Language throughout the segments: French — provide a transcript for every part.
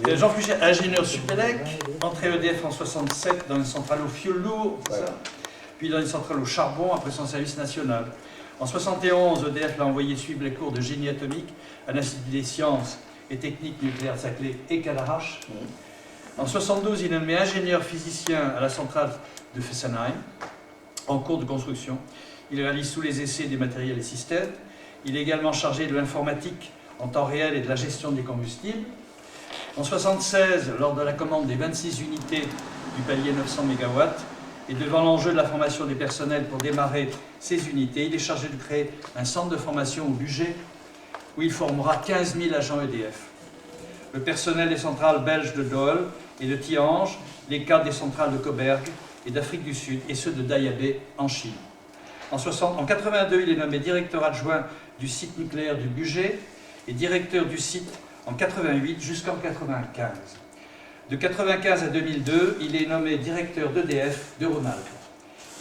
Jean Fugère, ingénieur Supélec, entré EDF en 67 dans une centrale au fioul lourd, puis dans une centrale au charbon après son service national. En 71, EDF l'a envoyé suivre les cours de génie atomique à l'Institut des sciences et techniques nucléaires de Saclay et Cadarache. En 72, il est nommé ingénieur physicien à la centrale de Fessenheim, en cours de construction. Il réalise tous les essais des matériels et systèmes. Il est également chargé de l'informatique en temps réel et de la gestion des combustibles. En 1976, lors de la commande des 26 unités du palier 900 MW, et devant l'enjeu de la formation des personnels pour démarrer ces unités, il est chargé de créer un centre de formation au budget où il formera 15 000 agents EDF. Le personnel des centrales belges de Dole et de Tihange, les cadres des centrales de Coberg et d'Afrique du Sud, et ceux de Dayabé en Chine. En 1982, il est nommé directeur adjoint du site nucléaire du budget et directeur du site en 88 jusqu'en 95. De 95 à 2002, il est nommé directeur d'EDF de Rhône-Alpes.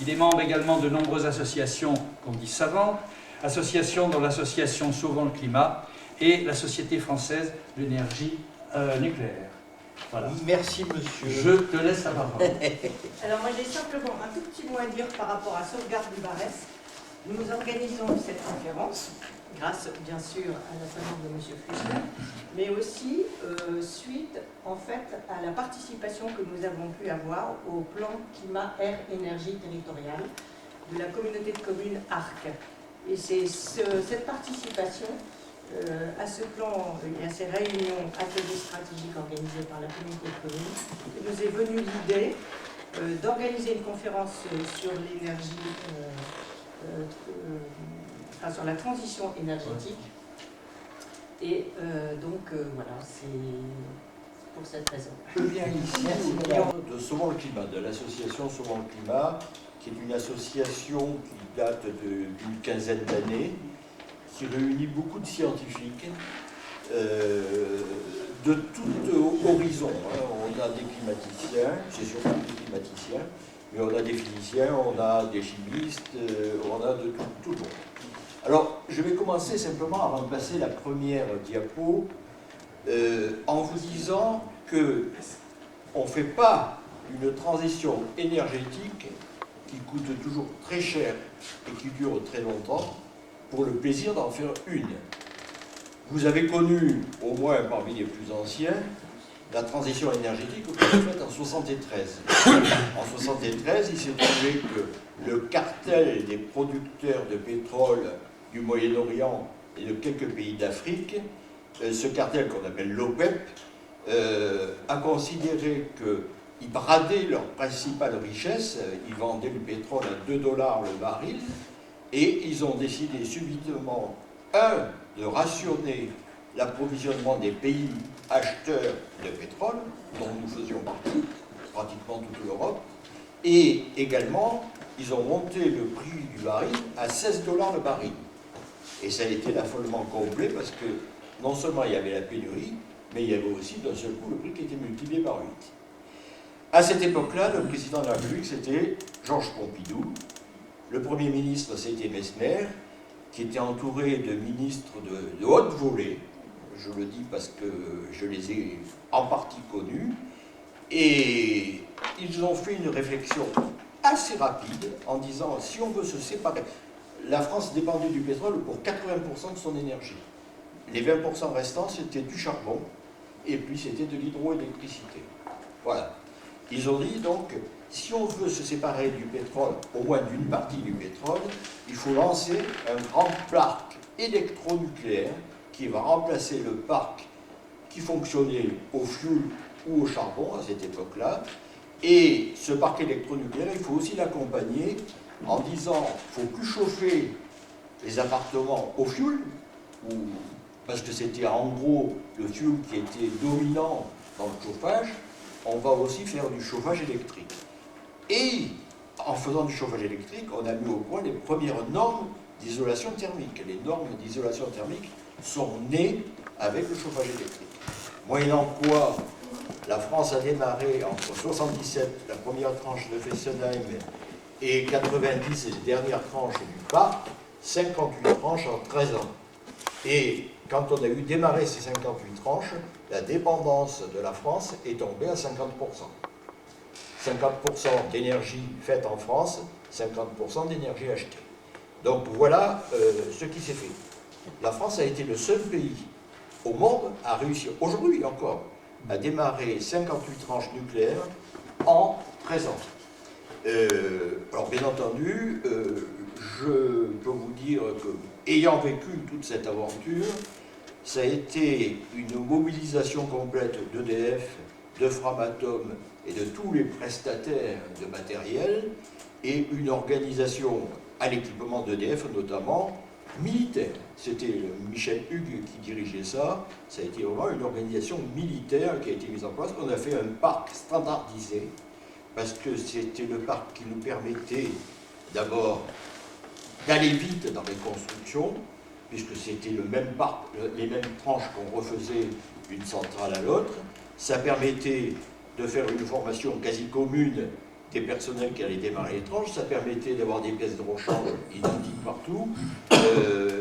Il est membre également de nombreuses associations qu'on dit savantes, associations dont l'association Sauvons le climat et la Société française d'énergie nucléaire. Voilà. Merci monsieur. Je te laisse la parole. Alors moi j'ai simplement un tout petit mot à dire par rapport à Sauvegarde du Barès. Nous organisons cette conférence grâce bien sûr à la présence de M. Fugère, mais aussi suite en fait à la participation que nous avons pu avoir au plan climat air énergie territorial de la communauté de communes ARC. Et c'est cette participation à ce plan et à ces réunions ateliers stratégiques organisées par la communauté de communes que nous est venue l'idée d'organiser une conférence sur l'énergie sur la transition énergétique. Et voilà, c'est pour cette raison. Je viens ici de Sauvons le climat, de l'association Sauvons le climat, qui est une association qui date d'une quinzaine d'années, qui réunit beaucoup de scientifiques de tout horizon. On a des climaticiens, c'est surtout des climaticiens, mais on a des physiciens, on a des chimistes, on a de tout le monde. Alors, je vais commencer simplement à remplacer la première diapo en vous disant qu'on ne fait pas une transition énergétique qui coûte toujours très cher et qui dure très longtemps pour le plaisir d'en faire une. Vous avez connu, au moins parmi les plus anciens, la transition énergétique qui a été faite en 1973. En 1973, il s'est trouvé que le cartel des producteurs de pétrole du Moyen-Orient et de quelques pays d'Afrique, ce cartel qu'on appelle l'OPEP, a considéré qu'ils bradaient leur principale richesse, ils vendaient le pétrole à 2 $ le baril, et ils ont décidé subitement, de rationner l'approvisionnement des pays acheteurs de pétrole, dont nous faisions partie, pratiquement toute l'Europe, et également, ils ont monté le prix du baril à 16 $ le baril. Et ça a été l'affolement complet parce que non seulement il y avait la pénurie, mais il y avait aussi d'un seul coup le prix qui était multiplié par 8. À cette époque-là, le président de la République, c'était Georges Pompidou. Le Premier ministre, c'était Messmer, qui était entouré de ministres de haute volée. Je le dis parce que je les ai en partie connus. Et ils ont fait une réflexion assez rapide en disant, si on veut se séparer, la France dépendait du pétrole pour 80% de son énergie. Les 20% restants, c'était du charbon, et puis c'était de l'hydroélectricité. Voilà. Ils ont dit donc, si on veut se séparer du pétrole, au moins d'une partie du pétrole, il faut lancer un grand parc électronucléaire qui va remplacer le parc qui fonctionnait au fioul ou au charbon à cette époque-là. Et ce parc électronucléaire, il faut aussi l'accompagner en disant qu'il ne faut plus chauffer les appartements au fioul, parce que c'était en gros le fioul qui était dominant dans le chauffage, on va aussi faire du chauffage électrique. Et en faisant du chauffage électrique, on a mis au point les premières normes d'isolation thermique. Les normes d'isolation thermique sont nées avec le chauffage électrique. Moyennant quoi, la France a démarré entre 1977, la première tranche de Fessenheim, et 90, les dernières tranches du parc, 58 tranches en 13 ans. Et quand on a eu démarré ces 58 tranches, la dépendance de la France est tombée à 50%. 50% d'énergie faite en France, 50% d'énergie achetée. Donc voilà ce qui s'est fait. La France a été le seul pays au monde à réussir, aujourd'hui encore, à démarrer 58 tranches nucléaires en 13 ans. Alors bien entendu, je peux vous dire que, ayant vécu toute cette aventure, ça a été une mobilisation complète d'EDF, de Framatome et de tous les prestataires de matériel, et une organisation à l'équipement d'EDF notamment, militaire. C'était Michel Hugues qui dirigeait ça. Ça a été vraiment une organisation militaire qui a été mise en place. On a fait un parc standardisé, parce que c'était le parc qui nous permettait d'abord d'aller vite dans les constructions, puisque c'était le même parc, les mêmes tranches qu'on refaisait d'une centrale à l'autre. Ça permettait de faire une formation quasi commune des personnels qui allaient démarrer les tranches, ça permettait d'avoir des pièces de rechange identiques partout,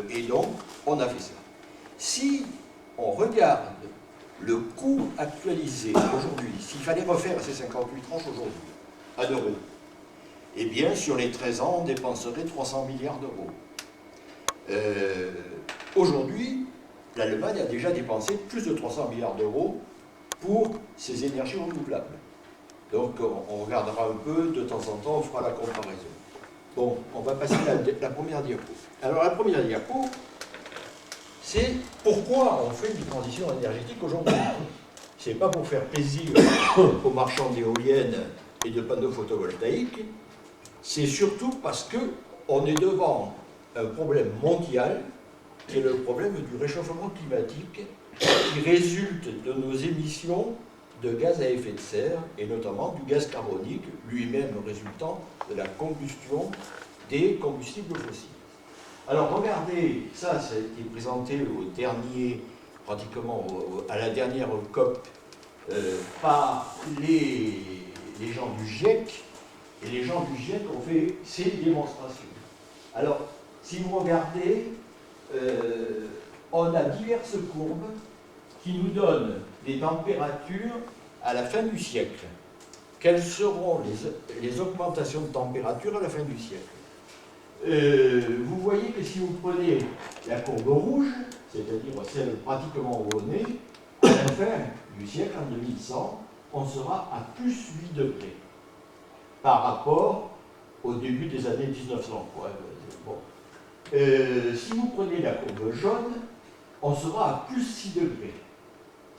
et donc on a fait ça. Si on regarde le coût actualisé aujourd'hui, s'il fallait refaire ces 58 tranches aujourd'hui, à €, eh bien sur les 13 ans, on dépenserait 300 milliards d'euros. Aujourd'hui, l'Allemagne a déjà dépensé plus de 300 milliards d'euros pour ses énergies renouvelables. Donc on regardera un peu, de temps en temps, on fera la comparaison. Bon, on va passer à la première diapo. Alors la première diapo, c'est pourquoi on fait une transition énergétique aujourd'hui. C'est pas pour faire plaisir aux marchands d'éoliennes et de panneaux photovoltaïques, c'est surtout parce qu'on est devant un problème mondial qui est le problème du réchauffement climatique qui résulte de nos émissions de gaz à effet de serre et notamment du gaz carbonique, lui-même résultant de la combustion des combustibles fossiles. Alors regardez, ça a été présenté au dernier, pratiquement à la dernière COP par les gens du GIEC, et les gens du GIEC ont fait ces démonstrations. Alors, si vous regardez, on a diverses courbes qui nous donnent des températures à la fin du siècle. Quelles seront les augmentations de température à la fin du siècle? Vous voyez que si vous prenez la courbe rouge, c'est-à-dire celle pratiquement où on est, à la fin du siècle, en 2100, on sera à plus 8 degrés par rapport au début des années 1900. Bon. Si vous prenez la courbe jaune, on sera à plus 6 degrés.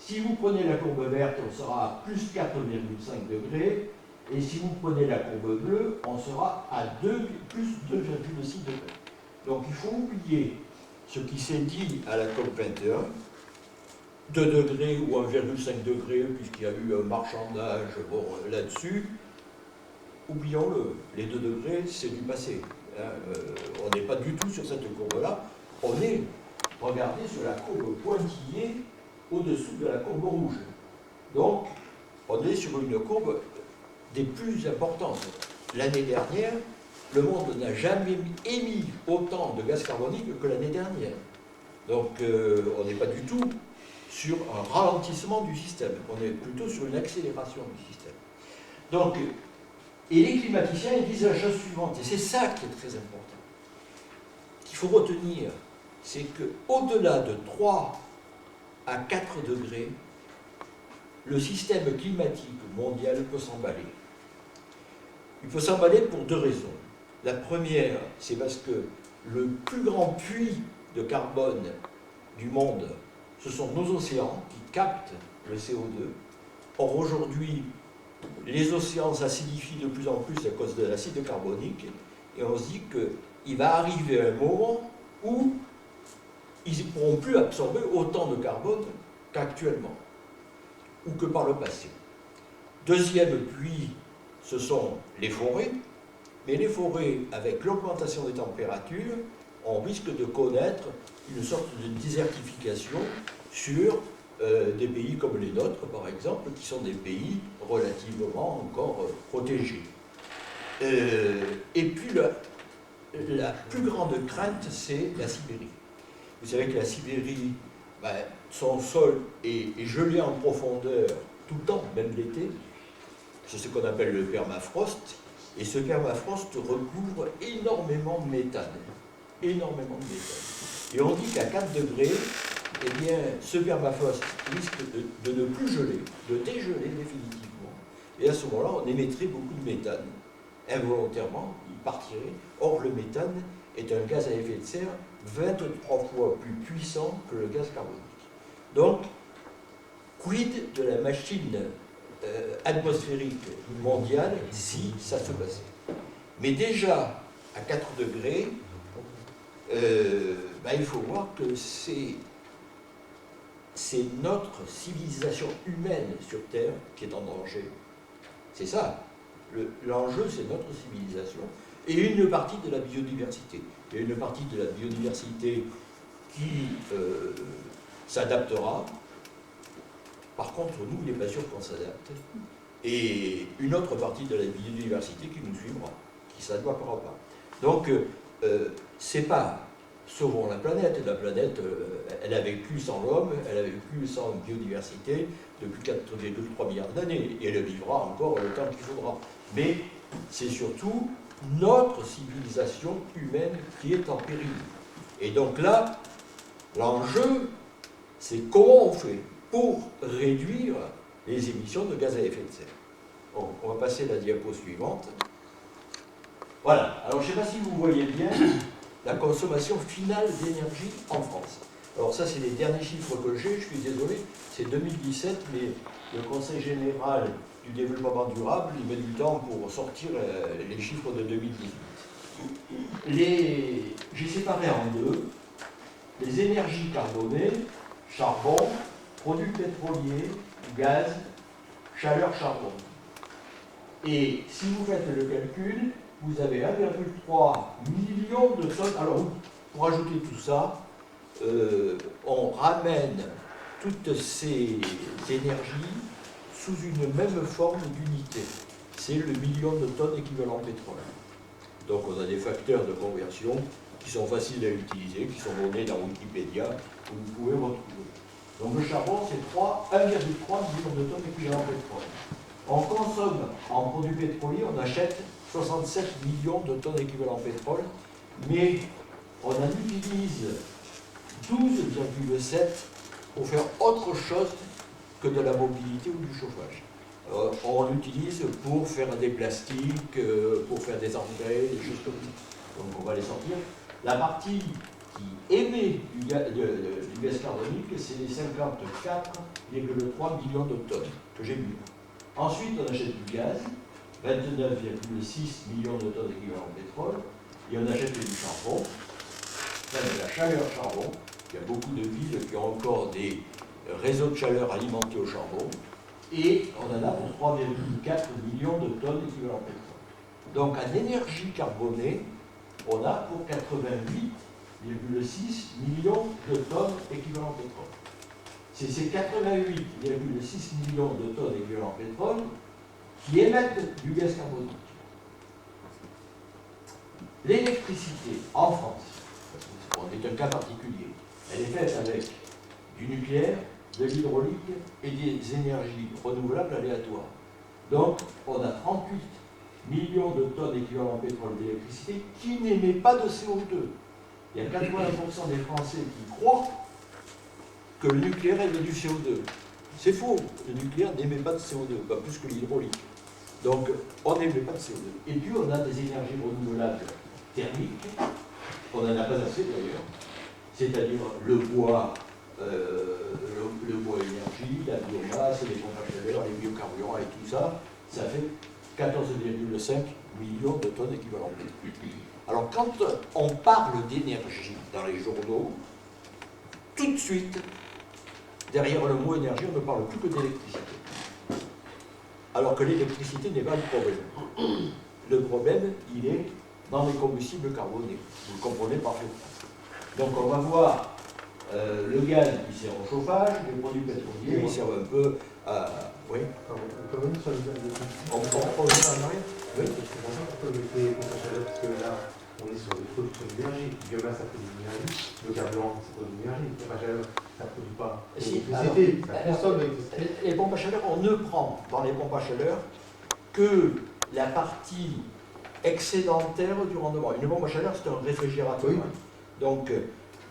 Si vous prenez la courbe verte, on sera à plus 4,5 degrés. Et si vous prenez la courbe bleue, on sera à plus 2,6 degrés. Donc il faut oublier ce qui s'est dit à la COP 21, 2 degrés ou 1,5 degrés, puisqu'il y a eu un marchandage là-dessus. Oublions-le, les 2 degrés, c'est du passé. On n'est pas du tout sur cette courbe-là. On est, regardez, sur la courbe pointillée au-dessous de la courbe rouge. Donc, on est sur une courbe des plus importantes. L'année dernière, le monde n'a jamais émis autant de gaz carbonique que l'année dernière. Donc, on n'est pas du tout sur un ralentissement du système. On est plutôt sur une accélération du système. Donc, et les climaticiens, ils disent la chose suivante, et c'est ça qui est très important. Ce qu'il faut retenir, c'est qu'au-delà de 3 à 4 degrés, le système climatique mondial peut s'emballer. Il peut s'emballer pour 2 raisons. La première, c'est parce que le plus grand puits de carbone du monde, ce sont nos océans qui captent le CO2. Or aujourd'hui, les océans s'acidifient de plus en plus à cause de l'acide carbonique, et on se dit qu'il va arriver un moment où ils ne pourront plus absorber autant de carbone qu'actuellement, ou que par le passé. Deuxième puits, ce sont les forêts, mais les forêts, avec l'augmentation des températures, on risque de connaître une sorte de désertification sur des pays comme les nôtres, par exemple, qui sont des pays relativement encore protégés. Et puis la plus grande crainte, c'est la Sibérie. Vous savez que la Sibérie son sol est gelé en profondeur tout le temps, même l'été. C'est ce qu'on appelle le permafrost. Et ce permafrost recouvre énormément de méthane. Énormément de méthane. Et on dit qu'à 4 degrés, eh bien, ce permafrost risque de ne plus geler, de dégeler définitivement. Et à ce moment-là, on émettrait beaucoup de méthane. Involontairement, il partirait. Or, le méthane est un gaz à effet de serre 23 fois plus puissant que le gaz carbonique. Donc, quid de la machine atmosphérique mondiale si ça se passait? Mais déjà, à 4 degrés, il faut voir que c'est notre civilisation humaine sur Terre qui est en danger. C'est ça. L'enjeu, c'est notre civilisation et une partie de la biodiversité. Il y a une partie de la biodiversité qui s'adaptera. Par contre, nous, il n'est pas sûr qu'on s'adapte. Et une autre partie de la biodiversité qui nous suivra, qui ne s'adaptera pas. Donc, c'est pas sauvons la planète. La planète, elle a vécu sans l'homme, elle a vécu sans biodiversité depuis 4,3 milliards d'années. Et elle vivra encore le temps qu'il faudra. Mais c'est surtout notre civilisation humaine qui est en péril. Et donc là, l'enjeu, c'est comment on fait pour réduire les émissions de gaz à effet de serre. Bon, on va passer à la diapo suivante. Voilà, alors je ne sais pas si vous voyez bien la consommation finale d'énergie en France. Alors ça, c'est les derniers chiffres que j'ai, je suis désolé, c'est 2017, mais le Conseil général du développement durable, il met du temps pour sortir les chiffres de 2018. J'ai séparé en deux les énergies carbonées, charbon, produits pétroliers, gaz, chaleur, charbon. Et si vous faites le calcul, vous avez 1,3 million de tonnes. Alors, pour ajouter tout ça, on ramène toutes ces énergies sous une même forme d'unité. C'est le million de tonnes équivalent pétrole. Donc, on a des facteurs de conversion qui sont faciles à utiliser, qui sont donnés dans Wikipédia, où vous pouvez retrouver. Donc le charbon, c'est 1,3 million de tonnes équivalent pétrole. On consomme en produits pétroliers, on achète 67 millions de tonnes équivalent pétrole, mais on en utilise 12,7 pour faire autre chose que de la mobilité ou du chauffage. On l'utilise pour faire des plastiques, pour faire des engrais, des choses comme ça. Donc on va les sortir. La partie qui émet du gaz carbonique, c'est les 54,3 millions de tonnes que j'ai mis. Ensuite, on achète du gaz, 29,6 millions de tonnes équivalent pétrole, et on achète du charbon, là, de la chaleur charbon. Il y a beaucoup de villes qui ont encore des réseaux de chaleur alimentés au charbon, et on en a pour 3,4 millions de tonnes équivalent pétrole. Donc en énergie carbonée, on a pour 88,6 millions de tonnes équivalent pétrole. C'est ces 88,6 millions de tonnes équivalent pétrole qui émettent du gaz carbonique. L'électricité en France, on est un cas particulier, elle est faite avec du nucléaire, de l'hydraulique et des énergies renouvelables aléatoires. Donc, on a 38 millions de tonnes équivalent pétrole d'électricité qui n'émet pas de CO2. Il y a 80% des Français qui croient que le nucléaire émet du CO2. C'est faux, le nucléaire n'émet pas de CO2, pas plus que l'hydraulique. Donc, on n'émet pas de CO2. Et puis, on a des énergies renouvelables thermiques, on n'en a pas assez d'ailleurs, c'est-à-dire le bois énergie, la biomasse, les pompes à chaleur, les biocarburants et tout ça, ça fait 14,5 millions de tonnes équivalent pétrole. Alors, quand on parle d'énergie dans les journaux, tout de suite, derrière le mot énergie, on ne parle plus que d'électricité. Alors que l'électricité n'est pas le problème. Le problème, il est dans les combustibles carbonés. Vous le comprenez parfaitement. Donc, on va voir le gaz qui sert au chauffage, les produits pétroliers qui servent un peu à... Oui. On peut revenir sur le gaz. On revient en arrière. Oui. C'est pour ça qu'on peut mettre les pompes à chaleur, parce que là, on est sur des productions d'énergie. Le biomasse, ça produit de l'énergie. Le carburant, ça produit de l'énergie. La pompe à chaleur, ça ne produit pas d'électricité. Ça consomme l'électricité. Les pompes à chaleur, on ne prend dans les pompes à chaleur que la partie excédentaire du rendement. Une pompe à chaleur, c'est un réfrigérateur. Oui. Donc,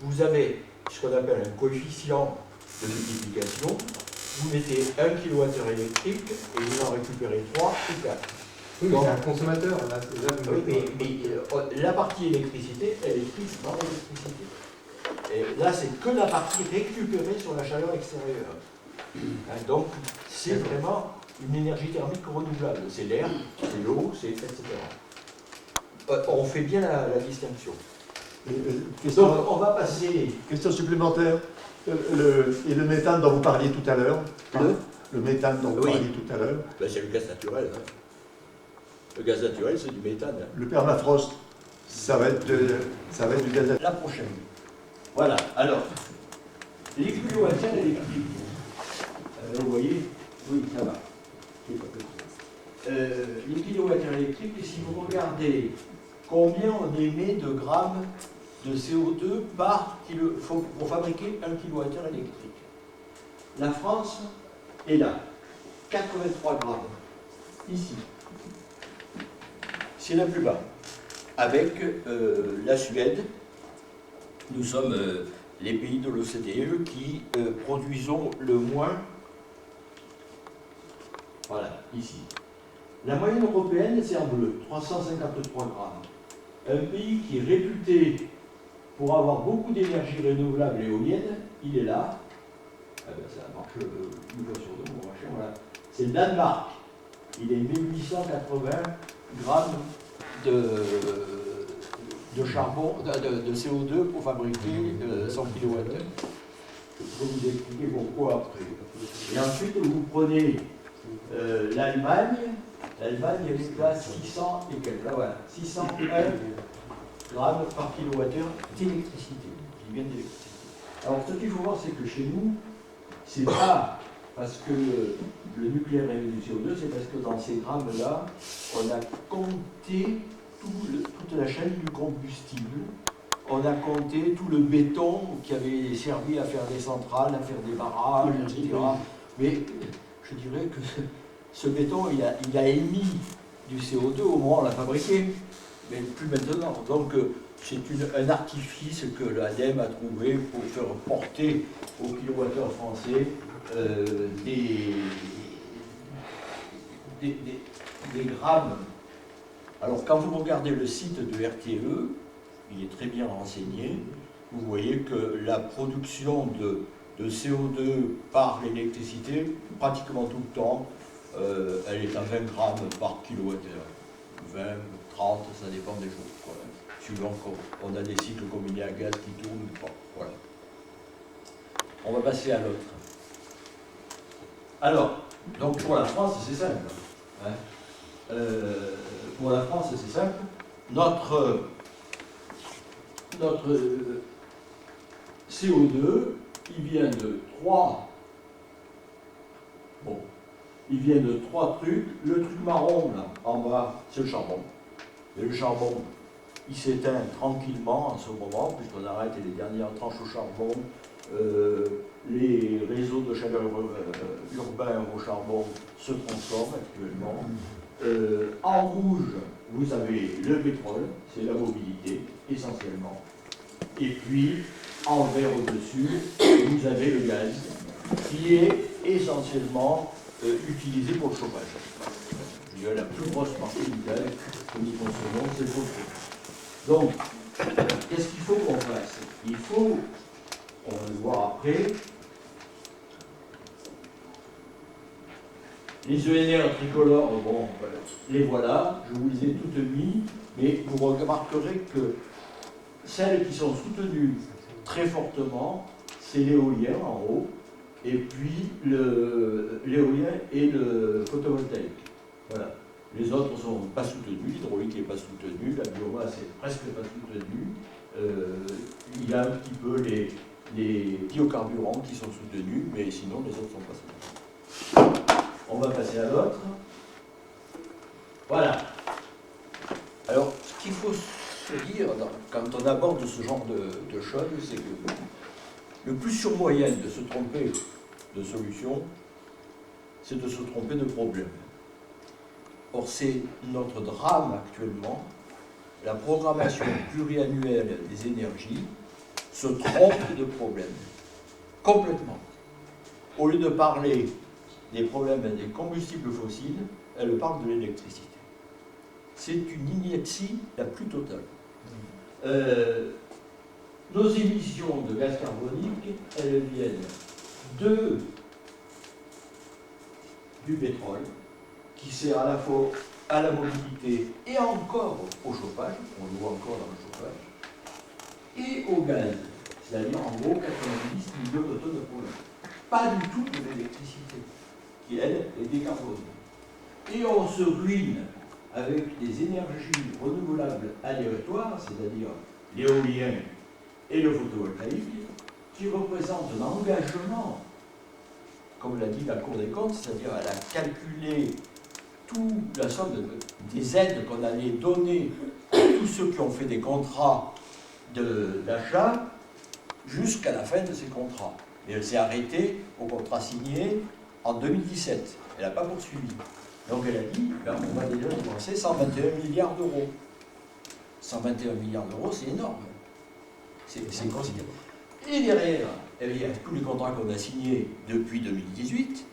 vous avez ce qu'on appelle un coefficient de multiplication. Vous mettez 1 kWh électrique et vous en récupérez 3 ou 4. Oui, mais Donc, c'est un consommateur. Là, oui, mais la partie électricité, elle est prise dans l'électricité. Et là, c'est que la partie récupérée sur la chaleur extérieure. Hein, donc, c'est vraiment une énergie thermique renouvelable. C'est l'air, c'est l'eau, c'est etc. On fait bien la distinction. Question, Donc, on va passer... question supplémentaire. Et le méthane dont vous parliez tout à l'heure, le méthane dont vous Oui. parliez tout à l'heure, Ben, c'est le gaz naturel. Hein. Le gaz naturel, c'est du méthane. Hein. le permafrost, ça va être du gaz naturel. La prochaine. Voilà, alors, les kilowattheures électriques. Vous voyez, oui, ça va. Les kilowattheures électriques, et si vous regardez combien on émet de grammes de CO2 par kilo, pour fabriquer 1 kWh électrique. La France est là, 83 grammes, ici. C'est la plus bas. Avec la Suède, nous sommes les pays de l'OCDE qui produisons le moins. Voilà, ici. La moyenne européenne, c'est en bleu, 353 grammes. Un pays qui est réputé pour avoir beaucoup d'énergie renouvelable éolienne, il est là. Ah ben, ça marche une fois sur deux, mon machin, voilà. C'est le Danemark. Il est 1880 grammes de charbon, de CO2 pour fabriquer 100 kWh. Je vais vous expliquer pourquoi après. Et ensuite, vous prenez l'Allemagne. L'Allemagne, elle est à 600 et quelques. Là, voilà, 601 grammes par kilowattheure d'électricité, qui vient d'électricité. Alors, ce qu'il faut voir, c'est que chez nous, c'est pas parce que le nucléaire émet du CO2, c'est parce que dans ces grammes-là, on a compté toute la chaîne du combustible. On a compté tout le béton qui avait servi à faire des centrales, à faire des barrages, etc. Mais je dirais que ce béton, il a émis du CO2 au moment où on l'a fabriqué, mais plus maintenant. Donc c'est un artifice que l'ADEME a trouvé pour faire porter au kilowattheure français des grammes. Alors quand vous regardez le site de RTE, il est très bien renseigné, vous voyez que la production de CO2 par l'électricité, pratiquement tout le temps, elle est à 20 grammes par kilowattheure. 20, 30, ça dépend des jours. Voilà. Suivant qu'on a des cycles combinés à gaz qui tournent ou pas. Voilà. On va passer à l'autre. Alors, donc pour la France, c'est simple. Hein. Pour la France, c'est simple. Notre CO2, il vient de trois. Bon, il vient de trois trucs. Le truc marron, là, en bas, c'est le charbon. Et le charbon, il s'éteint tranquillement en ce moment, puisqu'on arrête les dernières tranches au charbon. Les réseaux de chaleur urbains au charbon se transforment actuellement. En rouge, vous avez le pétrole, c'est la mobilité, essentiellement. Et puis, en vert au-dessus, vous avez le gaz, qui est essentiellement utilisé pour le chauffage. Je dirais la plus grosse partie du gaz que nous consommons, c'est pour le chauffage. Donc, qu'est-ce qu'il faut qu'on fasse? Il faut, on va le voir après, les ENR tricolores, bon, les voilà, je vous les ai toutes mis, mais vous remarquerez que celles qui sont soutenues très fortement, c'est l'éolien en haut, et puis l'éolien et le photovoltaïque. Voilà. Les autres ne sont pas soutenus, l'hydraulique n'est pas soutenu, la biomasse n'est presque pas soutenue. Il y a un petit peu les biocarburants qui sont soutenus, mais sinon les autres ne sont pas soutenus. On va passer à l'autre. Voilà. Alors, ce qu'il faut se dire, quand on aborde ce genre de choses, c'est que le plus sûr moyen de se tromper de solution, c'est de se tromper de problème. Or, c'est notre drame actuellement. La programmation pluriannuelle des énergies se trompe de problème. Complètement. Au lieu de parler des problèmes des combustibles fossiles, elle parle de l'électricité. C'est une ineptie la plus totale. Nos émissions de gaz carbonique, elles viennent du pétrole, qui sert à la fois à la mobilité et encore au chauffage, on le voit encore dans le chauffage, et au gaz, c'est-à-dire en gros 90 millions de tonnes de polluants. Pas du tout de l'électricité, qui elle est décarbonée. Et on se ruine avec des énergies renouvelables aléatoires, c'est-à-dire l'éolien et le photovoltaïque, qui représentent un engagement, comme l'a dit la Cour des comptes, c'est-à-dire elle a calculé toute la somme des aides qu'on allait donner à tous ceux qui ont fait des contrats d'achat jusqu'à la fin de ces contrats. Et elle s'est arrêtée au contrat signé en 2017. Elle n'a pas poursuivi. Donc elle a dit, ben, on va déjà dépenser 121 milliards d'euros. 121 milliards d'euros, c'est énorme. C'est considérable. Et derrière, il y a tous les contrats qu'on a signés depuis 2018,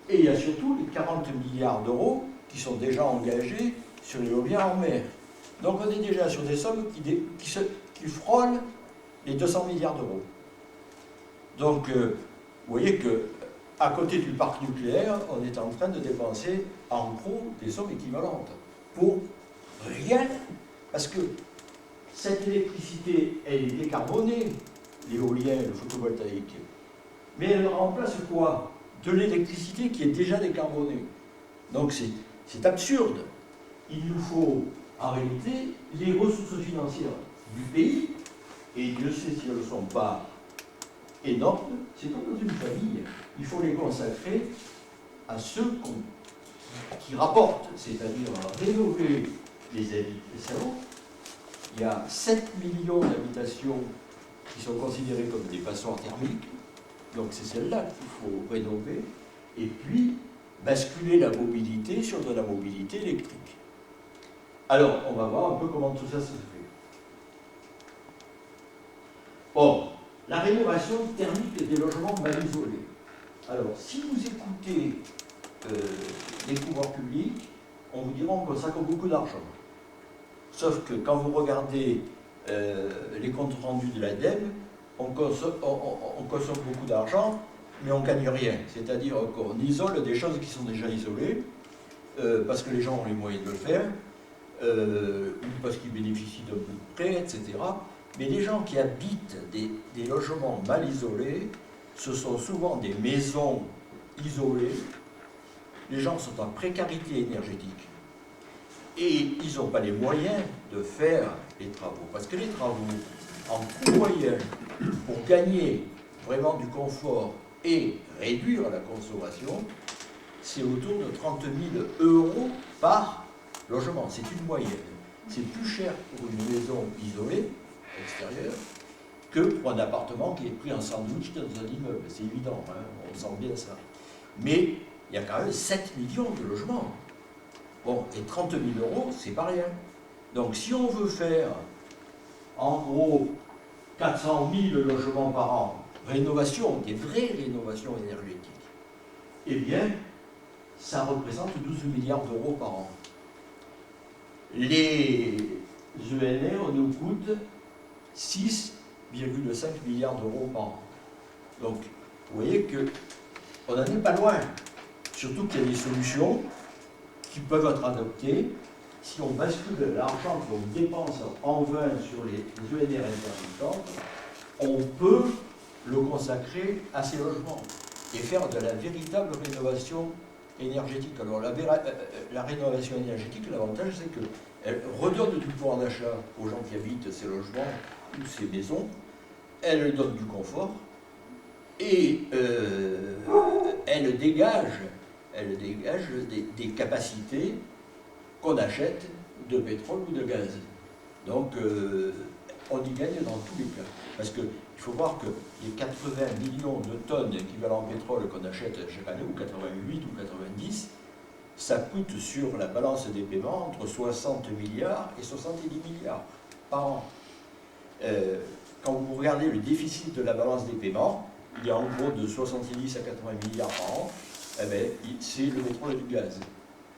et il y a surtout les 40 milliards d'euros qui sont déjà engagés sur l'éolien en mer. Donc on est déjà sur des sommes qui frôlent les 200 milliards d'euros. Donc vous voyez qu'à côté du parc nucléaire, on est en train de dépenser en gros des sommes équivalentes pour rien, parce que cette électricité, elle est décarbonée, l'éolien, le photovoltaïque, mais elle remplace quoi? De l'électricité qui est déjà décarbonée. Donc c'est absurde. Il nous faut en réalité les ressources financières du pays, et Dieu sait si elles ne sont pas énormes, c'est comme dans une famille. Il faut les consacrer à ceux qui rapportent, c'est-à-dire rénover les habitations. Il y a 7 millions d'habitations qui sont considérées comme des passoires thermiques, donc c'est celle-là qu'il faut rénover, et puis basculer la mobilité sur de la mobilité électrique. Alors, on va voir un peu comment tout ça se fait. Or, la rénovation thermique des logements mal isolés. Alors, si vous écoutez les pouvoirs publics, on vous dira qu'on consacre beaucoup d'argent. Sauf que quand vous regardez les comptes rendus de l'ADEME, on consomme beaucoup d'argent, mais on ne gagne rien. C'est-à-dire qu'on isole des choses qui sont déjà isolées, parce que les gens ont les moyens de le faire, ou parce qu'ils bénéficient d'un peu de prêt, etc. Mais les gens qui habitent des logements mal isolés, ce sont souvent des maisons isolées. Les gens sont en précarité énergétique. Et ils n'ont pas les moyens de faire les travaux. Parce que les travaux, en coût moyen, pour gagner vraiment du confort et réduire la consommation, c'est autour de 30 000 € par logement. C'est une moyenne. C'est plus cher pour une maison isolée, extérieure, que pour un appartement qui est pris en sandwich dans un immeuble. C'est évident, hein, on sent bien ça. Mais il y a quand même 7 millions de logements. Bon, et 30 000 €, c'est pas rien. Donc si on veut faire, en gros, 400 000 logements par an, rénovation, des vraies rénovations énergétiques, eh bien, ça représente 12 milliards d'euros par an. Les ENR nous coûtent 6,5 milliards d'euros par an. Donc, vous voyez qu'on n'en est pas loin. Surtout qu'il y a des solutions qui peuvent être adoptées. Si on bascule l'argent qu'on dépense en vain sur les ENR intermittentes, on peut le consacrer à ces logements et faire de la véritable rénovation énergétique. Alors la rénovation énergétique, l'avantage c'est qu'elle redonne du pouvoir d'achat aux gens qui habitent ces logements ou ces maisons, elle donne du confort et elle dégage des capacités qu'on achète de pétrole ou de gaz. Donc, on y gagne dans tous les cas. Parce qu'il faut voir que les 80 millions de tonnes d'équivalent pétrole qu'on achète chaque année, ou 88 ou 90, ça coûte sur la balance des paiements entre 60 milliards et 70 milliards par an. Quand vous regardez le déficit de la balance des paiements, il y a en gros de 70 à 80 milliards par an, eh bien, c'est le pétrole et du gaz,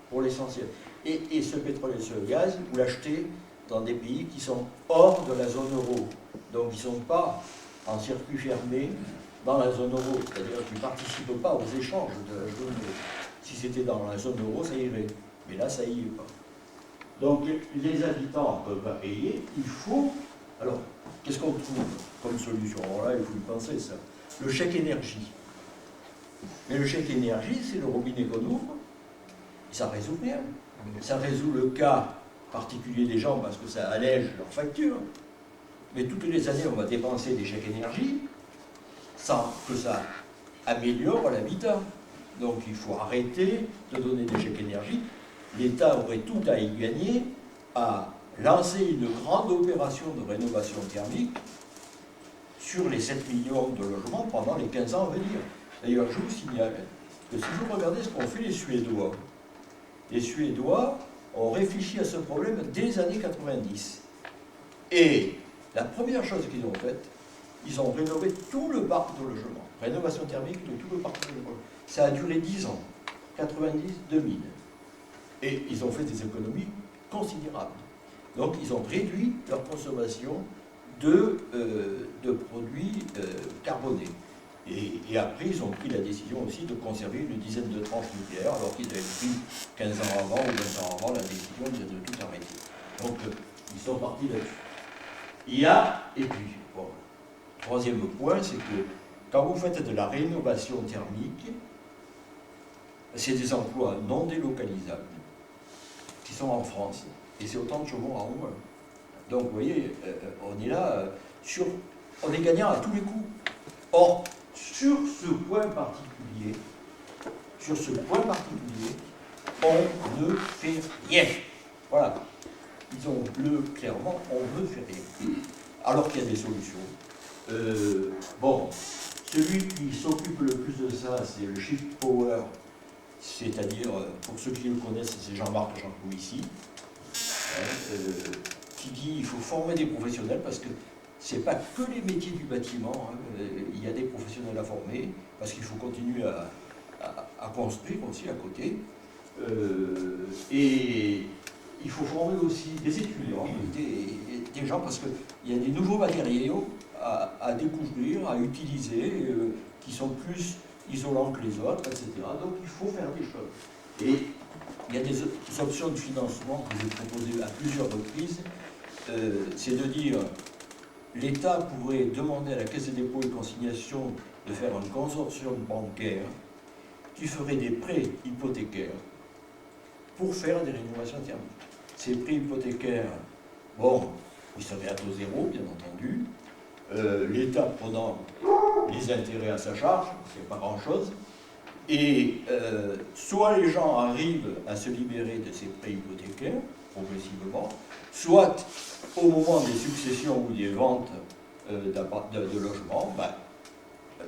pour l'essentiel. Et ce pétrole et ce gaz, vous l'achetez dans des pays qui sont hors de la zone euro. Donc ils ne sont pas en circuit fermé dans la zone euro, c'est-à-dire qu'ils ne participent pas aux échanges de la zone euro. Si c'était dans la zone euro, ça irait. Mais là, ça y est pas. Donc les habitants ne peuvent pas payer, il faut... Alors, qu'est-ce qu'on trouve comme solution? Alors là, il faut y penser, ça. Le chèque énergie. Mais le chèque énergie, c'est le robinet qu'on ouvre, et ça ne résout rien. Ça résout le cas particulier des gens parce que ça allège leurs factures. Mais toutes les années, on va dépenser des chèques énergie sans que ça améliore l'habitat. Donc il faut arrêter de donner des chèques énergie. L'État aurait tout à y gagner à lancer une grande opération de rénovation thermique sur les 7 millions de logements pendant les 15 ans à venir. D'ailleurs, je vous signale que si vous regardez ce qu'ont fait les Suédois ont réfléchi à ce problème dès les années 90. Et la première chose qu'ils ont faite, ils ont rénové tout le parc de logement. Rénovation thermique de tout le parc de logement. Ça a duré 10 ans, 90-2000. Et ils ont fait des économies considérables. Donc ils ont réduit leur consommation de produits carbonés. Et après, ils ont pris la décision aussi de conserver une dizaine de tranches nucléaires, alors qu'ils avaient pris 15 ans avant ou 20 ans avant la décision de tout arrêter. Donc, ils sont partis là-dessus. Et puis, bon, troisième point, c'est que quand vous faites de la rénovation thermique, c'est des emplois non délocalisables qui sont en France, et c'est autant de chômeurs en moins. Donc, vous voyez, on est là, on est gagnant à tous les coups. Or, sur ce point particulier, on ne fait rien. Voilà. Disons clairement, on ne fait rien. Alors qu'il y a des solutions. Bon, celui qui s'occupe le plus de ça, c'est le Shift Power, c'est-à-dire, pour ceux qui le connaissent, c'est Jean-Marc Jancovici, qui dit qu'il faut former des professionnels parce que ce n'est pas que les métiers du bâtiment, il y a des professionnels à former, parce qu'il faut continuer à construire aussi à côté. Et il faut former aussi des étudiants, des gens, parce qu'il y a des nouveaux matériaux à découvrir, à utiliser, qui sont plus isolants que les autres, etc. Donc il faut faire des choses. Et il y a des options de financement que j'ai proposées à plusieurs reprises, c'est de dire... L'État pourrait demander à la Caisse des dépôts et consignations de faire un consortium bancaire qui ferait des prêts hypothécaires pour faire des rénovations thermiques. Ces prêts hypothécaires, bon, ils seraient à taux zéro, bien entendu. L'État prenant les intérêts à sa charge, c'est pas grand-chose. Et soit les gens arrivent à se libérer de ces prêts hypothécaires, progressivement, soit au moment des successions ou des ventes de logements,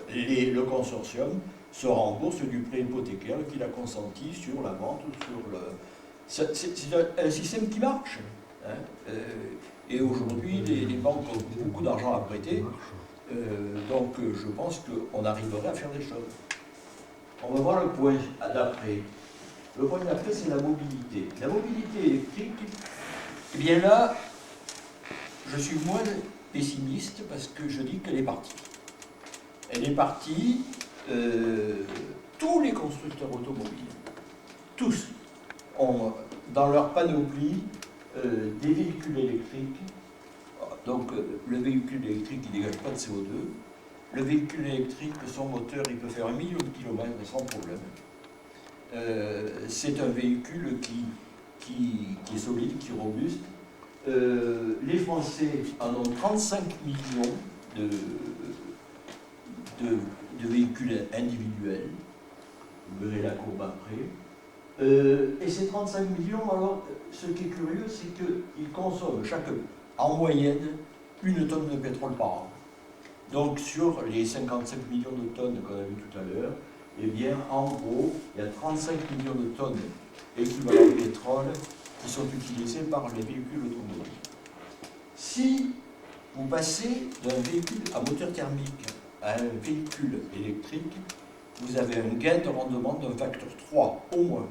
le consortium se rembourse du prêt hypothécaire qu'il a consenti sur la vente ou sur le... C'est un système qui marche. Hein. Et aujourd'hui, les banques ont beaucoup d'argent à prêter, donc je pense qu'on arriverait à faire des choses. On va voir le point d'après. Le point d'après, c'est la mobilité. La mobilité électrique, eh bien là, je suis moins pessimiste parce que je dis qu'elle est partie. Elle est partie, tous les constructeurs automobiles, tous, ont dans leur panoplie des véhicules électriques. Donc le véhicule électrique, il ne dégage pas de CO2. Le véhicule électrique, son moteur, il peut faire 1 million de kilomètres sans problème. C'est un véhicule qui est solide, qui est robuste. Les Français en ont 35 millions de véhicules individuels. Vous verrez la courbe après. Et ces 35 millions, alors, ce qui est curieux, c'est qu'ils consomment en moyenne 1 tonne de pétrole par an. Donc sur les 55 millions de tonnes qu'on a vu tout à l'heure, eh bien en gros, il y a 35 millions de tonnes équivalent pétrole qui sont utilisées par les véhicules automobiles. Si vous passez d'un véhicule à moteur thermique à un véhicule électrique, vous avez un gain de rendement d'un facteur 3 au moins.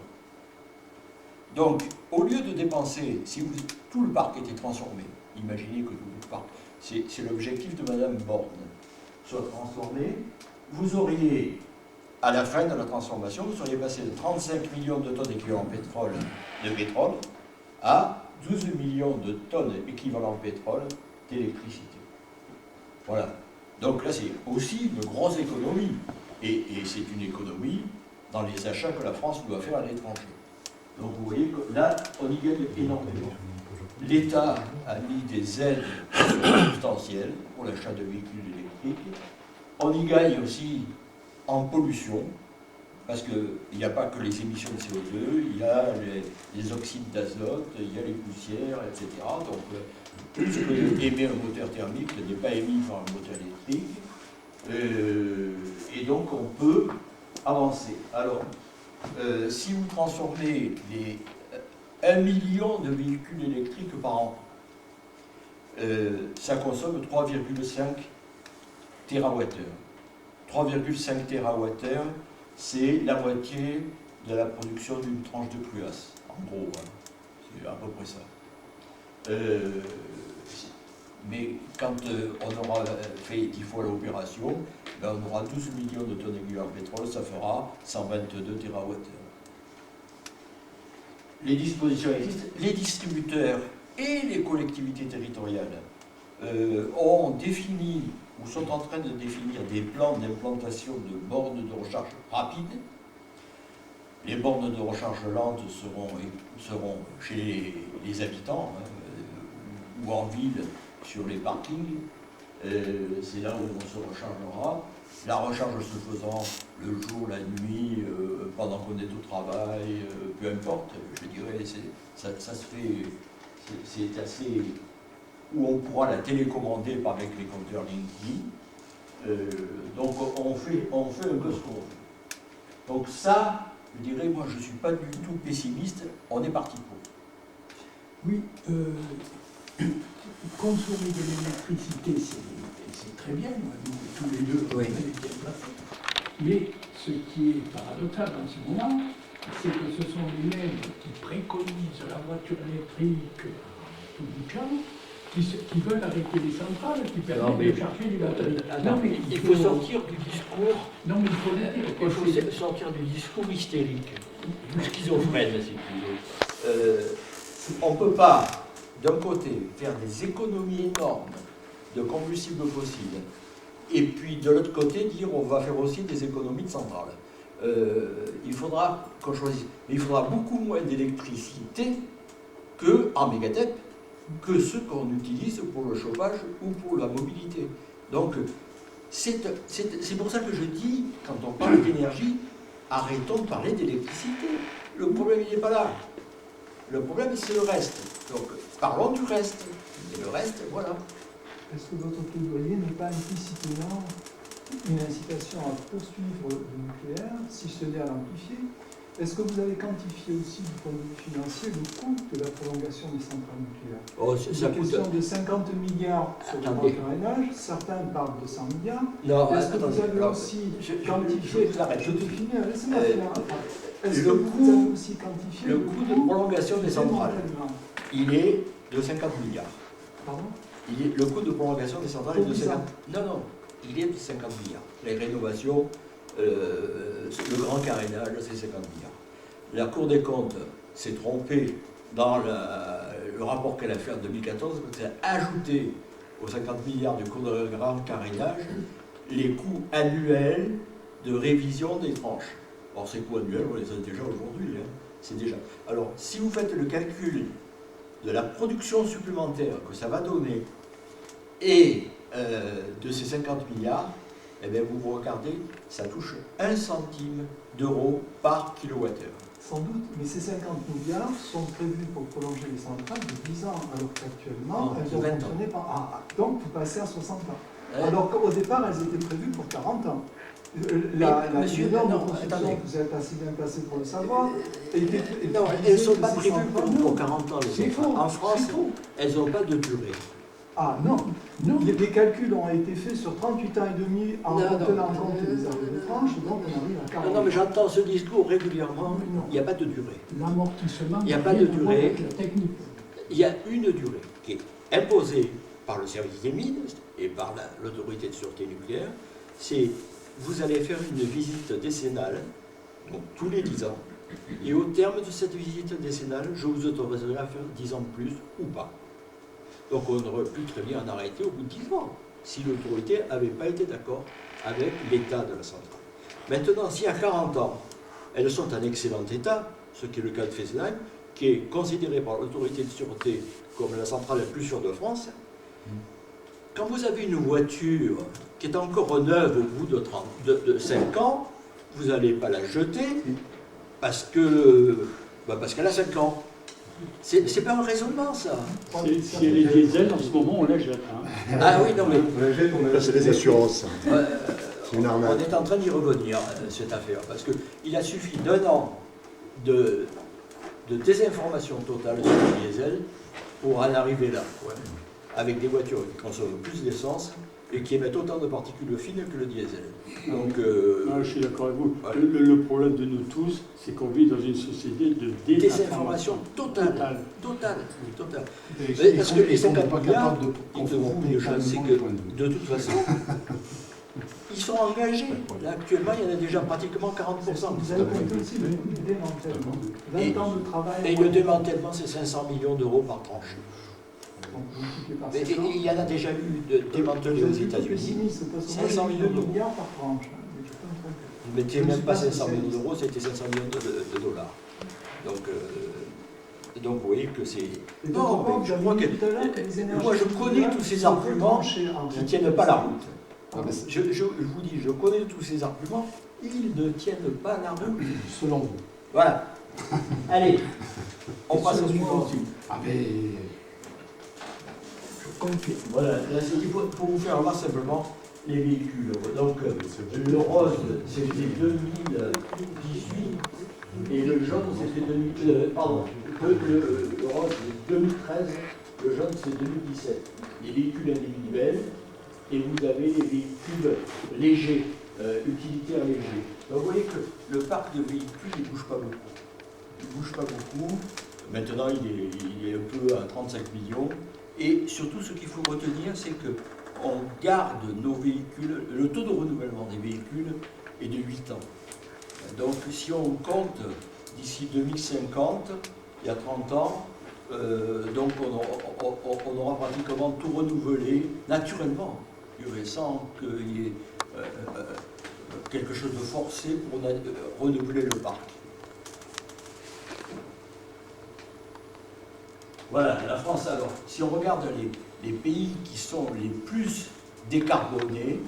Donc, au lieu de dépenser, si tout le parc était transformé, imaginez que tout le parc, c'est l'objectif de Madame Borne, soit transformé, vous auriez, à la fin de la transformation, vous seriez passé de 35 millions de tonnes équivalent pétrole à 12 millions de tonnes équivalent pétrole d'électricité. Voilà. Donc là, c'est aussi une grosse économie. Et c'est une économie dans les achats que la France doit faire à l'étranger. Donc vous voyez que là, on y gagne énormément. L'État a mis des aides substantielles pour l'achat de véhicules électriques. On y gagne aussi en pollution, parce qu'il n'y a pas que les émissions de CO2, il y a les oxydes d'azote, il y a les poussières, etc. Donc tout ce que émet un moteur thermique n'est pas émis par un moteur électrique. Et donc on peut avancer. Alors, si vous transformez les 1 million de véhicules électriques par an, ça consomme 3,5 TWh. 3,5 TWh, c'est la moitié de la production d'une tranche de cruasse, en gros, hein. C'est à peu près ça. Mais quand on aura fait 10 fois l'opération, ben on aura 12 millions de tonnes équivalent pétrole, ça fera 122 TWh. Les dispositions existent, les distributeurs et les collectivités territoriales ont défini ou sont en train de définir des plans d'implantation de bornes de recharge rapides. Les bornes de recharge lente seront chez les habitants, hein, ou en ville, sur les parkings. C'est là où on se rechargera. La recharge se faisant le jour, la nuit, pendant qu'on est au travail, peu importe, je dirais, ça se fait, c'est assez... où on pourra la télécommander avec les compteurs Linky. Donc on fait un peu ce qu'on veut. Donc ça, je dirais, moi je ne suis pas du tout pessimiste, on est parti pour. Oui, consommer de l'électricité, c'est très bien, nous, tous les deux, on est bien placés. Mais ce qui est paradoxal en ce moment, c'est que ce sont les mêmes qui préconisent la voiture électrique à tout bout de champ, qui veulent arrêter les centrales, qui permettent de chercher du batterie. Non, mais il faut sortir du discours. Non, mais il faut le dire. Il faut sortir du discours hystérique, du schizophrène, si tu veux. On ne peut pas, d'un côté, faire des économies énormes de combustibles fossiles, et puis de l'autre côté, dire on va faire aussi des économies de centrales. Il faudra qu'on choisisse. Mais il faudra beaucoup moins d'électricité qu'en mégatep, que ce qu'on utilise pour le chauffage ou pour la mobilité. Donc, c'est pour ça que je dis, quand on parle d'énergie, arrêtons de parler d'électricité. Le problème, il n'est pas là. Le problème, c'est le reste. Donc, parlons du reste. Et le reste, voilà. Est-ce que votre plaidoyer n'est pas implicitement une incitation à poursuivre le nucléaire, si ce n'est à l'amplifier? Est-ce que vous avez quantifié aussi du point de vue financier le coût de la prolongation des centrales nucléaires? Oh, ça coûte... question de 50 milliards sur le grand carénage, certains parlent de 100 milliards. Est-ce que vous avez aussi quantifié... Je te finis, laissez-moi finir. Est-ce que vous avez aussi quantifié le coût de prolongation des centrales? Il est de 50 milliards. Pardon? Le coût de prolongation des centrales est de 50 milliards. Non, il est de 50 milliards. Les rénovations, le grand carénage, c'est 50 milliards. La Cour des comptes s'est trompée dans le rapport qu'elle a fait en 2014, quand elle a ajouté aux 50 milliards du coût de grand carénage les coûts annuels de révision des tranches. Or, ces coûts annuels, on les a déjà aujourd'hui. Hein. C'est déjà. Alors, si vous faites le calcul de la production supplémentaire que ça va donner et de ces 50 milliards, eh bien, vous regardez, ça touche 1 centime d'euro par kilowattheure. Sans doute, mais ces 50 milliards sont prévus pour prolonger les centrales de 10 ans, alors qu'actuellement, elles ont 20 ans. fonctionné par... donc, vous passez à 60 ans. Ouais. Alors qu'au départ, elles étaient prévues pour 40 ans. Monsieur, norme de non, construction, attendez. vous êtes assez bien placé pour le savoir. Non, elles ne sont pas prévues pour 40 ans, les C'est centrales. faux. En France, c'est faux. elles n'ont pas de durée. Ah non, Non. les calculs ont été faits sur 38 ans et demi en Non, tenant non. compte des arrêts de tranche, donc on arrive à 40 Non, non, mais ans. j'entends ce discours régulièrement. Non. Il n'y a pas de durée. L'amortissement Il y a n'a pas rien de à voir durée. avec la technique. Il y a une durée qui est imposée par le service des mines et par l'autorité de sûreté nucléaire. C'est vous allez faire une visite décennale, donc tous les 10 ans, et au terme de cette visite décennale, je vous autoriserai à faire 10 ans de plus ou pas. Donc on aurait pu très bien en arrêter au bout de 10 ans, si l'autorité n'avait pas été d'accord avec l'état de la centrale. Maintenant, si à 40 ans, elles sont en excellent état, ce qui est le cas de Fessenheim, qui est considéré par l'autorité de sûreté comme la centrale la plus sûre de France, quand vous avez une voiture qui est encore neuve au bout de 5 ans, vous n'allez pas la jeter parce qu'elle a 5 ans. C'est pas un raisonnement, ça. Si elle est diesel, en ce moment, on la jette. Hein. Ah oui, non, mais Là, c'est les assurances. euh, C'est une on arnaque. est en train d'y revenir, cette affaire, parce qu'il a suffi d'1 an de désinformation totale sur le diesel pour en arriver là, quoi. Avec des voitures qui consomment plus d'essence et qui émettent autant de particules fines que le diesel. Donc, Ah, je suis d'accord avec vous. Ouais. Le problème de nous tous, c'est qu'on vit dans une société de désinformation totale. Totale. Et Parce que les 50 milliards, ils te prouvent une chose, c'est que de toute façon, ils sont engagés. Là, actuellement, il y en a déjà pratiquement 40%. Vous avez compté aussi le coût du démantèlement. 20 ans de travail. Et le démantèlement, c'est 500 millions d'euros par tranche. Donc, multiplié par Mais 5 ans. il y en a déjà eu de démantelés aux États-Unis. 500 millions d'euros. milliards par tranche. hein, mais je peux me tromper. Vous ne mettiez même pas 500 millions d'euros, c'était 500 millions de dollars. Donc vous voyez que c'est... Et Non, d'autre part, mais je vous crois avez que... dit tout à l'heure que les énergies Moi, je connais renouvelables tous ces sont arguments retranchées en qui ne réalité. tiennent pas la route. Ah, ben, c'est- Je vous dis, je connais tous ces arguments, ils ne tiennent pas la route. selon vous. Voilà. Allez, on passe au Selon moi suivant. aussi. Ah, mais. Voilà, là, c'est pour vous faire voir simplement les véhicules. Donc, le rose, c'était 2018, et le jaune, c'était pardon, le rose, c'est 2013, le jaune, c'est 2017. Les véhicules individuels, et vous avez les véhicules légers, utilitaires légers. Donc, vous voyez que le parc de véhicules, il ne bouge pas beaucoup. Il ne bouge pas beaucoup. Maintenant, il est un peu à 35 millions. Et surtout, ce qu'il faut retenir, c'est qu'on garde nos véhicules, le taux de renouvellement des véhicules est de 8 ans. Donc, si on compte d'ici 2050, il y a 30 ans, donc on aura pratiquement tout renouvelé naturellement, sans qu'il y ait quelque chose de forcé pour renouveler le parc. Voilà, la France, alors, si on regarde les pays qui sont les plus décarbonés,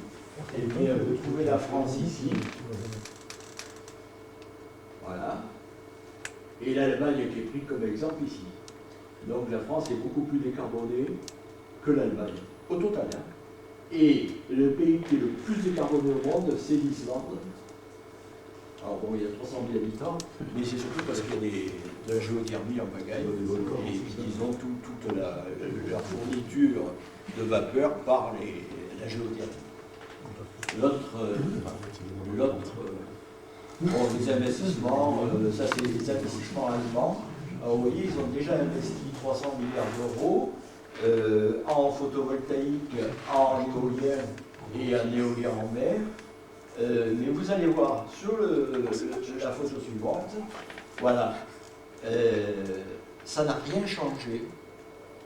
eh bien, vous trouvez la France ici. Voilà. Et l'Allemagne qui est prise comme exemple ici. Donc la France est beaucoup plus décarbonée que l'Allemagne, au total. Hein. Et le pays qui est le plus décarboné au monde, c'est l'Islande. Alors bon, il y a 300 000 habitants, mais c'est surtout parce qu'il y a de la géothermie en pagaille, et ils ont toute la fourniture de vapeur par la géothermie. Bon, les investissements, ça c'est les investissements allemands. Alors, vous voyez, ils ont déjà investi 300 milliards d'euros en photovoltaïque, en éolien et en éolien en mer. Mais vous allez voir sur la photo suivante, voilà, ça n'a rien changé.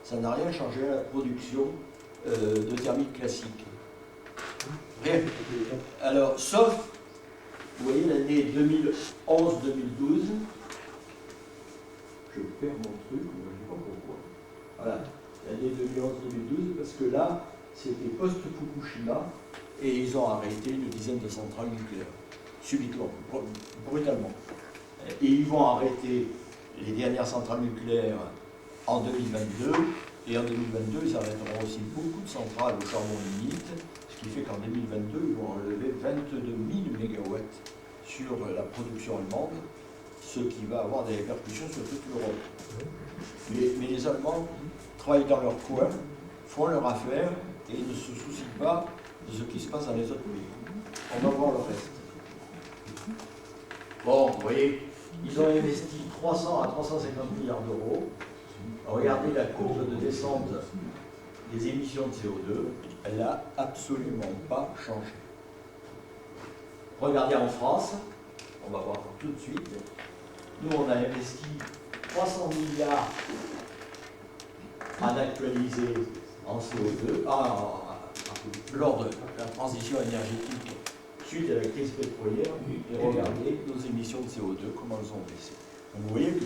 Ça n'a rien changé à la production de thermique classique. Rien. Alors, sauf, vous voyez l'année 2011-2012, je perds mon truc, je ne sais pas pourquoi. Voilà, l'année 2011-2012, parce que là, c'était post-Fukushima, et ils ont arrêté une dizaine de centrales nucléaires, subitement, brutalement. Et ils vont arrêter les dernières centrales nucléaires en 2022. Et en 2022, ils arrêteront aussi beaucoup de centrales au charbon lignite, ce qui fait qu'en 2022, ils vont enlever 22 000 MW sur la production allemande, ce qui va avoir des répercussions sur toute l'Europe. Mais les Allemands travaillent dans leur coin, font leur affaire et ne se soucient pas de ce qui se passe dans les autres pays. On va voir le reste. Bon, vous voyez, ils ont investi 300 à 350 milliards d'euros. Regardez la courbe de descente des émissions de CO2, elle n'a absolument pas changé. Regardez en France, on va voir tout de suite. Nous, on a investi 300 milliards à actualiser en CO2, lors de la transition énergétique suite à la crise pétrolière. Et regardez nos émissions de CO2, comment elles ont baissé. Donc vous voyez que,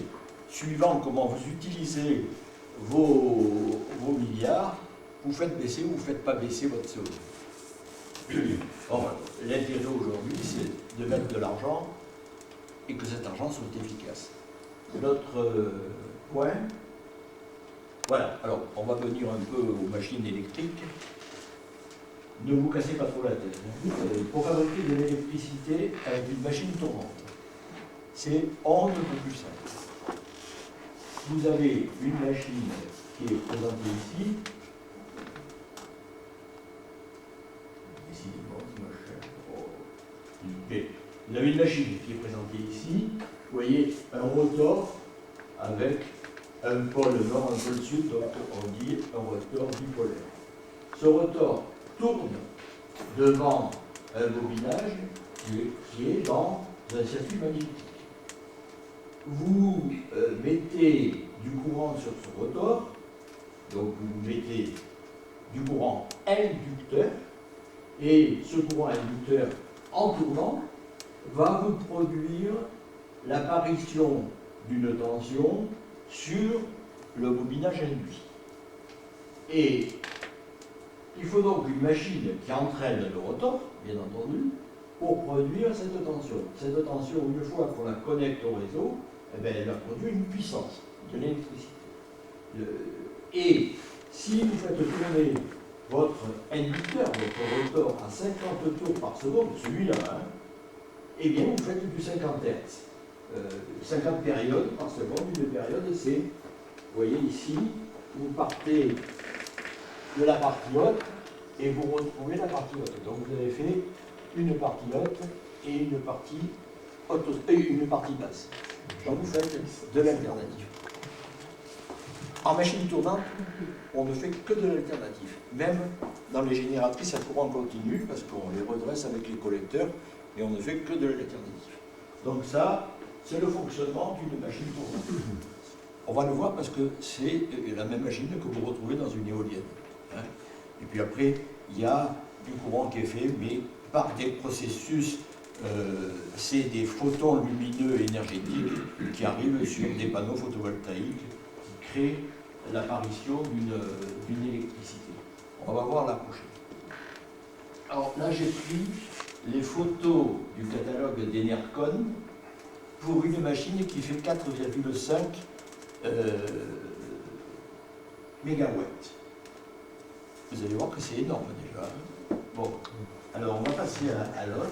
suivant comment vous utilisez vos milliards, vous faites baisser ou vous ne faites pas baisser votre CO2. Bon, l'intérêt aujourd'hui, c'est de mettre de l'argent et que cet argent soit efficace. L'autre point, voilà, alors on va venir un peu aux machines électriques. Ne vous cassez pas trop la tête. Pour fabriquer de l'électricité avec une machine tournante, c'est on ne peut plus simple. Vous avez une machine qui est présentée ici. Décidément, c'est moche. Oh. Vous avez une machine qui est présentée ici. Vous voyez un rotor avec un pôle nord, un pôle sud, donc on dit un rotor bipolaire. Ce rotor tourne devant un bobinage qui est dans un circuit magnétique. Vous mettez du courant sur ce rotor, donc vous mettez du courant inducteur, et ce courant inducteur, en tournant, va vous produire l'apparition d'une tension sur le bobinage induit. Et il faut donc une machine qui entraîne le rotor, bien entendu, pour produire cette tension. Cette tension, une fois qu'on la connecte au réseau, eh bien, elle va produire une puissance de l'électricité. Et si vous faites tourner votre inducteur, votre rotor, à 50 tours par seconde, celui-là, eh bien, vous faites du 50 Hz. 50 périodes par seconde, une période, c'est, vous voyez ici, vous partez de la partie haute et vous retrouvez la partie haute. Donc vous avez fait une partie haute et une partie haute et une partie basse. Donc vous faites de l'alternative. En machine tournante, on ne fait que de l'alternative. Même dans les génératrices à courant continu, parce qu'on les redresse avec les collecteurs, et on ne fait que de l'alternative. Donc ça, c'est le fonctionnement d'une machine tournante. On va le voir parce que c'est la même machine que vous retrouvez dans une éolienne. Et puis après, il y a du courant qui est fait, mais par des processus, c'est des photons lumineux énergétiques qui arrivent sur des panneaux photovoltaïques qui créent l'apparition d'une électricité. On va voir la prochaine. Alors là, j'ai pris les photos du catalogue d'Enercon pour une machine qui fait 4,5 mégawatts. Vous allez voir que c'est énorme déjà. Bon, alors on va passer à l'autre.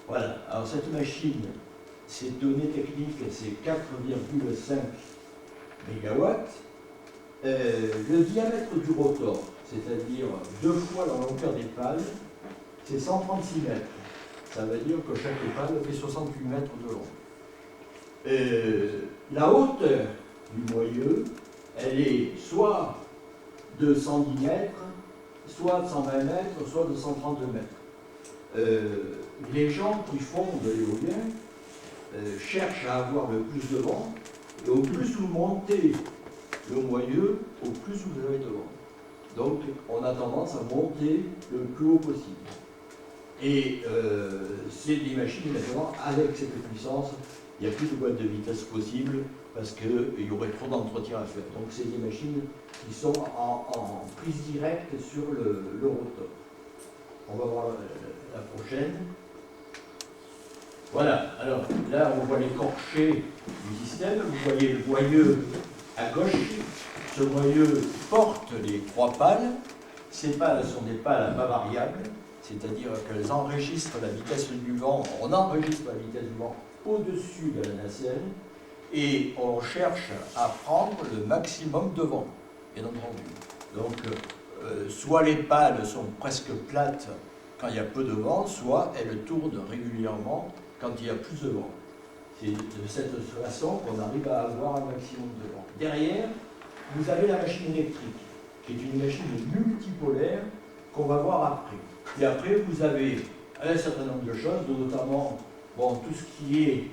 Voilà, alors cette machine, ses données techniques, c'est 4,5 mégawatts. Le diamètre du rotor, c'est-à-dire 2 fois la longueur des pales, c'est 136 mètres. Ça veut dire que chaque pale fait 68 mètres de long. La hauteur du moyeu, elle est soit de 110 mètres, soit de 120 mètres, soit de 130 mètres. Les gens qui font de l'éolien cherchent à avoir le plus de vent, et au plus vous montez le moyeu, au plus vous avez de vent. Donc on a tendance à monter le plus haut possible. Et c'est des machines maintenant avec cette puissance, il n'y a plus de boîte de vitesse possible parce qu'il y aurait trop d'entretien à faire. Donc c'est des machines qui sont en prise directe sur le rotor. On va voir la prochaine. Voilà. Voilà, alors là on voit l'écorché du système, vous voyez le boyau à gauche, ce boyau porte les 3 pales, ces pales sont des pales à bas variables, c'est-à-dire qu'elles enregistrent la vitesse du vent, on enregistre la vitesse du vent au-dessus de la nacelle, et on cherche à prendre le maximum de vent, bien entendu. Donc, soit les pales sont presque plates quand il y a peu de vent, soit elles tournent régulièrement quand il y a plus de vent. C'est de cette façon qu'on arrive à avoir un maximum de vent. Derrière, vous avez la machine électrique, qui est une machine multipolaire qu'on va voir après. Et après, vous avez un certain nombre de choses, notamment tout ce qui est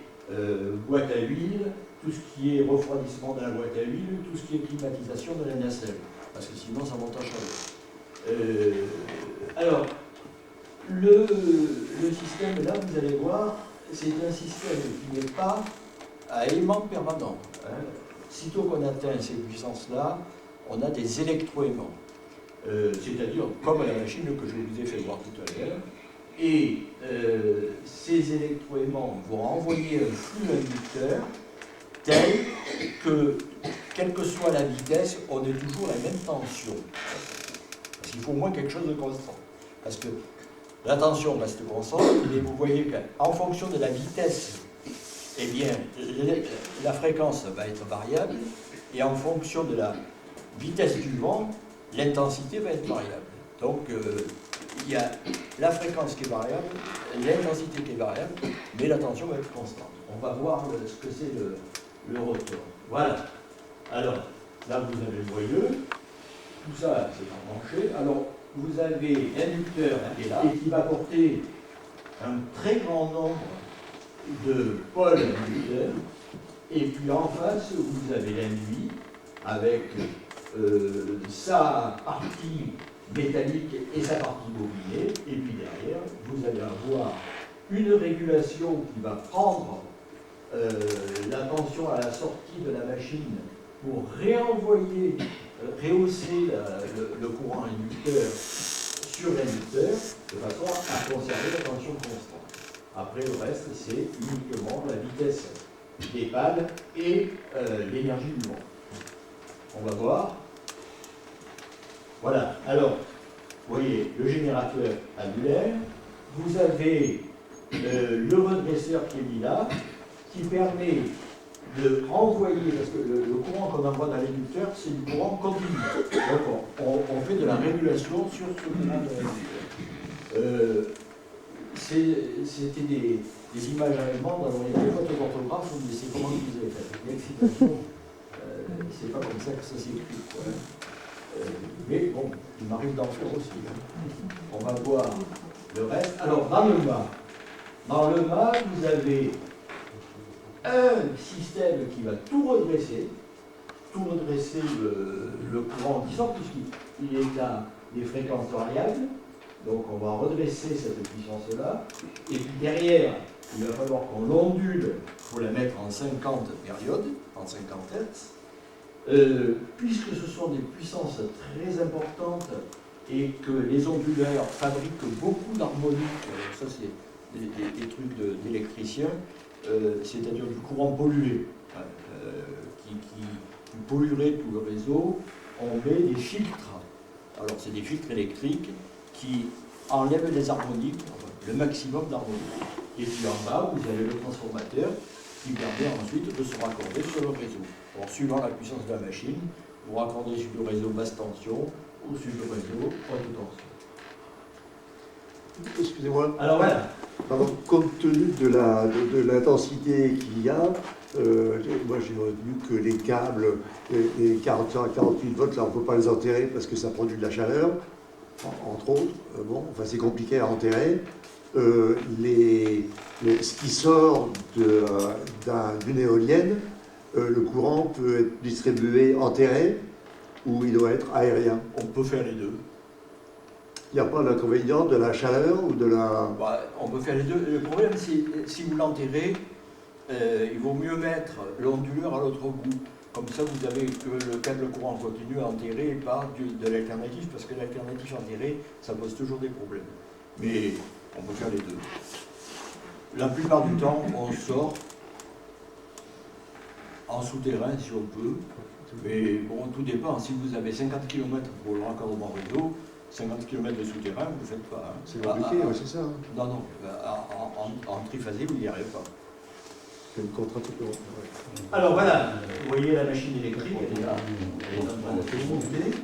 boîte à huile, tout ce qui est refroidissement de la boîte à huile, tout ce qui est climatisation de la nacelle, parce que sinon ça monte en chaleur. Alors, le système là, vous allez voir, c'est un système qui n'est pas à aimant permanent. Sitôt qu'on atteint ces puissances-là, on a des électroaimants. C'est-à-dire comme la machine que je vous ai fait voir tout à l'heure. Et ces électroaimants vont envoyer un flux inducteur tel que, quelle que soit la vitesse, on ait toujours la même tension. Parce qu'il faut au moins quelque chose de constant. Parce que la tension reste constante, mais vous voyez qu'en fonction de la vitesse, eh bien, la fréquence va être variable, et en fonction de la vitesse du vent, l'intensité va être variable. Donc, il y a la fréquence qui est variable, l'intensité qui est variable, mais la tension va être constante. On va voir ce que c'est le rotor. Voilà. Alors, là, vous avez le boyau. Tout ça, c'est embranché. Alors, vous avez l'inducteur qui est là et qui va porter un très grand nombre de pôles inducteurs. Et puis, en face, vous avez l'induit avec sa partie métallique et sa partie bobinée, et puis derrière, vous allez avoir une régulation qui va prendre la tension à la sortie de la machine pour réenvoyer, rehausser le courant inducteur sur l'inducteur, de façon à conserver la tension constante. Après, le reste, c'est uniquement la vitesse des pales et l'énergie du vent. On va voir. Voilà, alors, vous voyez le générateur annulaire, vous avez le redresseur qui est mis là, qui permet de renvoyer, parce que le courant qu'on envoie dans l'inducteur, c'est du courant continu. Donc on fait de la régulation sur ce courant de l'inducteur. C'était des images allemandes, alors il y a des fautes d'orthographe, mais c'est comment ils avaient fait. L'excitation, c'est pas comme ça que ça s'écrit. Mais bon, il m'arrive d'en faire aussi. On va voir le reste. Alors, dans le mât, vous avez un système qui va tout redresser le courant qui sort, puisqu'il est à des fréquences variables. Donc, on va redresser cette puissance-là. Et puis derrière, il va falloir qu'on l'ondule pour la mettre en 50 périodes, en 50 Hz. Puisque ce sont des puissances très importantes et que les onduleurs fabriquent beaucoup d'harmoniques, ça c'est des trucs d'électriciens, c'est-à-dire du courant pollué, qui polluerait tout le réseau, on met des filtres. Alors c'est des filtres électriques qui enlèvent les harmoniques, enfin, le maximum d'harmoniques. Et puis en bas, vous avez le transformateur qui permet ensuite de se raccorder sur le réseau. Alors, suivant la puissance de la machine, vous raccordez sur le réseau basse tension ou sur le réseau haute tension. Excusez-moi. Alors voilà. Pardon, compte tenu de l'intensité qu'il y a, moi j'ai retenu que les câbles, les 45 à 48 volts, là on ne peut pas les enterrer parce que ça produit de la chaleur, entre autres. C'est compliqué à enterrer. Ce qui sort d'une éolienne, le courant peut être distribué enterré ou il doit être aérien. On peut faire les deux. Il n'y a pas l'inconvénient de la chaleur ou de la... On peut faire les deux. Le problème, c'est si vous l'enterrez, il vaut mieux mettre l'onduleur à l'autre bout. Comme ça, vous avez que le câble courant continu à enterrer et pas de l'alternative, parce que l'alternative enterrée, ça pose toujours des problèmes. Mais on peut faire les deux. la plupart du temps, on sort en souterrain si on peut. Mais bon, tout dépend. Si vous avez 50 km pour le raccordement réseau, 50 km de souterrain, vous ne faites pas. Hein. C'est compliqué, ouais, c'est ça. Hein. Non, non. En triphasé, vous n'y arrivez pas. C'est une contrainte. Ouais. Alors voilà, vous voyez la machine électrique, elle est là. Elle est en train de se monter.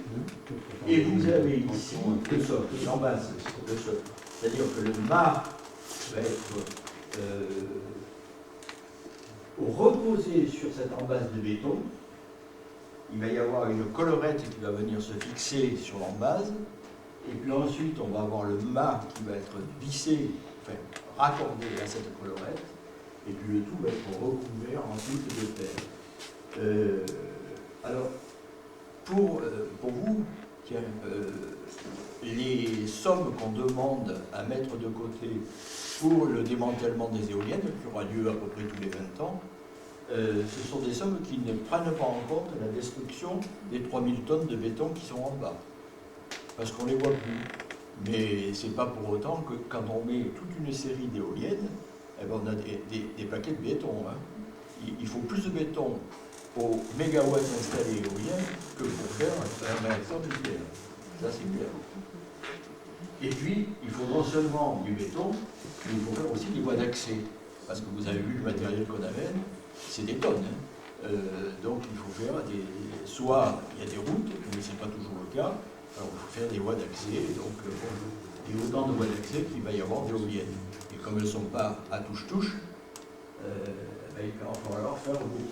Et vous avez ici le socle, l'embase, le socle. C'est-à-dire que le mât va être reposé sur cette embase de béton. Il va y avoir une collerette qui va venir se fixer sur l'embase. Et puis ensuite, on va avoir le mât qui va être vissé, enfin raccordé à cette collerette. Et puis le tout va être recouvert ensuite de terre. Alors, pour vous, tiens, les sommes qu'on demande à mettre de côté pour le démantèlement des éoliennes, qui aura lieu à peu près tous les 20 ans, ce sont des sommes qui ne prennent pas en compte la destruction des 3000 tonnes de béton qui sont en bas. Parce qu'on ne les voit plus. Mais ce n'est pas pour autant que quand on met toute une série d'éoliennes, eh ben on a des paquets de béton. Hein. Il faut plus de béton au mégawatt installé éolien que pour faire un réacteur nucléaire. Ça, c'est clair. Et puis, il faut non seulement du béton, mais il faut faire aussi des voies d'accès. Parce que vous avez vu le matériel qu'on amène, c'est des tonnes. Hein. Donc, il faut faire soit il y a des routes, mais ce n'est pas toujours le cas. Alors, il faut faire des voies d'accès. Donc, il y a autant de voies d'accès qu'il va y avoir d'éoliennes. Et comme elles ne sont pas à touche-touche, il va falloir faire beaucoup.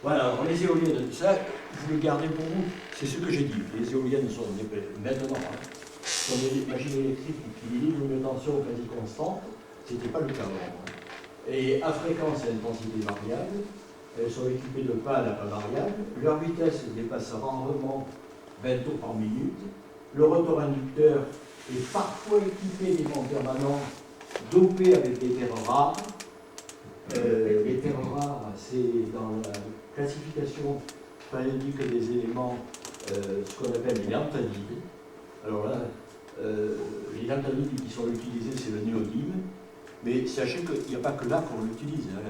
Voilà, alors les éoliennes, ça, je vais garder pour vous, c'est ce que j'ai dit. Les éoliennes sont maintenant, sont des machines électriques qui livrent une tension quasi constante, ce n'était pas le cas avant. Et à fréquence et intensité variable, elles sont équipées de pales à pas variables, leur vitesse dépasse rarement 20 tours par minute, le rotor inducteur est parfois équipé d'aimants permanents dopés avec des terres rares. Les terres rares, c'est dans la classification périodique des éléments ce qu'on appelle les lanthanides. Alors là, les lanthanides qui sont utilisés, c'est le néodyme. Mais sachez qu'il n'y a pas que là qu'on l'utilise. Hein.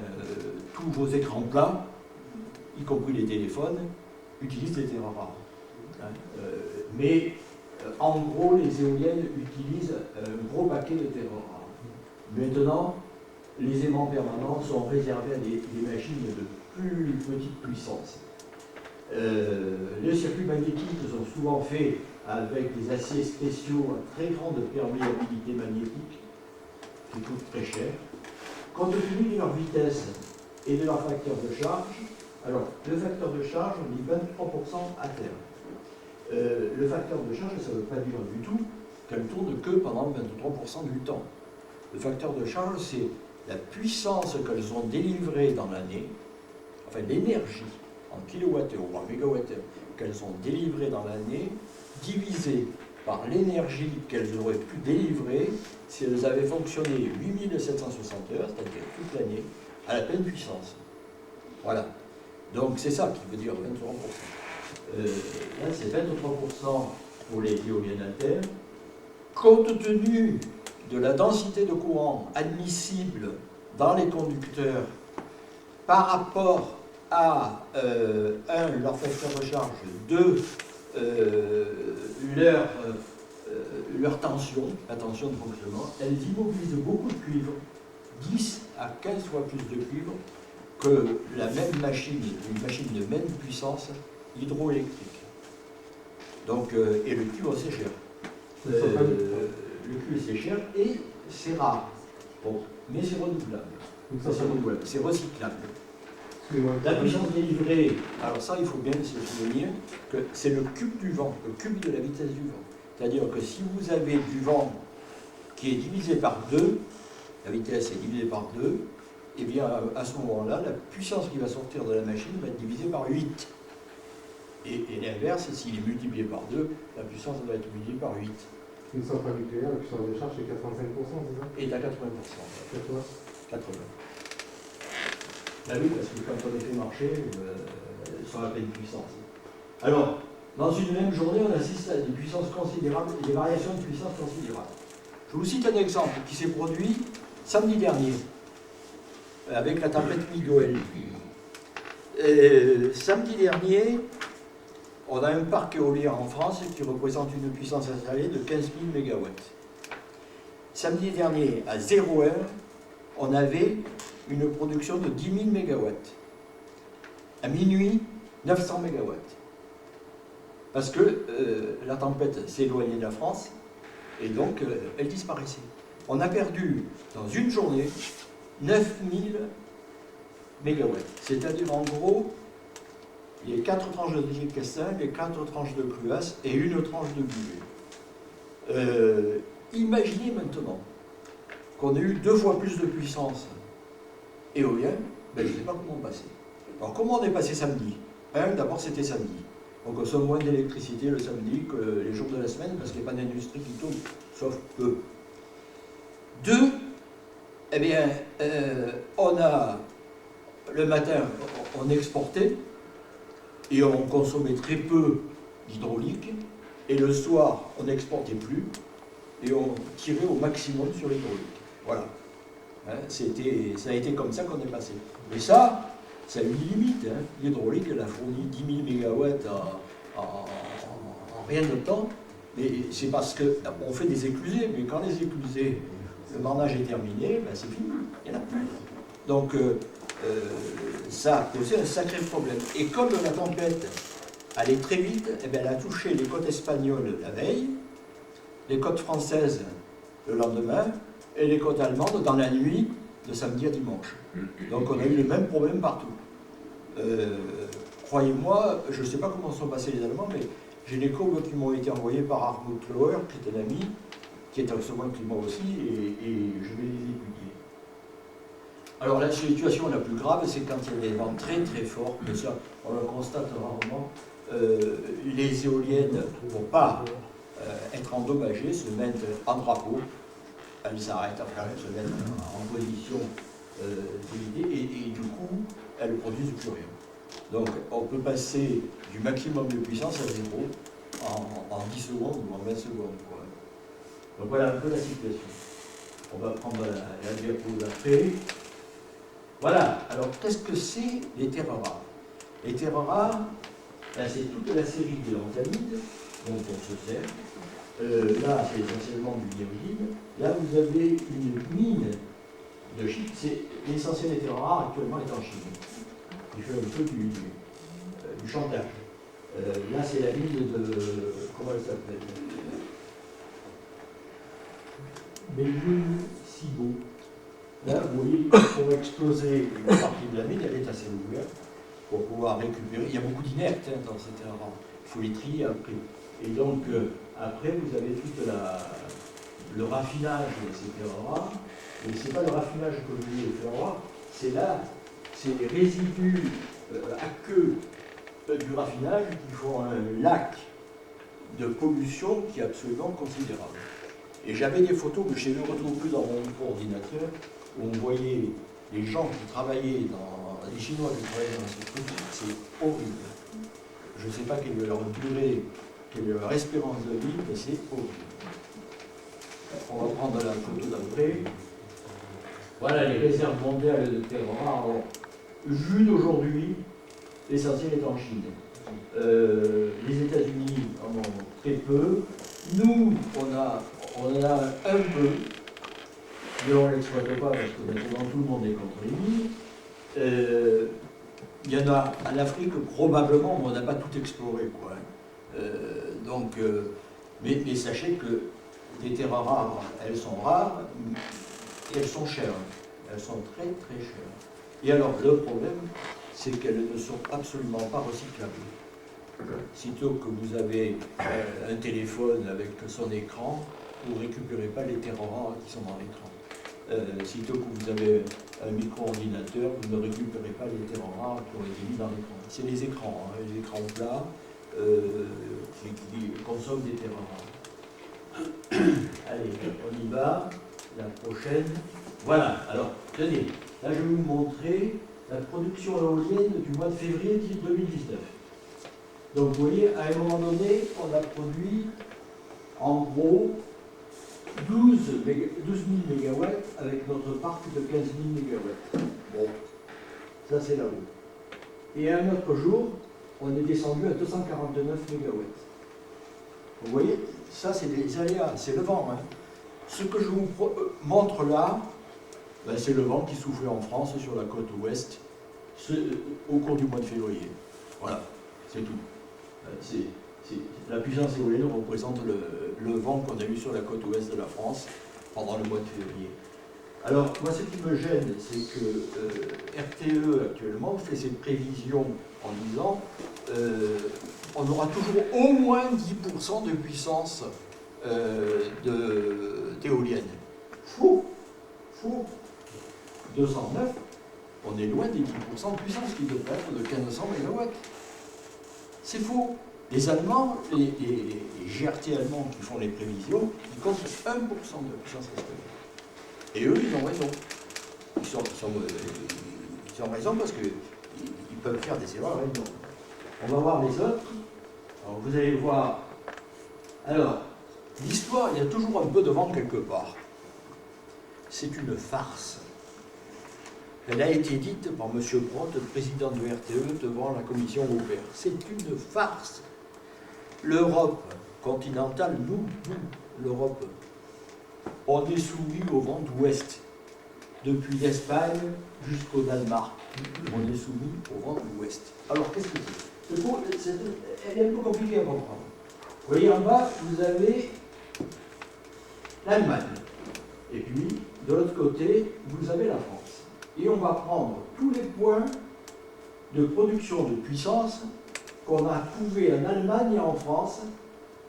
Tous vos écrans plats, y compris les téléphones, utilisent des terres rares. Hein. Mais en gros, les éoliennes utilisent un gros paquet de terres rares. Maintenant, les aimants permanents sont réservés à des machines de plus petite puissance. Les circuits magnétiques sont souvent faits avec des aciers spéciaux à très grande perméabilité magnétique, qui coûtent très cher. Compte tenu de leur vitesse et de leur facteur de charge, alors le facteur de charge, on dit 23% à terme. Le facteur de charge, ça ne veut pas dire du tout qu'elle tourne que pendant 23% du temps. Le facteur de charge, c'est la puissance qu'elles ont délivrée dans l'année, enfin l'énergie en kilowattheure ou en mégawattheure qu'elles ont délivrée dans l'année, divisée par l'énergie qu'elles auraient pu délivrer si elles avaient fonctionné 8760 heures, c'est-à-dire toute l'année, à la pleine puissance. Voilà. Donc c'est ça qui veut dire 23%. Là, c'est 23% pour les éoliennes à terre. Compte tenu de la densité de courant admissible dans les conducteurs par rapport à 1. Leur facteur de charge, 2. Leur tension, la tension de fonctionnement, elles immobilisent beaucoup de cuivre, 10 à 15 fois plus de cuivre que la même machine, une machine de même puissance hydroélectrique. Donc, et le cuivre c'est cher. Le cuivre c'est cher et c'est rare. Bon, mais c'est renouvelable. C'est recyclable. La puissance délivrée, alors ça il faut bien se souvenir que c'est le cube du vent, le cube de la vitesse du vent. C'est-à-dire que si vous avez du vent qui est divisé par 2, la vitesse est divisée par 2, et bien à ce moment-là, la puissance qui va sortir de la machine va être divisée par 8. Et l'inverse, s'il est multiplié par 2, la puissance va être multipliée par 8. Une centrale nucléaire, la puissance de charge, c'est 85%, c'est ça? Et à 80%. 80%. Ben oui, parce que quand on les fait marcher, elles sont à pleine puissance. Alors, dans une même journée, on assiste à des puissances considérables et des variations de puissance considérables. Je Je vous cite un exemple qui s'est produit samedi dernier, avec la tempête Miguel. Samedi dernier, on a un parc éolien en France qui représente une puissance installée de 15 000 MW. Samedi dernier, à 0 heure, on avait une production de 10 000 MW. À minuit, 900 MW. Parce que la tempête s'est éloignée de la France et donc elle disparaissait. On a perdu, dans une journée, 9000 MW. C'est-à-dire, en gros, les 4 tranches de Cassin, les 4 tranches de Cruas et une tranche de Buvet. Imaginez maintenant qu'on ait eu 2 fois plus de puissance éolienne, ben, je ne sais pas comment passer. Alors, comment on est passé samedi? D'abord, c'était samedi. On consomme moins d'électricité le samedi que les jours de la semaine parce qu'il n'y a pas d'industrie qui tourne, sauf peu. 2, eh bien, on a, le matin, on exportait et on consommait très peu d'hydraulique, et le soir, on n'exportait plus et on tirait au maximum sur l'hydraulique. Voilà. Hein, ça a été comme ça qu'on est passé. Et ça a eu une limite. Hein. L'hydraulique, elle a fourni 10 000 MW en rien de temps, mais c'est parce qu'on fait des éclusés, mais quand les éclusés, le marnage est terminé, ben c'est fini, il n'y en a plus. Donc, ça a posé un sacré problème. Et comme la tempête allait très vite, eh bien, elle a touché les côtes espagnoles la veille, les côtes françaises le lendemain, et les côtes allemandes dans la nuit de samedi à dimanche. Donc on a eu les mêmes problèmes partout. Croyez-moi, je ne sais pas comment sont passés les Allemands, mais j'ai des courbes qui m'ont été envoyées par Hartmut Lauer, qui est un ami, qui est un second que moi aussi, et je vais les étudier. Alors la situation la plus grave, c'est quand il y a des vents très très forts, mais ça on le constate rarement. Les éoliennes ne vont pas être endommagées, se mettent en drapeau, elles s'arrêtent, enfin elles se mettent en position d'éviter, et du coup elles ne produisent plus rien. Donc on peut passer du maximum de puissance à 0 en 10 secondes ou en 20 secondes. Quoi. Donc voilà un peu la situation. On va prendre la diapo d'après. Voilà, alors qu'est-ce que c'est les terres rares? Les terres rares, ben, c'est toute la série des lanthanides dont on se sert. Là, c'est essentiellement du diamide. Là, vous avez une mine de schiste. C'est l'essentiel des terres rares actuellement est en Chine. Il fait un peu du chantage. Là, c'est la mine de... Comment elle s'appelle? Bellu-Cibo. Là, vous voyez, pour exploser une partie de la mine, elle est assez ouverte pour pouvoir récupérer. Il y a beaucoup d'inertes dans ces terres rares. Il faut les trier après. Et donc, après, vous avez tout le raffinage de ces terres rares. Mais ce n'est pas le raffinage que vous voulez faire rares, c'est là, c'est les résidus aqueux du raffinage qui font un lac de pollution qui est absolument considérable. Et j'avais des photos que je ne retrouve plus dans mon ordinateur, où on voyait les gens qui travaillaient les Chinois qui travaillaient dans ces trucs, c'est horrible. Je ne sais pas quelle est leur durée, quelle est leur espérance de vie, mais c'est horrible. On va prendre la photo d'après. Voilà les réserves mondiales de terres rares. Jus d'aujourd'hui, l'essentiel est en Chine. Les États-Unis en ont très peu. Nous, on en a un peu, mais on ne l'exploite pas parce que maintenant tout le monde est contre les mines. Il y en a en Afrique probablement, mais on n'a pas tout exploré, quoi. Mais sachez que les terres rares, elles sont rares et elles sont chères. Elles sont très très chères. Et alors le problème, c'est qu'elles ne sont absolument pas recyclables. Sitôt que vous avez un téléphone avec son écran, vous ne récupérez pas les terres rares qui sont dans l'écran. Sitôt que vous avez un micro-ordinateur, vous ne récupérez pas les terres rares qui ont été mis dans l'écran. C'est les écrans, hein, les écrans plats qui consomment des terres rares. Allez, on y va. La prochaine. Voilà, alors, tenez, là je vais vous montrer la production éolienne du mois de février 2019. Donc vous voyez, à un moment donné, on a produit en gros 12 000 MW avec notre parc de 15 000 MW. Bon, ça c'est là-haut. Et un autre jour, on est descendu à 249 MW. Vous voyez, ça c'est des aléas, c'est le vent. Hein. Ce que je vous montre là, ben, c'est le vent qui soufflait en France sur la côte ouest au cours du mois de février. Voilà, c'est tout. La puissance éolienne représente le vent qu'on a eu sur la côte ouest de la France pendant le mois de février. Alors, moi, ce qui me gêne, c'est que RTE, actuellement, fait ses prévisions en disant on aura toujours au moins 10% de puissance d'éolienne. Faux. 209, on est loin des 10% de puissance qui devrait être de 1500 MW. C'est faux. Les Allemands, les GRT allemands qui font les prévisions, ils comptent 1% de puissance restante. Et eux, ils ont raison. Ils ont raison parce qu'ils peuvent faire des erreurs énormes. On va voir les autres. Alors, vous allez voir. Alors, l'histoire, il y a toujours un peu de vent quelque part. C'est une farce. Elle a été dite par M. Proth, président de RTE, devant la Commission européenne. C'est une farce. L'Europe continentale, nous, l'Europe, on est soumis au vent d'ouest. Depuis l'Espagne jusqu'au Danemark, on est soumis au vent d'ouest. Alors, qu'est-ce que c'est? Elle est un peu compliquée à comprendre. Vous voyez en bas, vous avez l'Allemagne. Et puis, de l'autre côté, vous avez la France. Et on va prendre tous les points de production de puissance qu'on a trouvés en Allemagne et en France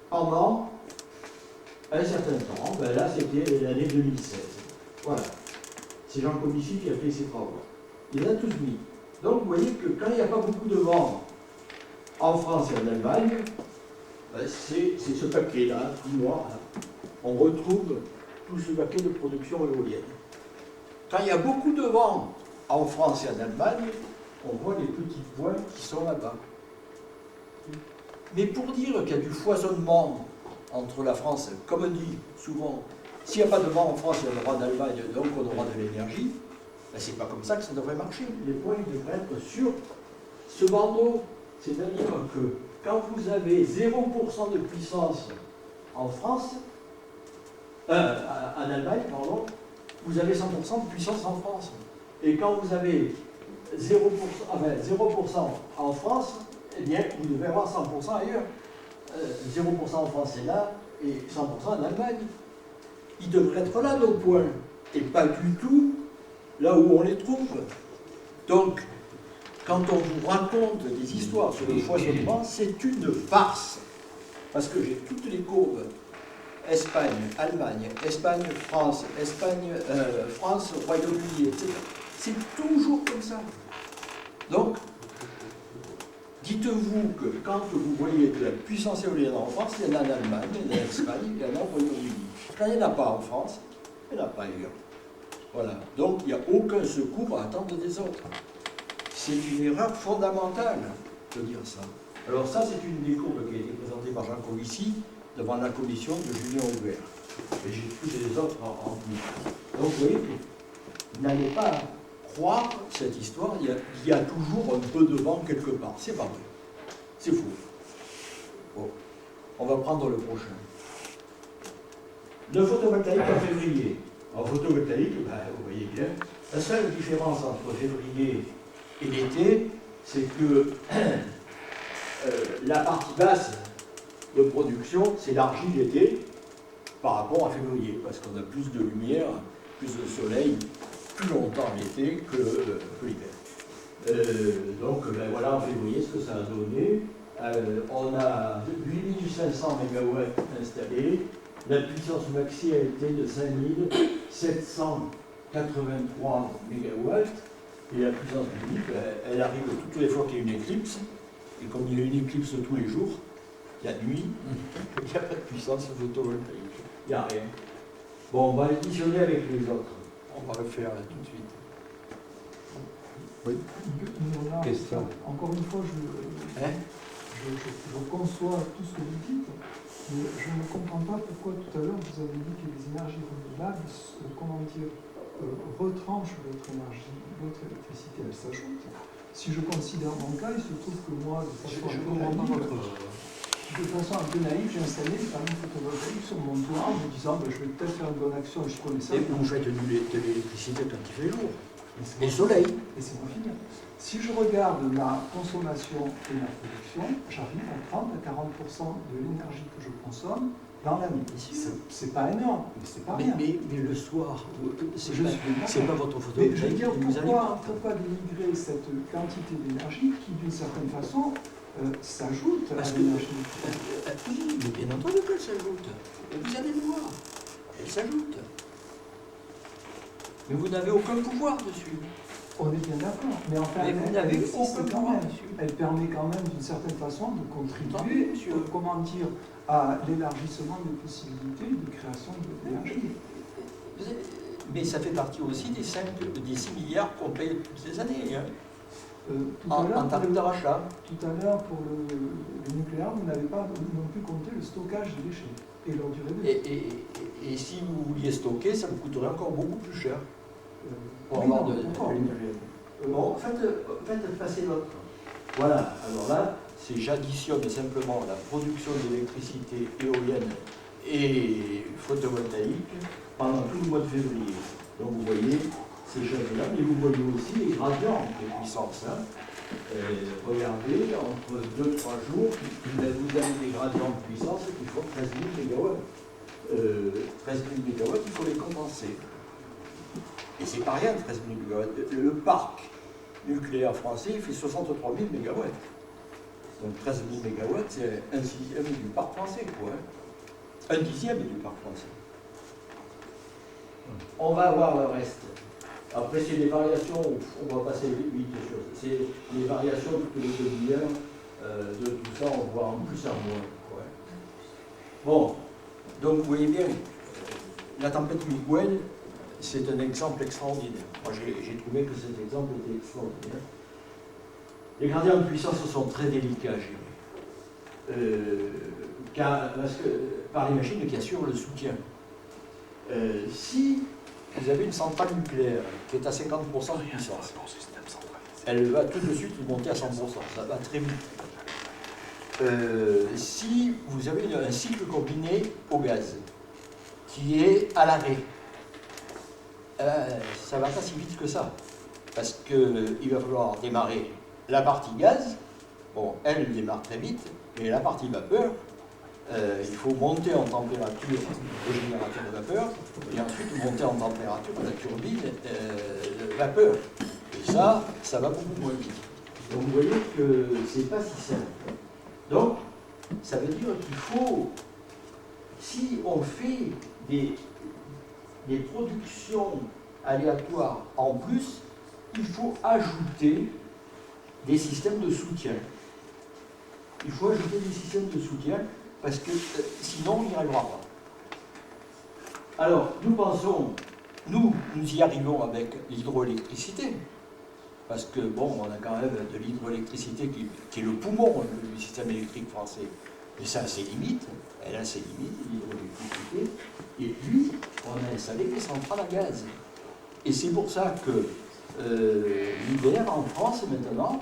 pendant un certain temps. Ben là, c'était l'année 2016. Voilà. C'est Jean Comici qui a fait ses travaux. Il les a tous mis. Donc, vous voyez que quand il n'y a pas beaucoup de vent en France et en Allemagne, ben c'est ce paquet-là, tout noir, là. On retrouve tout ce paquet de production éolienne. Quand il y a beaucoup de vent en France et en Allemagne, on voit les petits points qui sont là-bas. Mais pour dire qu'il y a du foisonnement entre la France, comme on dit souvent, s'il n'y a pas de vent en France, il y a le droit d'Allemagne, donc on aura de l'énergie, ben c'est pas comme ça que ça devrait marcher. Les points devraient être sur ce bandeau. C'est-à-dire que quand vous avez 0% de puissance en France, en Allemagne, pardon, vous avez 100% de puissance en France. Et quand vous avez 0% en France, eh bien, vous devez avoir 100% ailleurs. 0% en France, c'est là, et 100% en Allemagne. Ils devraient être là, nos points, et pas du tout là où on les trouve. Donc, quand on vous raconte des histoires sur le foisonnement, c'est une farce. Parce que j'ai toutes les courbes. Espagne, Allemagne, Espagne, France, Espagne, France, Royaume-Uni, etc. C'est toujours comme ça. Donc, dites-vous que quand vous voyez de la puissance éolienne en France, il y en a en Allemagne, il y en a en Espagne, il y en a au Royaume-Uni. Quand il n'y en a pas en France, il n'y en a pas ailleurs. Voilà. Donc, il n'y a aucun secours à attendre des autres. C'est une erreur fondamentale de dire ça. Alors ça, c'est une des courbes qui a été présentée par Jean Comici devant la commission de Julien Aubert. Et j'ai tous les autres en plus. Donc vous voyez, n'allez pas croire cette histoire, il y a toujours un peu de vent quelque part. C'est pas vrai. C'est faux. Bon. On va prendre le prochain. Le photovoltaïque en février. En photovoltaïque, ben, vous voyez bien, la seule différence entre février et l'été, c'est que la partie basse de production s'élargit l'été par rapport à février, parce qu'on a plus de lumière, plus de soleil, plus longtemps l'été que l'hiver. Donc ben voilà en février ce que ça a donné. On a 8500 MW installés, la puissance maxi a été de 5783 MW, et la puissance publique, elle arrive toutes les fois qu'il y a une éclipse, et comme il y a une éclipse tous les jours, la nuit, il n'y a pas de puissance photovoltaïque. Il n'y a rien. Bon, on va additionner avec les autres. On va le faire là tout de suite. Oui. Question. Encore une fois, je conçois tout ce que vous dites, Mais je ne comprends pas pourquoi tout à l'heure vous avez dit que les énergies renouvelables, retranchent votre énergie, votre électricité, elle s'ajoute. Si je considère mon cas, il se trouve que moi, de façon un peu naïve, j'ai installé des panneaux photovoltaïques sur mon toit en me disant je vais peut-être faire une bonne action, je connais ça. Et vous faites de l'électricité quand il fait jour. Et le soleil. Et c'est pas fini. Si je regarde ma consommation et ma production, j'arrive à 30 à 40% de l'énergie que je consomme dans l'année. C'est pas énorme, mais c'est pas rien. Mais le soir, c'est pas votre Mais je veux photovoltaïque dire, qui vous alimente. pourquoi dénigrer cette quantité d'énergie qui, d'une certaine façon, s'ajoute à l'énergie? Oui, mais bien entendu qu'elle s'ajoute. Et vous allez le voir. Elle s'ajoute. Mais vous n'avez aucun pouvoir dessus. On est bien d'accord, mais enfin, Mais vous elle n'avez existe aucun quand pouvoir même. dessus. Elle permet quand même, d'une certaine façon, de contribuer, Monsieur. comment dire, à l'élargissement des possibilités de création d'énergie. Mais ça fait partie aussi des 6 milliards qu'on paye toutes ces années, hein, en tarif de rachat. Tout à l'heure, pour le nucléaire, vous n'avez pas non plus compté le stockage des déchets et leur durée de vie. Et si vous vouliez stocker, ça vous coûterait encore beaucoup plus cher. Pour Oui, avoir non, de encore. l'énergie. Bon, faites passer l'autre. Voilà, alors là, j'additionne simplement la production d'électricité éolienne et photovoltaïque pendant tout le mois de février. Donc vous voyez ces choses-là, mais vous voyez aussi les gradients de puissance. Hein. Regardez, entre 2-3 jours, vous avez des gradients de puissance qui font 13 000 MW. 13 000 MW, il faut les compenser. Et c'est pas rien, 13 000 MW. Le parc nucléaire français il fait 63 000 MW. Donc 13 000 MW, c'est un sixième du parc français, quoi. Un dixième du parc français. On va voir le reste. Après, c'est les variations, on va passer vite sur. C'est les variations toutes les demi-heures de tout ça, on voit en plus en moins. Ouais. Bon, donc vous voyez bien, la tempête Miguel, c'est un exemple extraordinaire. Moi, j'ai trouvé que cet exemple était extraordinaire. Les gradients de puissance sont très délicats, je dirais. Parce que, par les machines qui assurent le soutien. Si vous avez une centrale nucléaire qui est à 50% de puissance, elle va tout de suite monter à 100%, ça va très vite. Si vous avez un cycle combiné au gaz qui est à l'arrêt, ça ne va pas si vite que ça, parce qu'il va falloir démarrer la partie gaz. Bon, elle démarre très vite, mais la partie vapeur, il faut monter en température le générateur de vapeur, et ensuite monter en température la turbine de vapeur. Et ça va beaucoup moins vite. Donc vous voyez que c'est pas si simple. Donc, ça veut dire qu'il faut, si on fait des productions aléatoires en plus, il faut ajouter des systèmes de soutien. Il faut ajouter des systèmes de soutien parce que sinon on n'y arrivera pas. Alors, nous pensons, nous y arrivons avec l'hydroélectricité, parce que bon, on a quand même de l'hydroélectricité qui est le poumon du système électrique français. Mais ça a ses limites, elle a ses limites, l'hydroélectricité. Et puis, on a installé des centrales à gaz. Et c'est pour ça que l'hiver en France maintenant,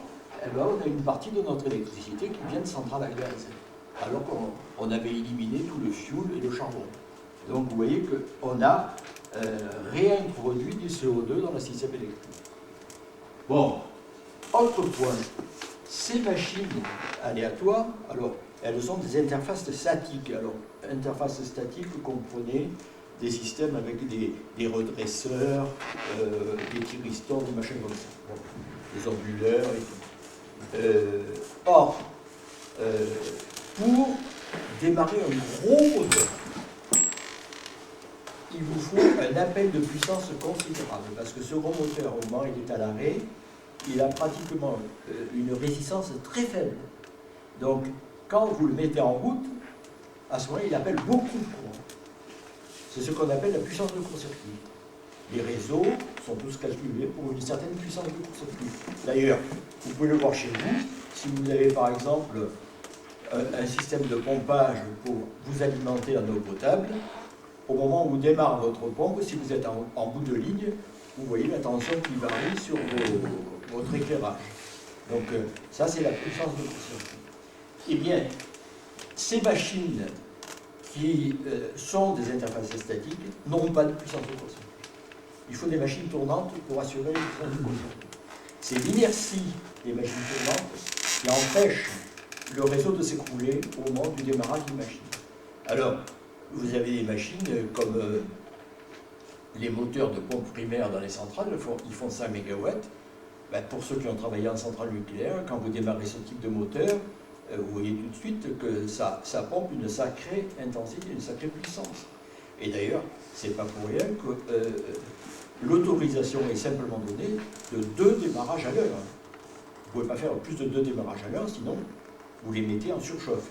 on a une partie de notre électricité qui vient de centrales à gaz, alors qu'on avait éliminé tout le fioul et le charbon. Donc vous voyez qu'on a réintroduit du CO2 dans le système électrique. Bon, autre point, ces machines aléatoires, alors elles sont des interfaces statiques. Alors, interfaces statiques, vous comprenez, des systèmes avec des redresseurs, des thyristors, des machines comme ça, bon, des onduleurs et tout. Or, pour démarrer un gros moteur, il vous faut un appel de puissance considérable, parce que ce gros moteur, au moment où il est à l'arrêt, il a pratiquement une résistance très faible. Donc, quand vous le mettez en route, à ce moment-là, il appelle beaucoup de courant. C'est ce qu'on appelle la puissance de court-circuit. Les réseaux sont tous calculés pour une certaine puissance de court-circuit. D'ailleurs, vous pouvez le voir chez vous, si vous avez par exemple un système de pompage pour vous alimenter en eau potable. Au moment où vous démarrez votre pompe, si vous êtes en bout de ligne, vous voyez la tension qui varie sur votre éclairage. Donc ça, c'est la puissance de court-circuit. Eh bien, ces machines qui sont des interfaces statiques n'ont pas de puissance de court-circuit. Il faut des machines tournantes pour assurer la puissance de court-circuit. C'est l'inertie des machines tournantes qui empêche le réseau de s'écrouler au moment du démarrage d'une machine. Alors, vous avez des machines comme les moteurs de pompe primaire dans les centrales, ils font 5 MW. Ben, pour ceux qui ont travaillé en centrale nucléaire, quand vous démarrez ce type de moteur, vous voyez tout de suite que ça pompe une sacrée intensité, une sacrée puissance. Et d'ailleurs, c'est pas pour rien que l'autorisation est simplement donnée de 2 démarrages à l'heure. Vous ne pouvez pas faire plus de 2 démarrages à l'heure, sinon vous les mettez en surchauffe.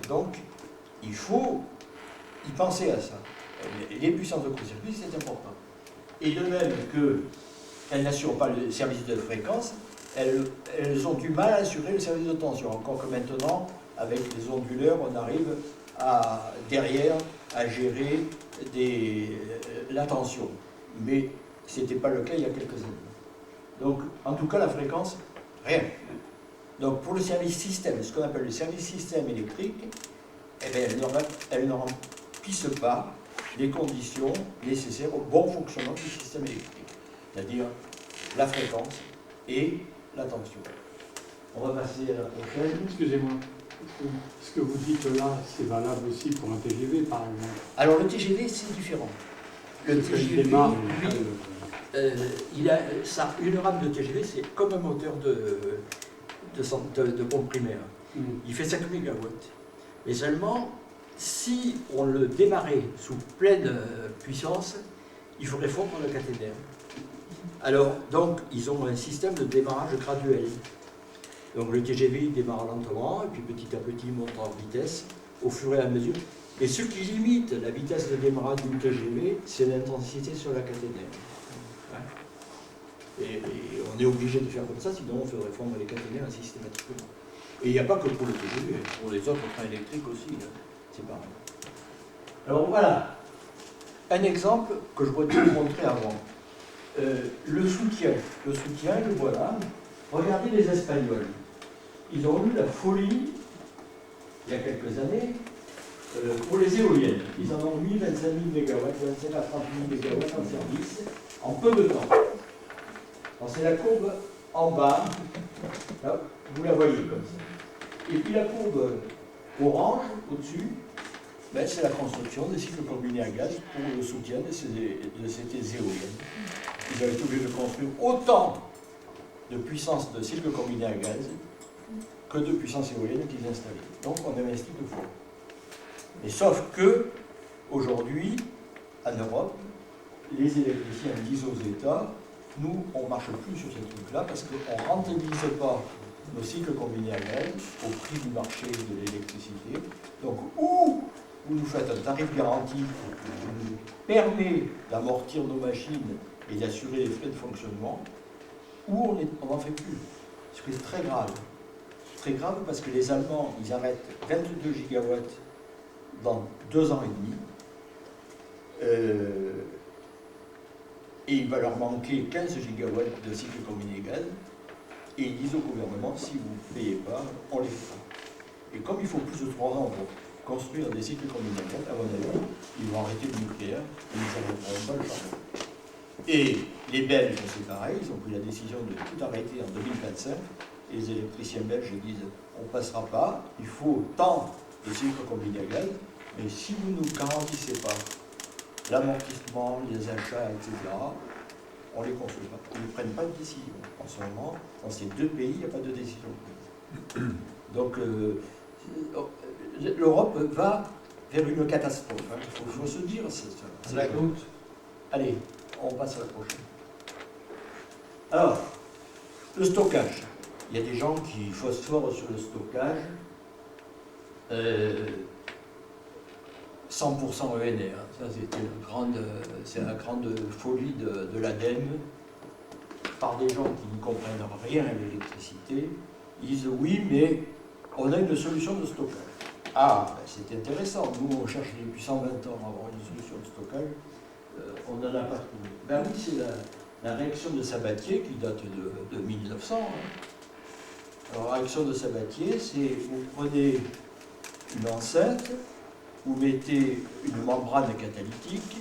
Donc, il faut y penser à ça. Les puissances de court-circuit, c'est important. Et de même qu'elles n'assurent pas le service de fréquence, elles ont du mal à assurer le service de tension. Encore que maintenant, avec les onduleurs, on arrive derrière à gérer la tension. Mais ce n'était pas le cas il y a quelques années. Donc, en tout cas, la fréquence, rien. Donc, pour le service système, ce qu'on appelle le service système électrique, eh bien, elles ne remplissent pas les conditions nécessaires au bon fonctionnement du système électrique, c'est-à-dire la fréquence et la tension. On va passer à la prochaine. Excusez-moi, ce que vous dites là, c'est valable aussi pour un TGV, par exemple. Alors, le TGV, c'est différent. Le TGV, une rame de TGV, c'est comme un moteur de pompe primaire. Il fait 5 MW. Mais seulement, si on le démarrait sous pleine puissance, il faudrait fondre le caténaire. Alors, donc, ils ont un système de démarrage graduel. Donc, le TGV, il démarre lentement, et puis petit à petit, il monte en vitesse, au fur et à mesure. Et ce qui limite la vitesse de démarrage d'une TGV, c'est l'intensité sur la caténaire. Et on est obligé de faire comme ça, sinon on ferait fondre les caténaires systématiquement. Et il n'y a pas que pour le TGV, pour les autres trains électriques aussi, c'est pareil. Alors voilà, un exemple que je voudrais vous montrer avant. Le soutien, le voilà. Regardez les Espagnols. Ils ont eu la folie, il y a quelques années, pour les éoliennes. Ils en ont mis 25 000 MW, 25 à 30 000 MW en service, en peu de temps. C'est la courbe en bas, là, vous la voyez comme ça. Et puis la courbe orange, au-dessus, ben, c'est la construction des cycles combinés à gaz pour le soutien de ces éoliennes. Ils avaient été obligés de construire autant de puissance de cycles combinés à gaz que de puissance éolienne qu'ils installaient. Donc on investit 2 fois. Mais sauf que, aujourd'hui, en Europe, les électriciens disent aux États, nous, on ne marche plus sur ces trucs-là parce qu'on ne rentabilise pas nos cycles combinés à gaz au prix du marché de l'électricité. Donc, ou vous nous faites un tarif garanti qui nous permet d'amortir nos machines et d'assurer les frais de fonctionnement, ou on n'en fait plus. Ce qui est très grave. Très grave parce que les Allemands, ils arrêtent 22 gigawatts dans 2 ans et demi. Et il va leur manquer 15 gigawatts de cycle combiné gaz. Et ils disent au gouvernement, si vous ne payez pas, on les fait pas. Et comme il faut plus de 3 ans pour construire des cycles combinés gaz, à mon avis, ils vont arrêter le nucléaire et ils n'arrêteront pas le charbon. Et les Belges, c'est pareil, ils ont pris la décision de tout arrêter en 2025. Et les électriciens belges disent, on ne passera pas, il faut tant de cycles combinés à gaz, mais si vous ne nous garantissez pas l'amortissement, les achats, etc., on ne les construit pas. Ils ne prennent pas de décision. En ce moment, dans ces 2 pays, il n'y a pas de décision. Donc, l'Europe va vers une catastrophe. Il faut se dire, c'est la route. Allez, on passe à la prochaine. Alors, le stockage. Il y a des gens qui phosphorent sur le stockage. 100% ENR, ça c'est la grande folie de l'ADEME, par des gens qui ne comprennent rien à l'électricité. Ils disent oui, mais on a une solution de stockage. Ah, ben c'est intéressant. Nous, on cherche depuis 120 ans à avoir une solution de stockage. On n'en a pas trouvé. Ben oui, c'est la réaction de Sabatier qui date de 1900. Hein. Alors, la réaction de Sabatier, c'est vous prenez une enceinte, vous mettez une membrane catalytique,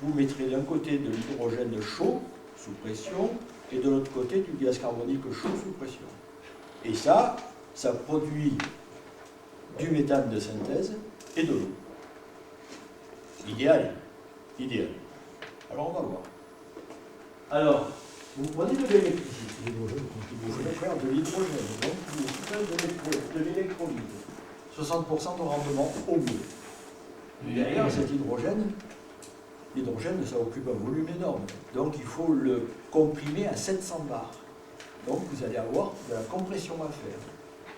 vous mettrez d'un côté de l'hydrogène chaud sous pression et de l'autre côté du gaz carbonique chaud sous pression. Et ça produit du méthane de synthèse et de l'eau. Idéal. Idéal. Alors on va voir. Alors, vous prenez de l'électricité, vous voulez faire de l'hydrogène, donc vous faites de l'électrolyse. 60% de rendement au mieux. Derrière cet hydrogène, l'hydrogène, ça occupe un volume énorme. Donc il faut le comprimer à 700 bars. Donc vous allez avoir de la compression à faire.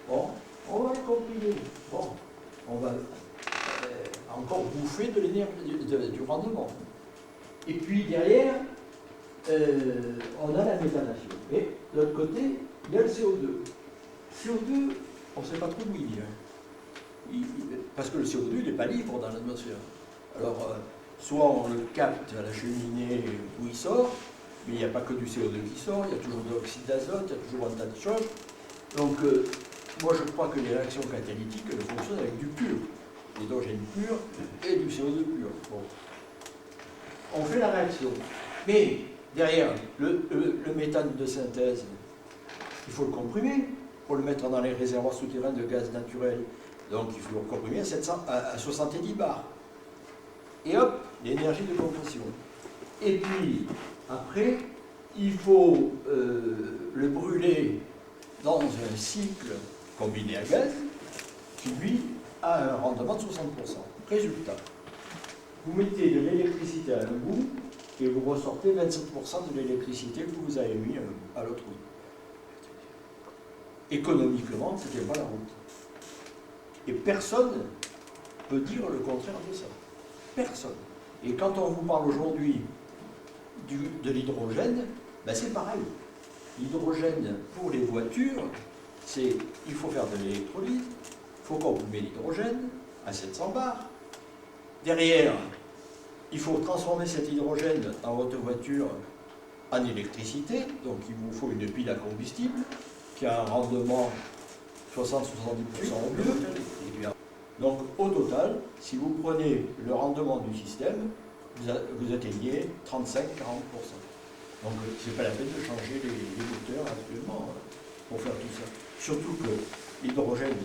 Bon, on va le comprimer. Bon, on va encore bouffer de l'énergie, du rendement. Et puis derrière, on a la méthanation. Et de l'autre côté, il y a le CO2. CO2, on ne sait pas trop où il vient. Parce que le CO2, il n'est pas libre dans l'atmosphère. Alors, soit on le capte à la cheminée où il sort, mais il n'y a pas que du CO2 qui sort, il y a toujours de l'oxyde d'azote, il y a toujours un tas de choses. Donc, moi je crois que les réactions catalytiques, elles fonctionnent avec du pur, l'hydrogène pur et du CO2 pur. Bon. On fait la réaction. Mais derrière, le méthane de synthèse, il faut le comprimer pour le mettre dans les réservoirs souterrains de gaz naturel. Donc il faut le comprimer à 70 bars. Et hop, l'énergie de compression. Et puis, après, il faut le brûler dans un cycle combiné à gaz qui, lui, a un rendement de 60%. Résultat, vous mettez de l'électricité à un bout et vous ressortez 27% de l'électricité que vous avez mis à l'autre bout. Économiquement, ce n'était pas la route. Et personne ne peut dire le contraire de ça. Personne. Et quand on vous parle aujourd'hui de l'hydrogène, ben c'est pareil. L'hydrogène pour les voitures, il faut faire de l'électrolyse, il faut comprimer l'hydrogène à 700 bars. Derrière, il faut transformer cet hydrogène dans votre voiture en électricité, donc il vous faut une pile à combustible qui a un rendement 60-70% au mieux. Donc au total, si vous prenez le rendement du système, vous atteignez 35-40%. Donc c'est pas la peine de changer les moteurs actuellement pour faire tout ça. Surtout que l'hydrogène,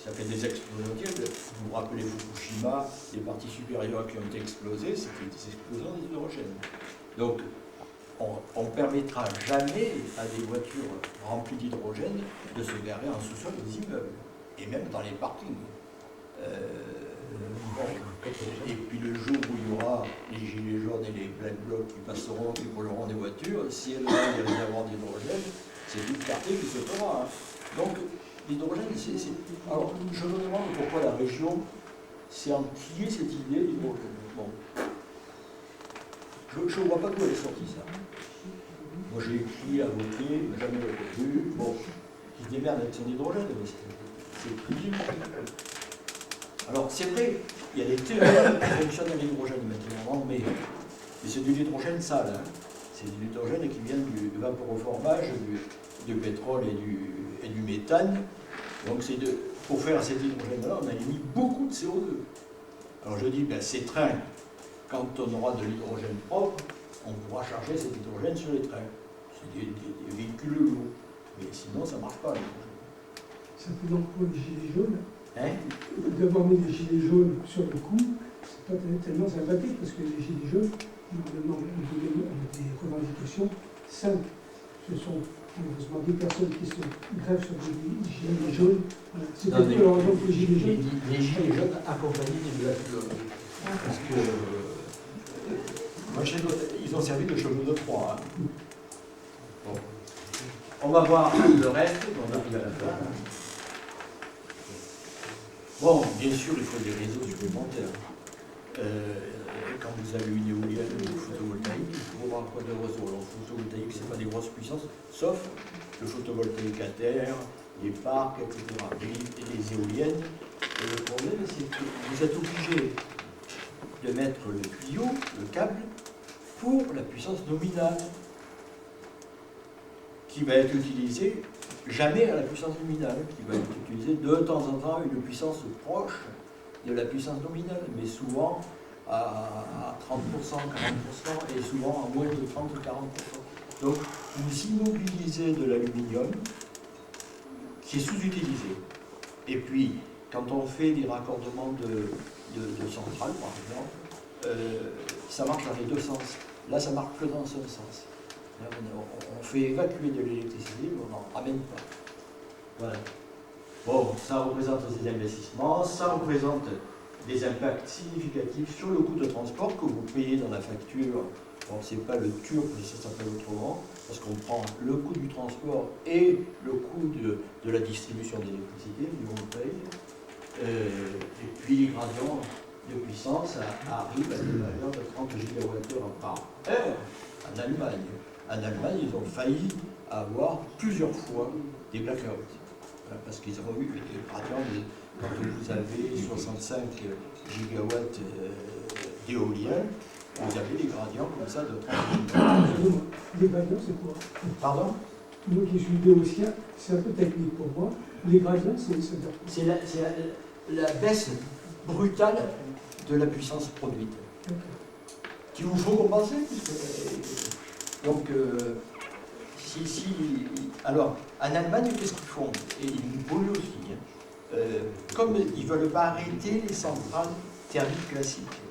ça fait des explosions. Vous vous rappelez Fukushima, les parties supérieures qui ont été explosées, c'était des explosions d'hydrogène. Donc on ne permettra jamais à des voitures remplies d'hydrogène de se garer en sous-sol des immeubles, et même dans les parkings. Et puis le jour où il y aura les gilets jaunes et les black blocs qui passeront, qui brûleront des voitures, si elles ont des réservoirs d'hydrogène, c'est tout le quartier qui se fera. Hein. Donc l'hydrogène, alors je me demande pourquoi la région s'est enquillée cette idée d'hydrogène. Bon. Je ne vois pas d'où elle est sortie ça. Moi j'ai écrit à voter, jamais vu. Bon, qui se démerde avec son hydrogène, mais c'est ridicule. Alors c'est vrai, il y a des théories qui fonctionnent à l'hydrogène maintenant, mais c'est de l'hydrogène sale. Hein. C'est de l'hydrogène qui vient du vaporoformage, du pétrole et du méthane. Donc pour faire cet hydrogène-là, on a émis beaucoup de CO2. Alors je dis, ben, ces trains, quand on aura de l'hydrogène propre, on pourra charger cet hydrogène sur les trains. C'est des véhicules lourds. Mais sinon, ça ne marche pas. Ça fait donc pour les gilets jaunes. Hein? D'avoir mis des gilets jaunes sur le coup, c'est pas tellement sympathique parce que les gilets jaunes, normalement, ont des revendications simples. Ce sont malheureusement des personnes qui se grèvent sur des gilets jaunes. Voilà. C'est peut-être leur raison que les gilets jaunes. Les gilets jaunes accompagnés des black blocs. Parce que ils ont servi de chevaux de proie. Hein. Bon. On va voir le reste, on arrive à la fin. Bon, bien sûr, il faut des réseaux supplémentaires. Quand vous avez une éolienne ou photovoltaïque, il faut voir quoi de réseau. Alors, le photovoltaïque, ce n'est pas des grosses puissances, sauf le photovoltaïque à terre, les parcs, etc. Et les éoliennes, le problème, c'est que vous êtes obligé de mettre le tuyau, le câble, pour la puissance nominale, qui va être utilisée jamais à la puissance nominale, qui va être utilisée de temps en temps à une puissance proche de la puissance nominale, mais souvent à 30%, 40%, et souvent à moins de 30 ou 40%. Donc, vous immobilisez de l'aluminium qui est sous-utilisé. Et puis, quand on fait des raccordements de centrales, par exemple, ça marche dans les deux sens. Là, ça marche que dans un sens. Là, on fait évacuer de l'électricité, mais on n'en ramène pas. Voilà. Bon, ça représente des investissements, ça représente des impacts significatifs sur le coût de transport que vous payez dans la facture. Bon, c'est pas le turc, ça s'appelle autrement, parce qu'on prend le coût du transport et le coût de la distribution d'électricité, du on paye. Et puis les gradients de puissance arrivent à des valeurs de 30 gigawattheures par heure en Allemagne. En Allemagne, ils ont failli avoir plusieurs fois des blackouts. Parce qu'ils ont eu des gradients, quand vous avez 65 gigawatts d'éolien, vous avez des gradients comme ça de 30 gigawatts. Les gradients, c'est quoi? Pardon? Moi qui suis béotien, c'est un peu technique pour moi. Les gradients, c'est la baisse brutale de la puissance produite. Qu'il vous faut compenser, puisque... Donc, alors, en Allemagne, qu'est-ce qu'ils font? Et ils polluent aussi. Comme ils ne veulent pas arrêter les centrales thermiques classiques.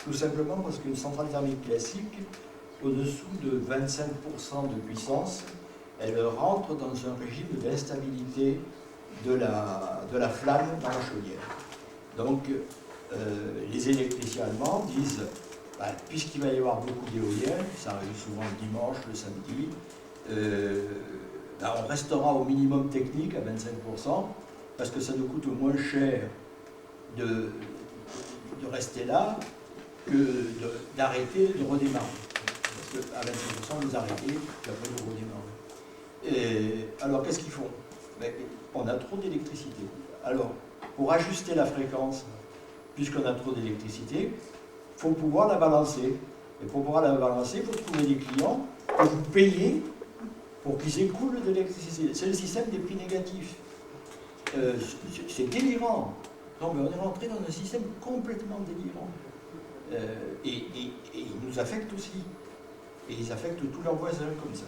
Tout simplement parce qu'une centrale thermique classique, au-dessous de 25% de puissance, elle rentre dans un régime d'instabilité de la flamme dans la chaudière. Donc, les électriciens allemands disent, puisqu'il va y avoir beaucoup d'éoliennes, ça arrive souvent le dimanche, le samedi, on restera au minimum technique à 25%, parce que ça nous coûte moins cher de rester là que d'arrêter de redémarrer. Parce qu'à 25%, vous arrêtez, puis après vous redémarrez. Alors, qu'est-ce qu'ils font? On a trop d'électricité. Alors, pour ajuster la fréquence, puisqu'on a trop d'électricité, il faut pouvoir la balancer. Et pour pouvoir la balancer, il faut trouver des clients que vous payez pour qu'ils écoulent de l'électricité. C'est le système des prix négatifs. C'est délirant. Non, mais on est rentré dans un système complètement délirant. Et ils nous affectent aussi. Et ils affectent tous leurs voisins comme ça.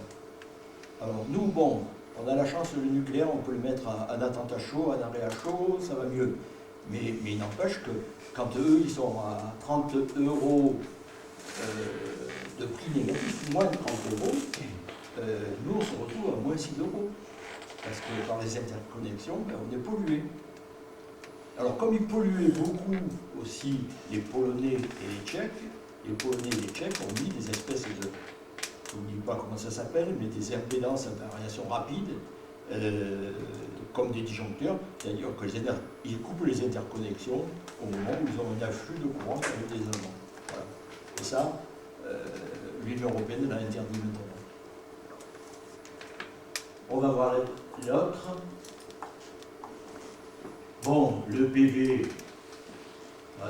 Alors nous, bon, on a la chance, le nucléaire, on peut le mettre en attente à chaud, en arrêt à chaud, ça va mieux. Mais il n'empêche que quand eux, ils sont à 30 € de prix négatif, moins de 30 €, nous, on se retrouve à moins 6 €. Parce que par les interconnexions, on est pollué. Alors, comme ils polluaient beaucoup aussi les Polonais et les Tchèques, les Polonais et les Tchèques ont mis des espèces de, je ne vous dis pas comment ça s'appelle, mais des impédances à variation rapide, comme des disjoncteurs, c'est-à-dire qu'ils coupent les interconnexions au moment où ils ont un afflux de courant avec des Allemands. Voilà. Et ça, l'Union européenne l'a interdit maintenant. On va voir l'autre. Bon, le PV,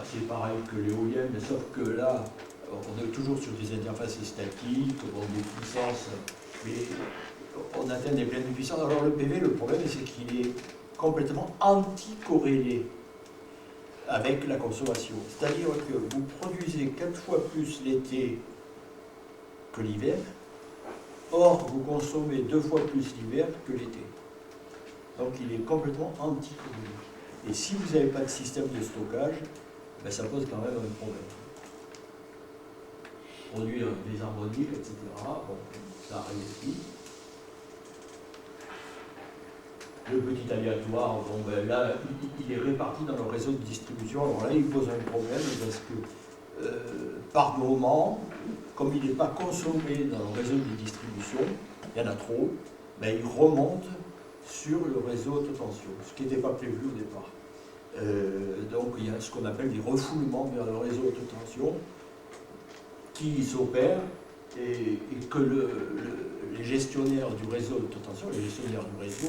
c'est pareil que l'éolienne, mais sauf que là, on est toujours sur des interfaces statiques, des puissances, mais on atteint des pleines puissances. Alors le PV, le problème, c'est qu'il est complètement anticorrélé avec la consommation. C'est-à-dire que vous produisez 4 fois plus l'été que l'hiver, or vous consommez 2 fois plus l'hiver que l'été. Donc il est complètement anticorrélé. Et si vous n'avez pas de système de stockage, ça pose quand même un problème. Produire des harmoniques, etc., bon, ça arrive aussi. Le petit aléatoire, bon, là, il est réparti dans le réseau de distribution. Alors là, il pose un problème parce que, par moment, comme il n'est pas consommé dans le réseau de distribution, il y en a trop, il remonte sur le réseau de tension, ce qui n'était pas prévu au départ. Donc il y a ce qu'on appelle des refoulements vers le réseau de tension qui s'opèrent et que les gestionnaires du réseau de tension, les gestionnaires du réseau,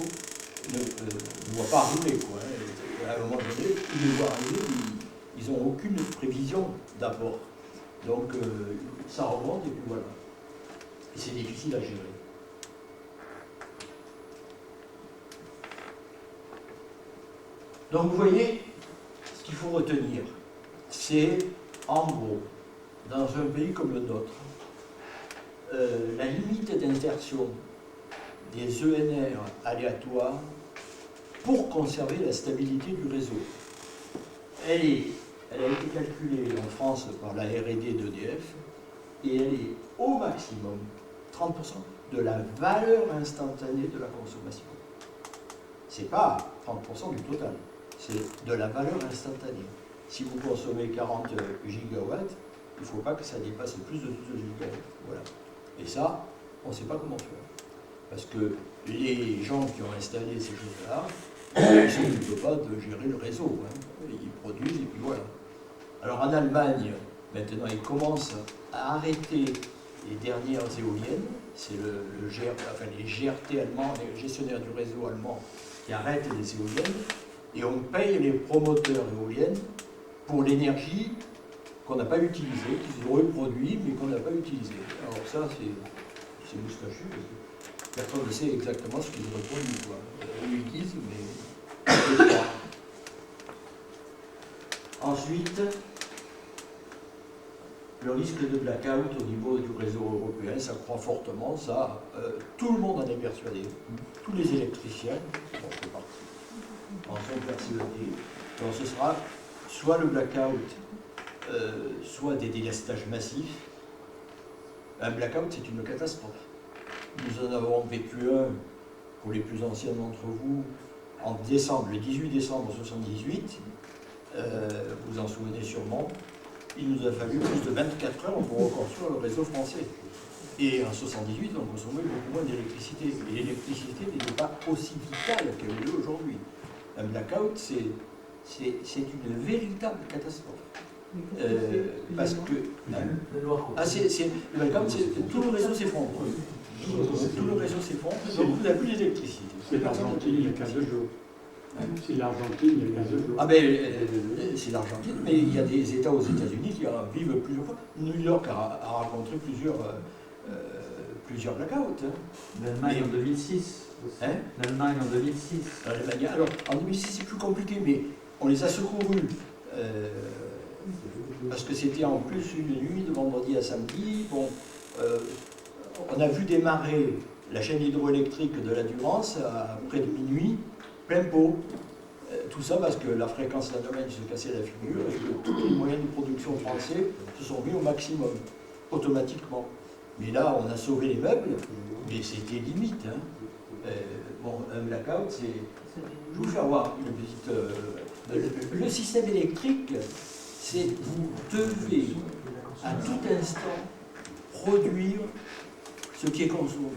ne voient pas arriver, quoi. Hein. À un moment donné, ils les voient arriver, ils n'ont aucune prévision d'apport. Donc, ça remonte et puis voilà. Et c'est difficile à gérer. Donc, vous voyez, ce qu'il faut retenir, c'est, en gros, dans un pays comme le nôtre, la limite d'insertion des ENR aléatoires pour conserver la stabilité du réseau. Elle a été calculée en France par la R&D d'EDF et elle est au maximum 30% de la valeur instantanée de la consommation. C'est pas 30% du total, c'est de la valeur instantanée. Si vous consommez 40 gigawatts, il ne faut pas que ça dépasse plus de 12 gigawatts. Voilà. Et ça, on ne sait pas comment faire. Parce que les gens qui ont installé ces choses-là, ils ne s'occupent pas de gérer le réseau. Hein. Ils produisent et puis voilà. Alors en Allemagne, maintenant, ils commencent à arrêter les dernières éoliennes. C'est les GRT allemands, les gestionnaires du réseau allemand qui arrêtent les éoliennes. Et on paye les promoteurs éoliennes pour l'énergie qu'on n'a pas utilisée, qu'ils auraient produit, mais qu'on n'a pas utilisée. Alors ça, c'est moustachu, parce que personne ne sait exactement ce qu'ils auraient produit. Quoi. Ils disent, mais je crois. Ensuite, le risque de blackout au niveau du réseau européen, ça croît fortement, ça, tout le monde en est persuadé. Tous les électriciens, bon, je fais partie, en sont persuadés. Donc ce sera soit le blackout, soit des délestages massifs. Un blackout, c'est une catastrophe. Nous en avons vécu un, pour les plus anciens d'entre vous, en décembre, le 18 décembre 1978. Vous en souvenez sûrement. Il nous a fallu plus de 24 heures pour reconstruire le réseau français. Et en 1978, on consommait beaucoup moins d'électricité. Et l'électricité n'était pas aussi vitale qu'elle est aujourd'hui. Un blackout, c'est une véritable catastrophe. Parce que le blackout, tout le réseau s'effondre. Tout le réseau s'effondre, donc vous n'avez plus d'électricité. C'est l'Argentine il y a 15 jours. C'est l'Argentine il y a 15 jours. Ah ben, c'est l'Argentine, mais il y a des États aux États-Unis qui en vivent plusieurs fois. New York a rencontré plusieurs blackouts. Hein. L'Allemagne en 2006. Hein, L'Allemagne en 2006. Alors, en 2006, c'est plus compliqué, mais on les a secourus. Parce que c'était en plus une nuit de vendredi à samedi. Bon, on a vu démarrer la chaîne hydroélectrique de la Durance à près de minuit, plein pot. Tout ça parce que la fréquence d'Allemagne se cassait la figure et que tous les moyens de production français se sont mis au maximum, automatiquement. Mais là, on a sauvé les meubles, mais c'était limite. Hein. Bon, un blackout, c'est... Je vais vous faire voir une petite... le système électrique, c'est vous devez à tout instant produire ce qui est consommé.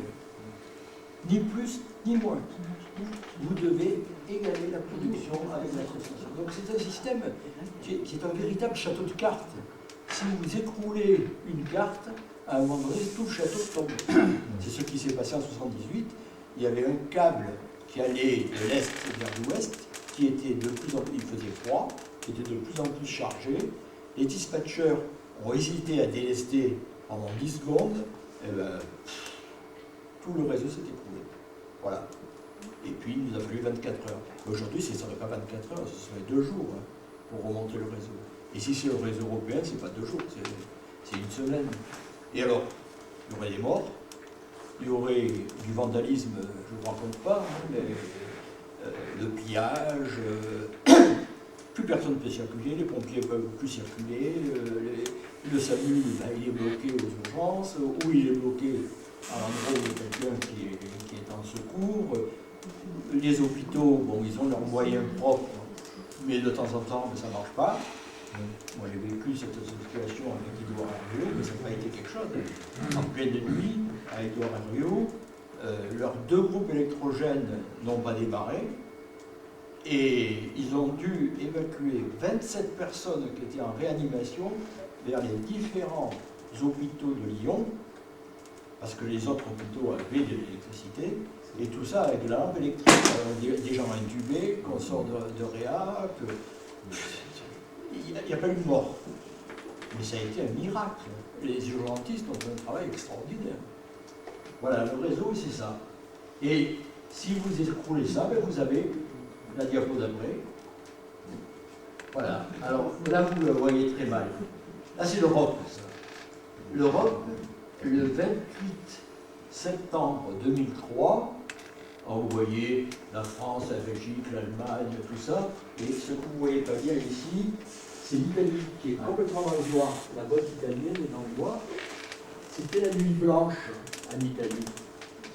Ni plus, ni moins. Vous devez égaler la production avec la consommation. Donc c'est un système qui est un véritable château de cartes. Si vous écroulez une carte, à un moment donné, tout le château tombe. C'est ce qui s'est passé en 1978. Il y avait un câble qui allait de l'est vers l'ouest, qui était de plus en plus, il faisait froid, qui était de plus en plus chargé. Les dispatchers ont hésité à délester pendant 10 secondes, et ben, tout le réseau s'est écroulé. Voilà. Et puis, il nous a fallu 24 heures. Aujourd'hui, ce ne serait pas 24 heures, ce serait 2 jours hein, pour remonter le réseau. Et si c'est le réseau européen, ce n'est pas 2 jours, c'est une semaine. Et alors, il y aurait des morts, il y aurait du vandalisme, je ne vous raconte pas, hein, mais le pillage, plus personne ne peut circuler, les pompiers ne peuvent plus circuler, le SAMU, ben, il est bloqué aux urgences, ou il est bloqué à l'endroit où il y a quelqu'un qui est en secours. Les hôpitaux, bon, ils ont leurs moyens propres, mais de temps en temps, ça ne marche pas. Moi, j'ai vécu cette situation avec Édouard Herriot, mais ça n'a pas été quelque chose. En pleine nuit, à Édouard Herriot, leurs 2 groupes électrogènes n'ont pas démarré, et ils ont dû évacuer 27 personnes qui étaient en réanimation vers les différents hôpitaux de Lyon, parce que les autres hôpitaux avaient de l'électricité, et tout ça avec de la lampe électrique, des gens intubés, qu'on sort de réa, il n'y a pas eu de mort. Mais ça a été un miracle. Les urgentistes ont fait un travail extraordinaire. Voilà, le réseau, c'est ça. Et si vous écroulez ça, ben vous avez la diapo d'après. Voilà. Alors là, vous le voyez très mal. Là, c'est l'Europe. L'Europe, le 28 septembre 2003, alors, vous voyez la France, la Belgique, l'Allemagne, tout ça. Et ce que vous ne voyez pas bien ici, c'est l'Italie qui est complètement dans le noir. La boîte italienne est dans le noir. C'était la nuit blanche en Italie.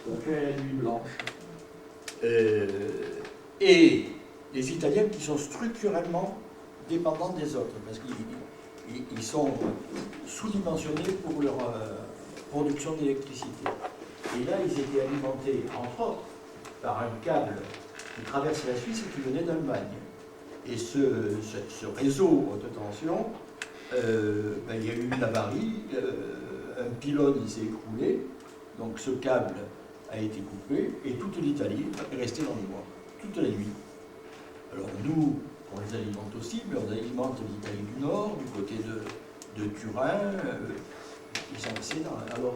Donc la nuit blanche. Et les Italiens qui sont structurellement dépendants des autres, parce qu'ils sont sous-dimensionnés pour leur production d'électricité. Et là, ils étaient alimentés, entre autres, par un câble qui traverse la Suisse et qui venait d'Allemagne. Et ce réseau haute tension, il y a eu une avarie, un pylône s'est écroulé, donc ce câble a été coupé, et toute l'Italie est restée dans le noir, toute la nuit. Alors nous, on les alimente aussi, mais on alimente l'Italie du Nord, du côté de Turin, ils sont restés dans... Alors,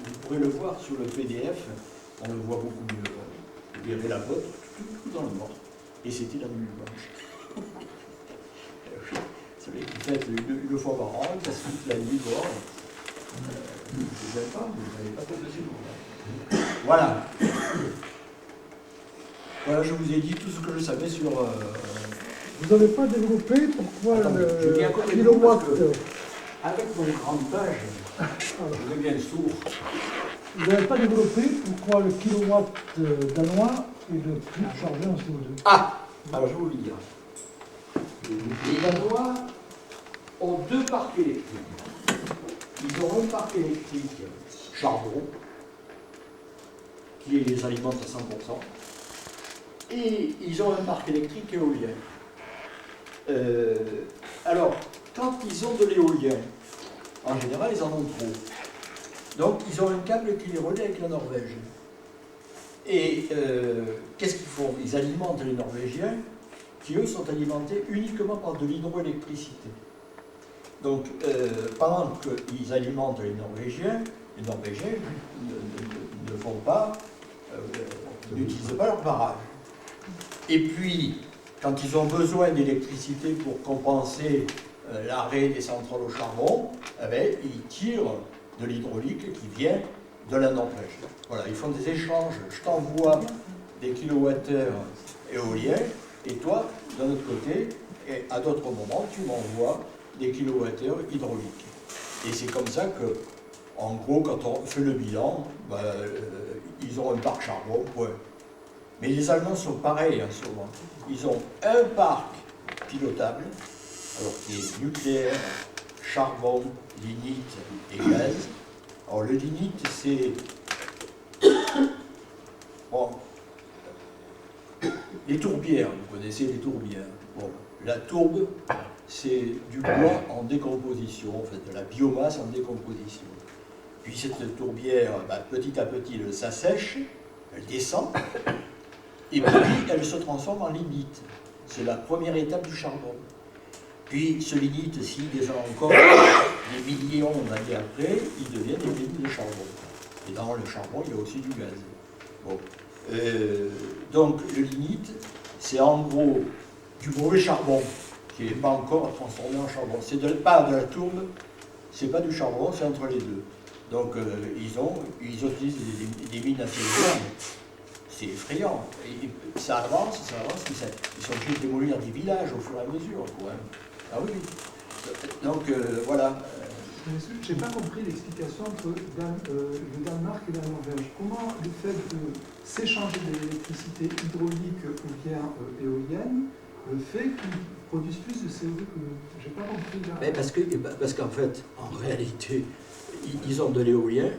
vous pourrez le voir sur le PDF, on le voit beaucoup mieux. Vous verrez la botte, tout dans le noir. Et c'était la nuit blanche. Vous savez, vous faites une fois par an, ça se toute la nuit dehors. Je ne sais pas, vous n'avez pas fait de séjour. Voilà. Voilà, je vous ai dit tout ce que je savais sur... Vous n'avez pas développé pourquoi je viens le kilowatt... Avec mon grande page, je deviens sourd. Vous n'avez pas développé pourquoi le kilowatt danois est le plus chargé en CO2. Ah, alors je vais vous le dire. Les Danois ont deux parcs électriques. Ils ont un parc électrique charbon, qui les alimente à 100%, et ils ont un parc électrique éolien. Alors, quand ils ont de l'éolien, en général, ils en ont trop. Donc, ils ont un câble qui les relie avec la Norvège. Et qu'est-ce qu'ils font? Ils alimentent les Norvégiens, qui eux sont alimentés uniquement par de l'hydroélectricité. Donc, pendant qu'ils alimentent les Norvégiens ne font pas, n'utilisent pas leur barrage. Et puis, quand ils ont besoin d'électricité pour compenser l'arrêt des centrales au charbon, ils tirent de l'hydraulique qui vient de la Norvège. Voilà, ils font des échanges. Je t'envoie des kilowattheures éoliens, et toi, d'un autre côté, et à d'autres moments, tu m'envoies des kilowattheures hydrauliques. Et c'est comme ça que, en gros, quand on fait le bilan, ils ont un parc charbon, point. Mais les Allemands sont pareils en ce moment. Ils ont un parc pilotable, alors qui est nucléaire, charbon, lignite et gaz. Alors le lignite, c'est... Bon, les tourbières, vous connaissez les tourbières. Bon, la tourbe, c'est du bois en décomposition, en fait, de la biomasse en décomposition. Puis cette tourbière, petit à petit, elle s'assèche, elle descend, et puis elle se transforme en lignite. C'est la première étape du charbon. Puis ce lignite, s'il descend encore des millions d'années après, il devient des mines de charbon. Et dans le charbon, il y a aussi du gaz. Bon. Donc le lignite, c'est en gros du mauvais charbon qui n'est pas encore transformé en charbon. C'est pas de la tourbe, c'est pas du charbon, c'est entre les deux. Donc ils utilisent des mines à ciel ouvert. C'est effrayant. Et ça avance, ils sont obligés de démolir des villages au fur et à mesure. Quoi. Ah oui. Donc voilà. Je n'ai pas compris l'explication entre le Danemark et la Norvège. Comment le fait de s'échanger de l'électricité hydraulique ou bien éolienne le fait qu'ils produisent plus de CO2 que nous? Je n'ai pas compris. Là. Mais parce qu'en fait, en réalité, ils ont de l'éolien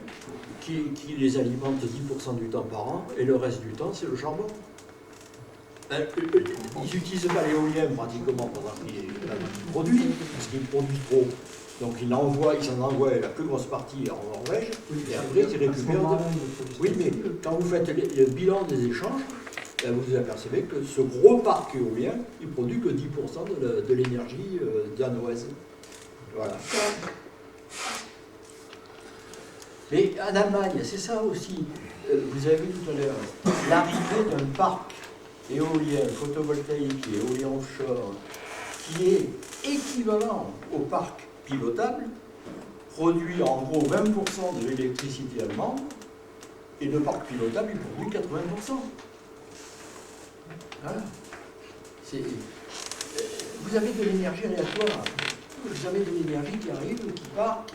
qui les alimente 10% du temps par an, et le reste du temps, c'est le charbon. Ils n'utilisent pas l'éolien pratiquement pendant qu'ils produisent, parce qu'ils produisent trop. Donc ils s'en envoient la plus grosse partie en Norvège, et après ils récupèrent. Oui, mais quand vous faites le bilan des échanges, vous vous apercevez que ce gros parc éolien, il produit que 10% de l'énergie danoise. Voilà. Et en Allemagne, c'est ça aussi, vous avez vu tout à l'heure, l'arrivée d'un parc éolien, photovoltaïque et éolien offshore, qui est équivalent au parc pilotable, produit en gros 20% de l'électricité allemande, et le parc pilotable, il produit 80%. Voilà. Vous avez de l'énergie aléatoire, vous avez de l'énergie qui arrive, qui part,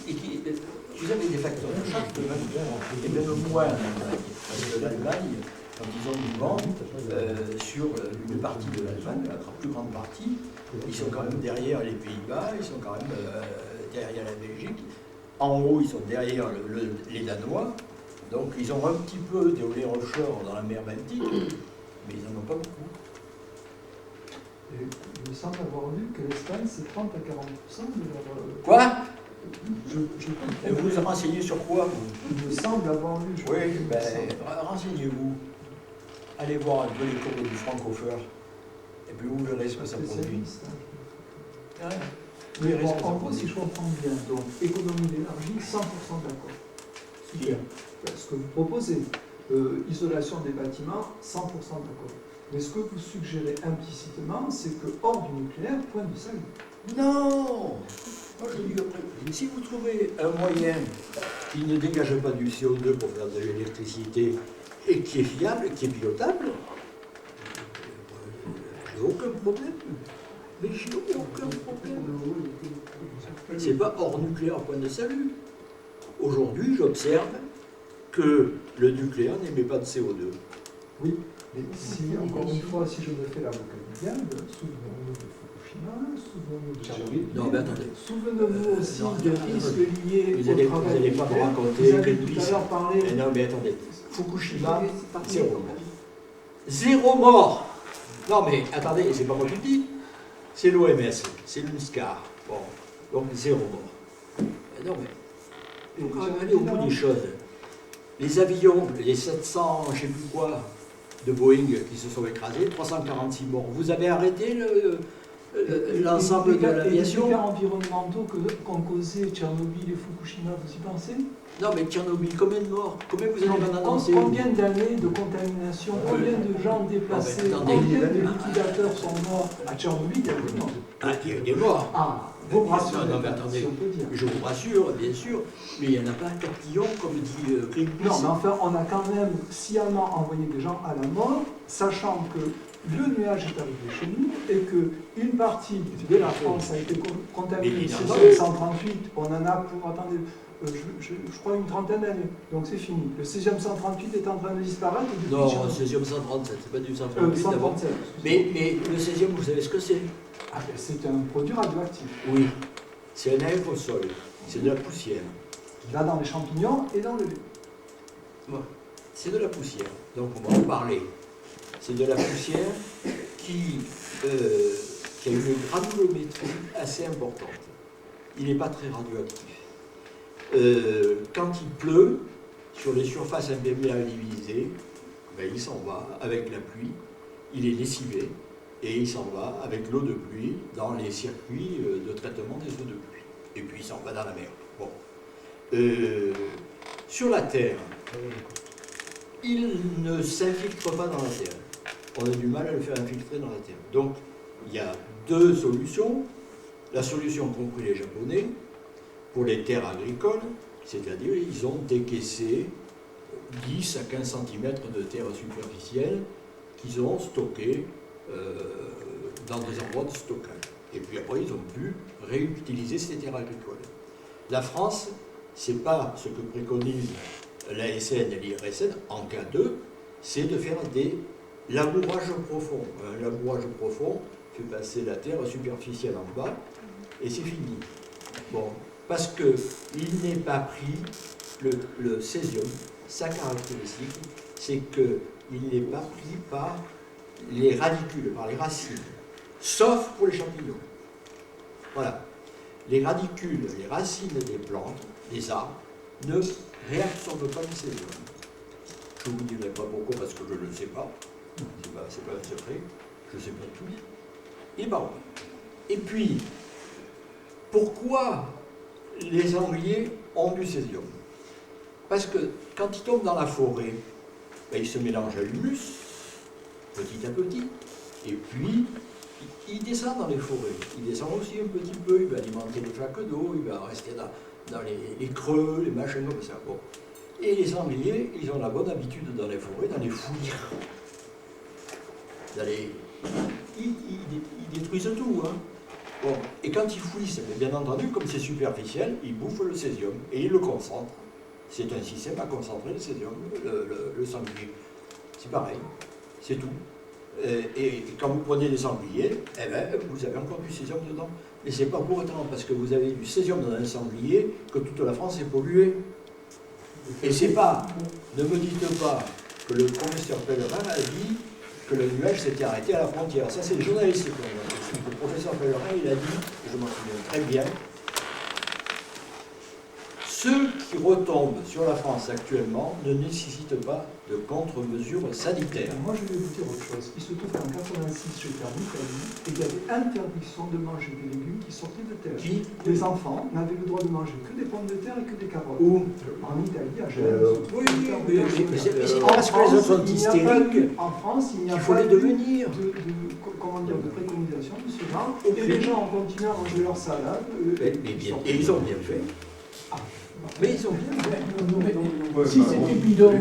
vous avez des facteurs de charge de même moins en Allemagne, parce que l'Allemagne, quand ils ont une vente sur une partie de l'Allemagne, la plus grande partie, ils sont quand même derrière les Pays-Bas, ils sont quand même derrière la Belgique. En haut, ils sont derrière les Danois, donc ils ont un petit peu d'éolien offshore dans la mer Baltique, mais ils n'en ont pas beaucoup. Et il me semble avoir lu que l'Espagne, c'est 30 à 40% de leur... Quoi? Et vous vous renseignez sur quoi? Il me semble avoir lu. Oui, ben, renseignez-vous. Allez voir un peu les cours du Fraunhofer, et puis vous verrez ce que ça produit. Mais bon, en gros, si je comprends bien, donc économie d'énergie, 100% d'accord. Super. Ce que vous proposez, isolation des bâtiments, 100% d'accord. Mais ce que vous suggérez implicitement, c'est que hors du nucléaire, point de salut. Non! Moi, je dis que si vous trouvez un moyen qui ne dégage pas du CO2 pour faire de l'électricité et qui est fiable, qui est pilotable, j'ai aucun problème. Mais j'ai aucun problème. C'est pas hors nucléaire, point de salut. Aujourd'hui, j'observe que le nucléaire n'émet pas de CO2. Oui, mais si, encore une fois, si je me fais l'avocat du diable, souvenons-nous de Fukushima, souvenons-nous de Tchernobyl. Non, mais attendez. Souvenons-nous aussi des risques liés Vous au n'allez travail. pas me raconter Vous avez que tout à l'heure parlé. non, mais attendez. Fukushima, zéro mort. Zéro mort. Non, mais attendez, c'est pas moi qui le dis. C'est l'OMS, c'est l'UNSCAR. Bon, donc zéro mort. Non, mais il faut quand même aller au bout des choses. Les avions, les 700, je ne sais plus quoi, de Boeing qui se sont écrasés, 346 morts. Vous avez arrêté l'ensemble de l'aviation? Les dégâts environnementaux qu'ont causé Tchernobyl et Fukushima, vous y pensez? Non, mais Tchernobyl, combien de morts? Combien vous allez m'en annoncer? Combien d'années de contamination? Combien de gens déplacés? Combien de liquidateurs sont morts à Tchernobyl? Il y a des morts. Ah, il y a des morts. Ah, vous me rassurez, non, mais attendez, si on peut dire. je vous rassure, bien sûr, mais il n'y en a pas un papillon, comme dit Greenpeace. Non, mais enfin, on a quand même sciemment envoyé des gens à la mort, sachant que le nuage est arrivé chez nous et qu'une partie de la France a été contaminée. C'est dans le 138, on en a pour, attendez, je crois une trentaine d'années, donc c'est fini. Le 16e 138 est en train de disparaître. Non, le 16e 137, c'est pas du 138 d'abord. 137. Mais le 16e, vous savez ce que c'est? Ah, ben, c'est un produit radioactif. Oui, c'est un aérosol, c'est de la poussière. Qui va dans les champignons et dans le lait. Bon, c'est de la poussière, donc on va en parler. C'est de la poussière qui a une granulométrie assez importante. Il n'est pas très radioactif. Quand il pleut, sur les surfaces imperméabilisées, ben, il s'en va avec la pluie, il est lessivé, et il s'en va avec l'eau de pluie dans les circuits de traitement des eaux de pluie. Et puis il s'en va dans la mer. Bon. Sur la Terre, il ne s'infiltre pas dans la Terre. On a du mal à le faire infiltrer dans la Terre. Donc, il y a deux solutions. La solution qu'ont pris les Japonais, pour les terres agricoles, c'est-à-dire ils ont décaissé 10 à 15 cm de terre superficielle qu'ils ont stocké dans des endroits de stockage. Et puis après, ils ont pu réutiliser ces terres agricoles. La France, ce n'est pas ce que préconise l'ASN et l'IRSN en cas 2, c'est de faire des labourages profonds. Un labourage profond fait passer la terre superficielle en bas et c'est fini. Bon, parce qu'il n'est pas pris, le césium, sa caractéristique, c'est qu'il n'est pas pris par les radicules, par les racines, sauf pour les champignons. Voilà. les radicules, les racines des plantes, des arbres, ne réabsorbent pas le césium. Je ne vous dirai pas pourquoi, parce que je ne le sais pas. C'est pas un secret. Je ne sais pas tout. Et bon. Et puis, pourquoi les sangliers ont du césium? Parce que quand ils tombent dans la forêt, ben, ils se mélangent à l'humus, petit à petit, et puis ils descendent dans les forêt. Il descend aussi un petit peu, il va alimenter les flaques d'eau, il va rester dans les creux, les machins comme ça. Bon. Et les sangliers, ils ont la bonne habitude dans les forêts, dans les fouilles. Ils détruisent tout. Hein. Bon. Et quand ils fouillent, bien entendu, comme c'est superficiel, ils bouffent le césium et ils le concentrent. C'est un système à concentrer le césium, le sanglier. C'est pareil, c'est tout. Et quand vous prenez des sangliers, eh ben, vous avez encore du césium dedans. Mais c'est pas pour autant parce que vous avez du césium dans un sanglier que toute la France est polluée. Et c'est pas, ne me dites pas que le professeur Pellerin a dit que le nuage s'était arrêté à la frontière. Ça, c'est les journalistes qui l'ont dit. Le professeur Pellerin, il a dit, je m'en souviens très bien, ceux qui retombent sur la France actuellement ne nécessitent pas de contre-mesures sanitaires. Moi, je vais vous dire autre chose. Il se trouve qu'en 86, j'étais en Italie et il y avait interdiction de manger des légumes qui sortaient de terre. Qui? Les enfants n'avaient le droit de manger que des pommes de terre et que des carottes. Où? En Italie, à Genève. Oui, mais c'est parce que les autres sont hystériques. En France, il n'y a Il faut pas les devenir. de préconisation de ce genre. Et les gens ont continué à manger leur salade. Et ils ont bien fait. Mais ils ont bien fait. Si c'était bidon,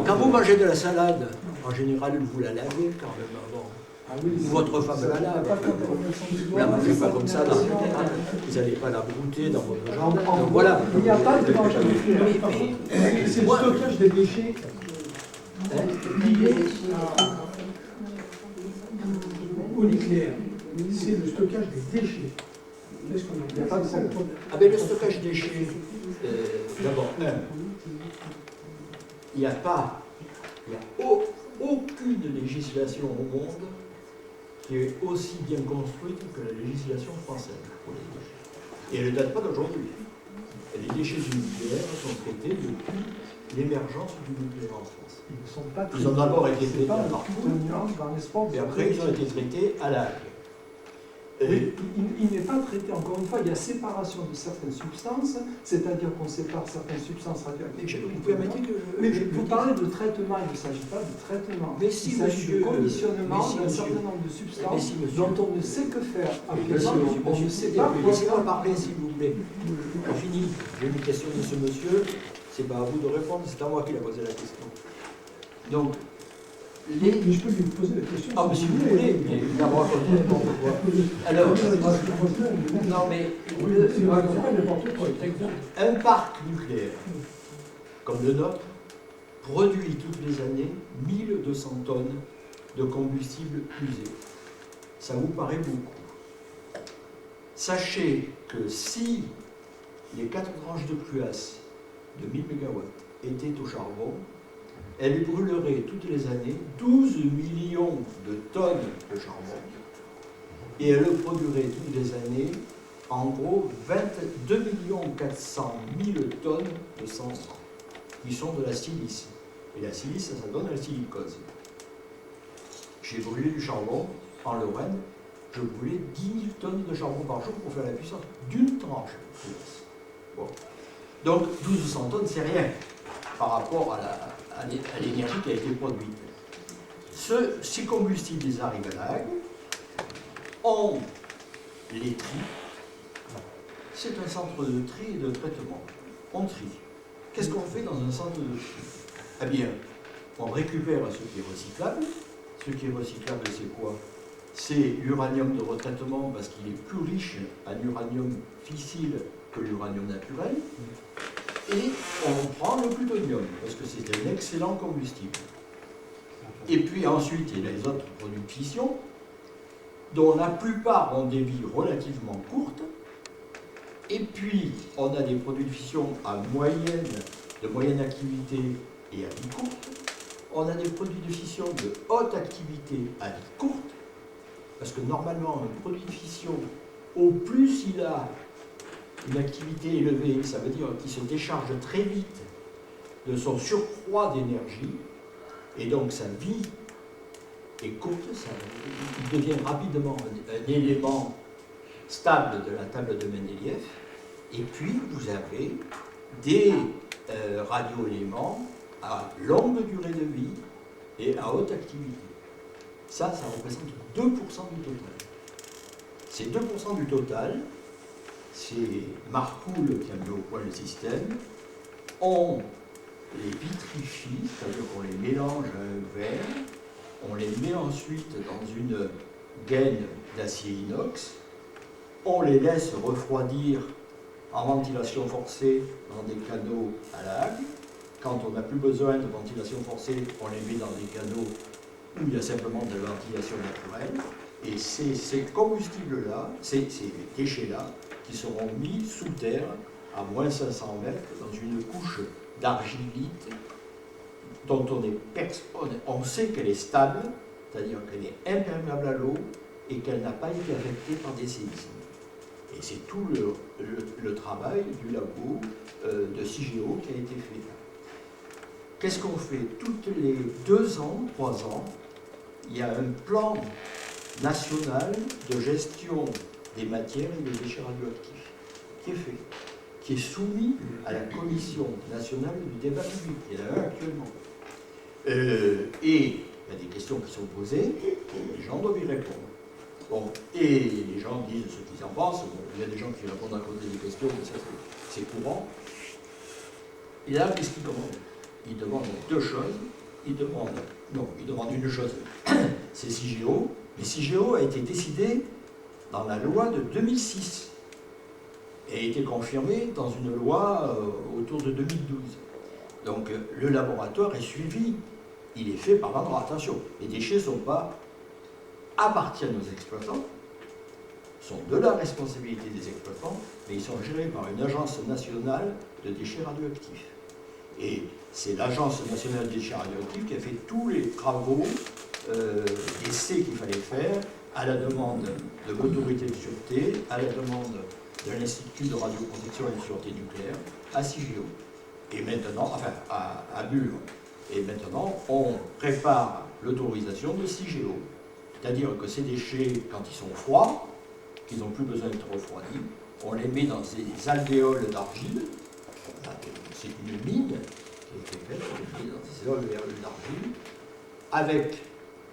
Quand vous mangez de la salade, en général, vous la lavez quand même avant. Ou votre femme la lave. Vous ne la mangez pas comme ça dans le terrain. Vous n'allez pas la brouter dans votre jardin. Donc voilà. Il n'y a pas de danger. c'est le stockage des déchets lié au nucléaire. C'est le stockage des déchets. Est-ce qu'on a pas de contrôle? Ah ben, le stockage des déchets, d'abord, il n'y a aucune législation au monde qui est aussi bien construite que la législation française pour les déchets. Et elle ne date pas d'aujourd'hui. Les déchets du nucléaire sont traités depuis l'émergence du nucléaire en France. Ils ont d'abord été traités à Marcoule, et après ils ont été traités à La Hague. Oui, il n'est pas traité, encore une fois, il y a séparation de certaines substances, c'est-à-dire qu'on sépare certaines substances radioactives. Vous permettez que mais vous parlez de traitement, il ne s'agit pas de traitement. Mais si, il s'agit de conditionnement d'un certain nombre de substances dont on ne sait que faire. On ne sait pas. Laissez-moi parler, s'il vous plaît. Fini. J'ai une question de ce monsieur. C'est pas à vous de répondre, c'est à moi qui l'a posé la question. Donc, mais je peux lui poser la question. Ah, mais si vous voulez, mais d'abord, alors, non, mais un parc nucléaire, comme le nôtre, produit toutes les années 1200 tonnes de combustible usé. Ça vous paraît beaucoup. Sachez que si les 4 tranches de Cluas de 1000 MW étaient au charbon, elle brûlerait toutes les années 12 millions de tonnes de charbon et elle produirait toutes les années en gros 22 400 000 tonnes de cendres qui sont de la silice. Et la silice, ça donne la silicose. J'ai brûlé du charbon en Lorraine, je brûlais 10 000 tonnes de charbon par jour pour faire la puissance d'une tranche. Bon. Donc 1200 tonnes, c'est rien par rapport à l'énergie qui a été produite. Ces combustibles, ils arrivent à La Hague, on les trie. C'est un centre de tri et de traitement. On trie. Qu'est-ce qu'on fait dans un centre de tri? Eh bien, on récupère ce qui est recyclable. Ce qui est recyclable, c'est quoi? C'est l'uranium de retraitement parce qu'il est plus riche en uranium fissile que l'uranium naturel. Et on prend le plutonium, parce que c'est un excellent combustible. Et puis ensuite, il y a les autres produits de fission, dont la plupart ont des vies relativement courtes. Et puis, on a des produits de fission de moyenne activité et à vie courte. On a des produits de fission de haute activité à vie courte, parce que normalement, un produit de fission au plus il a une activité élevée, ça veut dire qu'il se décharge très vite de son surcroît d'énergie, et donc sa vie est courte, il devient rapidement un élément stable de la table de Mendeleïev, et puis vous avez des radioéléments à longue durée de vie et à haute activité. Ça représente 2% du total. Ces 2% du total, c'est Marcoule qui a mis au point le système, on les vitrifie, c'est-à-dire qu'on les mélange à un verre, on les met ensuite dans une gaine d'acier inox, on les laisse refroidir en ventilation forcée dans des canaux à lague. Quand on n'a plus besoin de ventilation forcée, on les met dans des canaux où il y a simplement de la ventilation naturelle. Et c'est ces combustibles-là, ces déchets-là, qui seront mis sous terre à moins 500 mètres dans une couche d'argilite dont on sait qu'elle est stable, c'est-à-dire qu'elle est imperméable à l'eau et qu'elle n'a pas été affectée par des séismes. Et c'est tout le travail du labo de CIGEO qui a été fait là. Qu'est-ce qu'on fait? Toutes les 2 ans, 3 ans, il y a un plan national de gestion des matières et des déchets radioactifs qui est fait, qui est soumis à la Commission nationale du débat public. Il y en a un actuellement. Et il y a des questions qui sont posées, les gens doivent y répondre. Bon, et les gens disent ce qu'ils en pensent. Bon, il y a des gens qui répondent à côté des questions, mais ça c'est courant. Et là, qu'est-ce qu'ils demandent? Ils demandent 2 choses. Ils demandent une chose, c'est CIGEO. Mais CIGEO a été décidé dans la loi de 2006 et a été confirmé dans une loi autour de 2012. Donc le laboratoire est suivi, il est fait par l'endroit. Attention, les déchets appartiennent aux exploitants, sont de la responsabilité des exploitants, mais ils sont gérés par une agence nationale de déchets radioactifs. Et c'est l'agence nationale des déchets radioactifs qui a fait tous les travaux d'essais qu'il fallait faire à la demande de l'autorité de sûreté, à la demande de l'Institut de radioprotection et de sûreté nucléaire, à CIGEO. Et maintenant, enfin, à Bulle. Et maintenant, on prépare l'autorisation de CIGEO. C'est-à-dire que ces déchets, quand ils sont froids, qu'ils n'ont plus besoin d'être refroidis, on les met dans des alvéoles d'argile. C'est une mine qui est faite, on les met dans des alvéoles d'argile, avec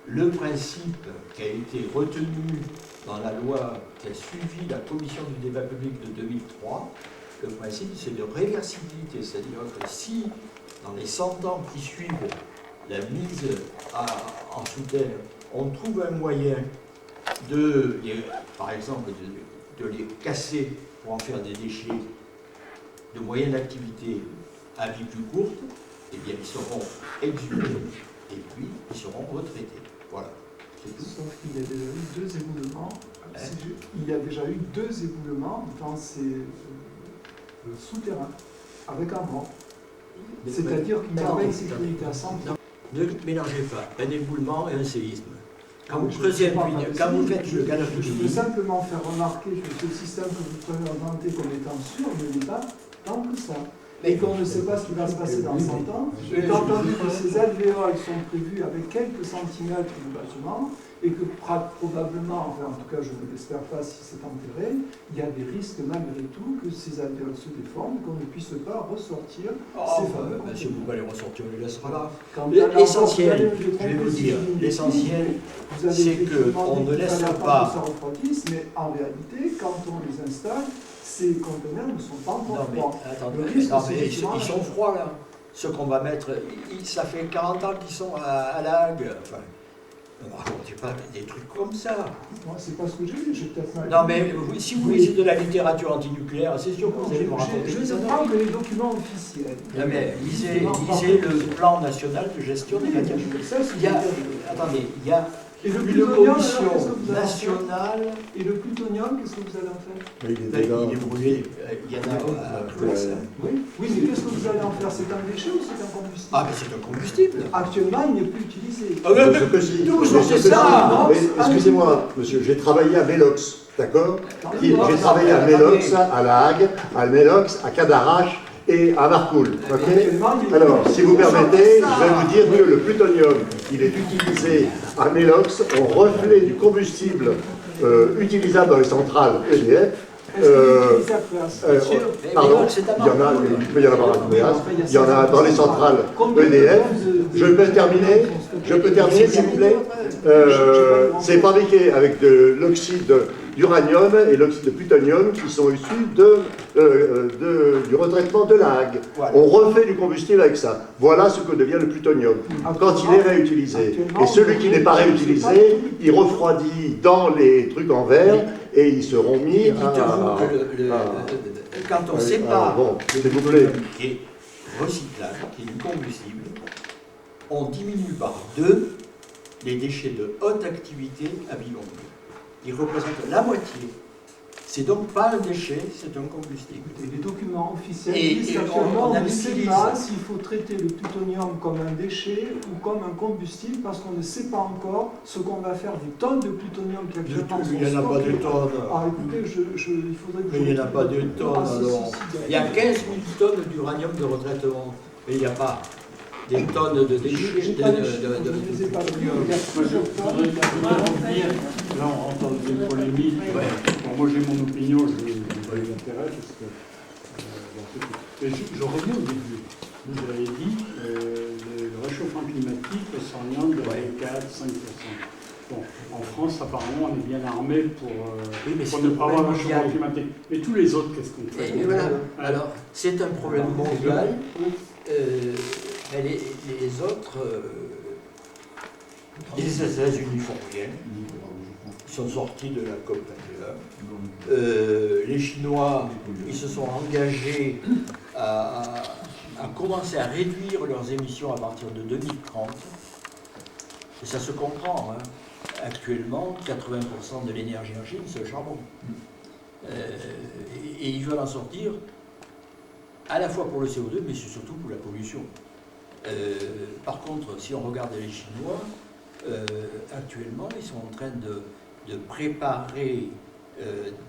le principe qui a été retenu dans la loi qui a suivi la commission du débat public de 2003, le principe c'est de réversibilité, c'est-à-dire que si dans les 100 ans qui suivent la mise en sous-terre, on trouve un moyen par exemple, de les casser pour en faire des déchets de moyenne activité à vie plus courte, eh bien ils seront exhumés et puis ils seront retraités. Voilà. Sauf qu'il y a déjà eu 2 éboulements. Il y a déjà eu 2 éboulements dans ces souterrains, avec un mort. C'est-à-dire qu'il n'y a pas une sécurité à 100%. Ne mélangez pas un éboulement et un séisme. Quand vous creusez quand vous faites le canal de Je veux simplement faire remarquer que ce système que vous présentez comme étant sûr ne l'est pas tant que ça. Et qu'on ne sait pas ce qui va se passer dans 100 ans. Et quand on dit que ces alvéoles sont prévues avec quelques centimètres de bâtiment, et que probablement, enfin en tout cas je ne l'espère pas si c'est enterré, il y a des risques malgré tout que ces alvéoles se déforment, qu'on ne puisse pas ressortir ces fameux. Si vous pouvez les ressortir, on les laissera là. L'essentiel, je vais vous dire, l'essentiel, c'est qu'on ne laisse pas. Mais en réalité, quand on les installe, ces conteneurs ne sont pas encore froids. Attendez, ils sont froids là. Ce qu'on va mettre, ça fait 40 ans qu'ils sont à l'AG. Enfin, on ne raconte pas des trucs comme ça. Moi, c'est pas ce que j'ai lu, j'ai peut-être mal. Non, mais si vous lisez de la littérature antinucléaire, c'est sûr que vous allez me raconter Je des ne prends que les documents officiels. Non, mais lisez le plan national de gestion des matières nucléaires. Attendez, il y a une commission nationale. Et le plutonium, qu'est-ce que vous allez en faire? Il est brûlé, il y en a plus. Oui, mais qu'est-ce que vous allez en faire? C'est un déchet ou c'est un combustible? Ah, mais c'est un combustible. Actuellement, il n'est plus utilisé. D'où c'est ça? Excusez-moi, monsieur, j'ai travaillé à Velox. D'accord? J'ai travaillé à Mélox, à La Hague, à Mélox, à Cadarache et à Marcoule. Okay? Alors, si vous permettez, je vais vous dire que le plutonium, il est utilisé à Mélox en reflet du combustible utilisable dans les centrales EDF. Pardon, il y en a, il peut y en avoir à Nouméas, il y en a dans les centrales EDF. Je peux terminer, s'il vous plaît. C'est fabriqué avec de l'oxyde d'uranium et l'oxyde de plutonium qui sont issus du retraitement de La Hague. On refait du combustible avec ça. Voilà ce que devient le plutonium quand il est réutilisé. Et celui qui n'est pas réutilisé, il refroidit dans les trucs en verre et ils seront mis à... Quand on sépare bon, le plutonium qui est recyclable, qui est du combustible, on diminue par 2 les déchets de haute activité à bilan. Ils représentent la moitié. C'est donc pas un déchet, c'est un combustible. Et les documents officiels Et disent actuellement on on ne sait utilise- pas s'il faut traiter le plutonium comme un déchet ou comme un combustible parce qu'on ne sait pas encore ce qu'on va faire des tonnes de plutonium qui actuellement sont Il n'y en a pas de tonnes. Ah écoutez, il faudrait que Mais il n'y en a pas de tonnes Ah, si, alors. si, Il y a 15 000 tonnes d'uranium de retraitement. Mais il n'y a pas des tonnes de déchets J'ai de pas les chiffres, je ne les ai pas vus. plutonium. Il y a plusieurs tonnes. revenir, là on rentre dans une polémique. Ouais. Bon, moi j'ai mon opinion, je l'intéresse parce que. Mais je reviens au début. Vous avez dit le réchauffement climatique s'oriente vers les 4-5%. Bon, en France, apparemment, on est bien armé pour mais c'est ne un pas avoir un problème réchauffement mondial. climatique. Mais tous les autres, qu'est-ce qu'on fait? Et voilà. Alors, c'est un problème mondial. Mais les autres, les États-Unis font rien. Ils sont sortis de la COP 21. Les Chinois, ils se sont engagés à commencer à réduire leurs émissions à partir de 2030. Et ça se comprend. Hein. Actuellement, 80% de l'énergie en Chine, c'est le charbon. Et ils veulent en sortir à la fois pour le CO2, mais c'est surtout pour la pollution. Par contre, si on regarde les Chinois, actuellement, ils sont en train de préparer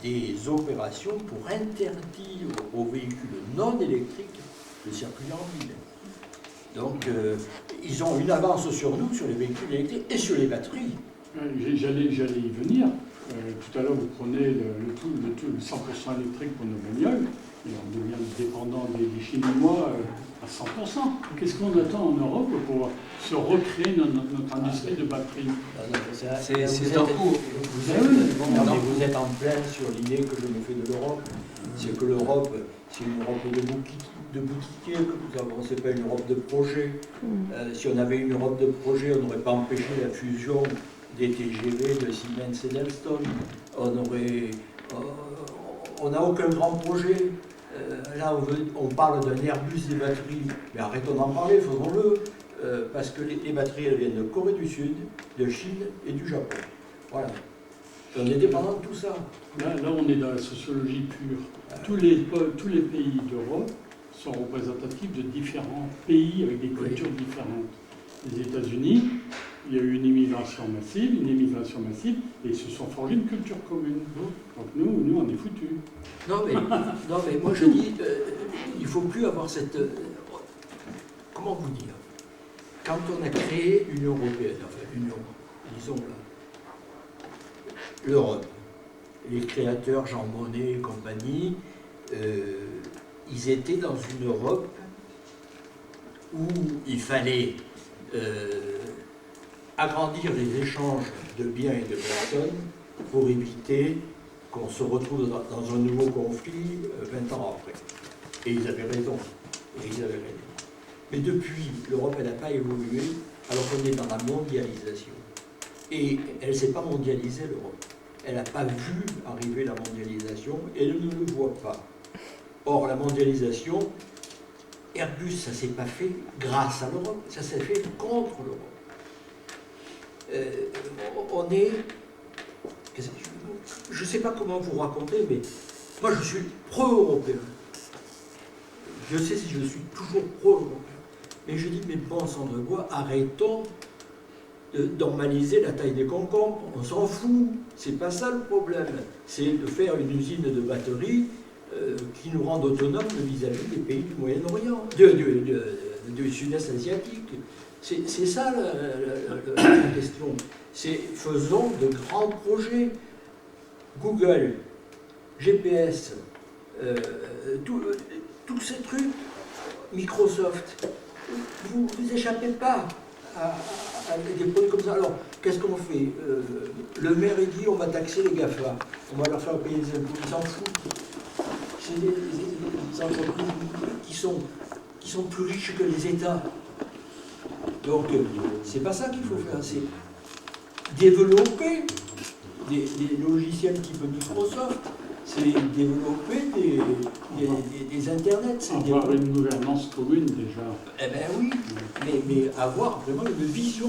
des opérations pour interdire aux véhicules non électriques de circuler en ville. Donc, ils ont une avance sur nous, sur les véhicules électriques et sur les batteries. J'allais y venir. Tout à l'heure, vous prenez le 100% électrique pour nos bagnoles, et on devient dépendant des Chinois à 100%. Qu'est-ce qu'on attend en Europe pour se recréer notre industrie de batteries? C'est en cours. Vous êtes en plein sur l'idée que je me fais de l'Europe. C'est que l'Europe, c'est une Europe de boutiquiers que nous avons, c'est pas une Europe de projet. Si on avait une Europe de projet, on n'aurait pas empêché la fusion des TGV de Siemens et d'Alstom. On n'a aucun grand projet. Là, on parle d'un Airbus des batteries, mais arrêtons d'en parler, faisons-le, parce que les batteries, elles viennent de Corée du Sud, de Chine et du Japon. Voilà. Et on est dépendant de tout ça. Là, on est dans la sociologie pure. Tous les pays d'Europe sont représentatifs de différents pays avec des cultures différentes. Les États-Unis, il y a eu une immigration massive, et ils se sont forgés une culture commune. Donc nous on est foutus. Non mais moi je dis, il ne faut plus avoir cette... comment vous dire? Quand on a créé l'Union européenne, enfin l'Union, disons l'Europe, les créateurs Jean Monnet et compagnie, ils étaient dans une Europe où il fallait agrandir les échanges de biens et de personnes pour éviter qu'on se retrouve dans un nouveau conflit 20 ans après. Et ils avaient raison. Mais depuis, l'Europe, elle n'a pas évolué, alors qu'on est dans la mondialisation. Et elle ne s'est pas mondialisée, l'Europe. Elle n'a pas vu arriver la mondialisation, et elle ne le voit pas. Or, la mondialisation, Airbus, ça ne s'est pas fait grâce à l'Europe, ça s'est fait contre l'Europe. On est... Je ne sais pas comment vous raconter, mais moi je suis pro-européen. Je sais si je suis toujours pro-européen. Mais je dis, mais bon sang de bois, arrêtons de normaliser la taille des concombres, on s'en fout. C'est pas ça le problème. C'est de faire une usine de batteries qui nous rende autonomes vis-à-vis des pays du Moyen-Orient, du Sud-Est asiatique. C'est ça la question. C'est faisons de grands projets. Google, GPS, tous ces trucs, Microsoft, vous échappez pas à des produits comme ça. Alors, qu'est-ce qu'on fait? Le maire, il dit, on va taxer les GAFA, on va leur faire payer des impôts, ils s'en foutent. C'est des entreprises qui sont plus riches que les États. Donc, c'est pas ça qu'il faut faire, c'est développer des logiciels type Microsoft, c'est développer des internets. Avoir une gouvernance commune déjà. Eh bien oui, mais avoir vraiment une vision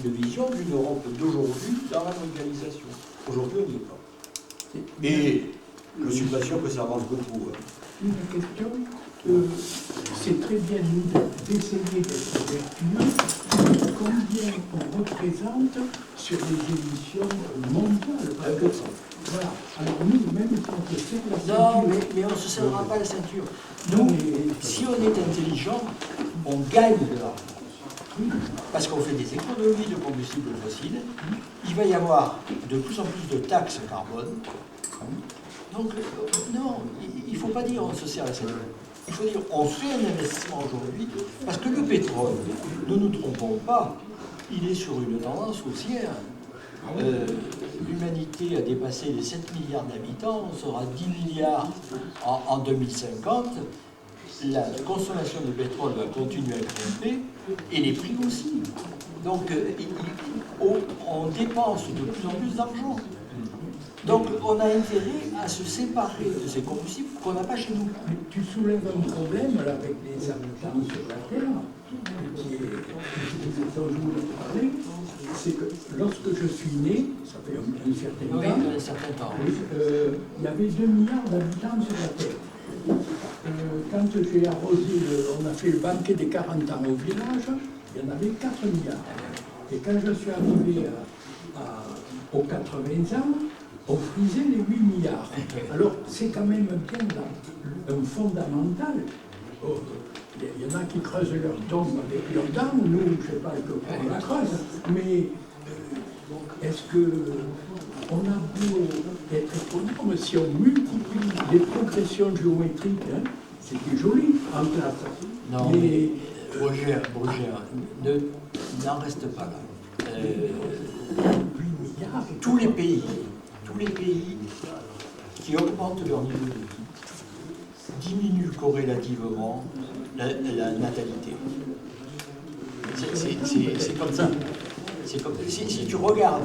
d'une Europe d'aujourd'hui dans la mondialisation. Aujourd'hui, on n'y est pas. Et je ne suis pas sûr que ça marche beaucoup. Une question, c'est très bien d'essayer d'être vertueux. Combien on représente sur les émissions mondiales? Voilà. Alors nous, même quand on se serre la ceinture... Non, mais on ne se serrera pas la ceinture. Nous, si on est intelligent, on gagne de l'argent. Parce qu'on fait des économies de combustibles fossiles. Il va y avoir de plus en plus de taxes carbone. Donc, non, il ne faut pas dire on se serre la ceinture. Il faut dire on fait un investissement aujourd'hui, parce que le pétrole, ne nous trompons pas, il est sur une tendance haussière. L'humanité a dépassé les 7 milliards d'habitants, on sera 10 milliards en 2050. La consommation de pétrole va continuer à grimper et les prix aussi. Donc on dépense de plus en plus d'argent. Donc on a intérêt à se séparer de ces combustibles qu'on n'a pas chez nous. Mais tu soulèves un problème là, avec les habitants sur la Terre, dont je voulais parler, c'est que lorsque je suis né, ça fait un certain temps, il y avait 2 milliards d'habitants sur la Terre. Quand j'ai arrosé, on a fait le banquet des 40 ans au village, il y en avait 4 milliards. Et quand je suis arrivé aux 80 ans, on frisait les 8 milliards. Alors, c'est quand même bien un fondamental. Il y en a qui creusent leur tombe avec leurs dents, nous, je ne sais pas qu'on la creuse, mais est-ce qu'on a beau être économe, si on multiplie les progressions géométriques, hein, c'était joli en classe. Non, mais Roger, n'en reste pas là. 8 milliards, tous les pays qui augmentent leur niveau de vie diminuent corrélativement la natalité. C'est comme ça. Si tu regardes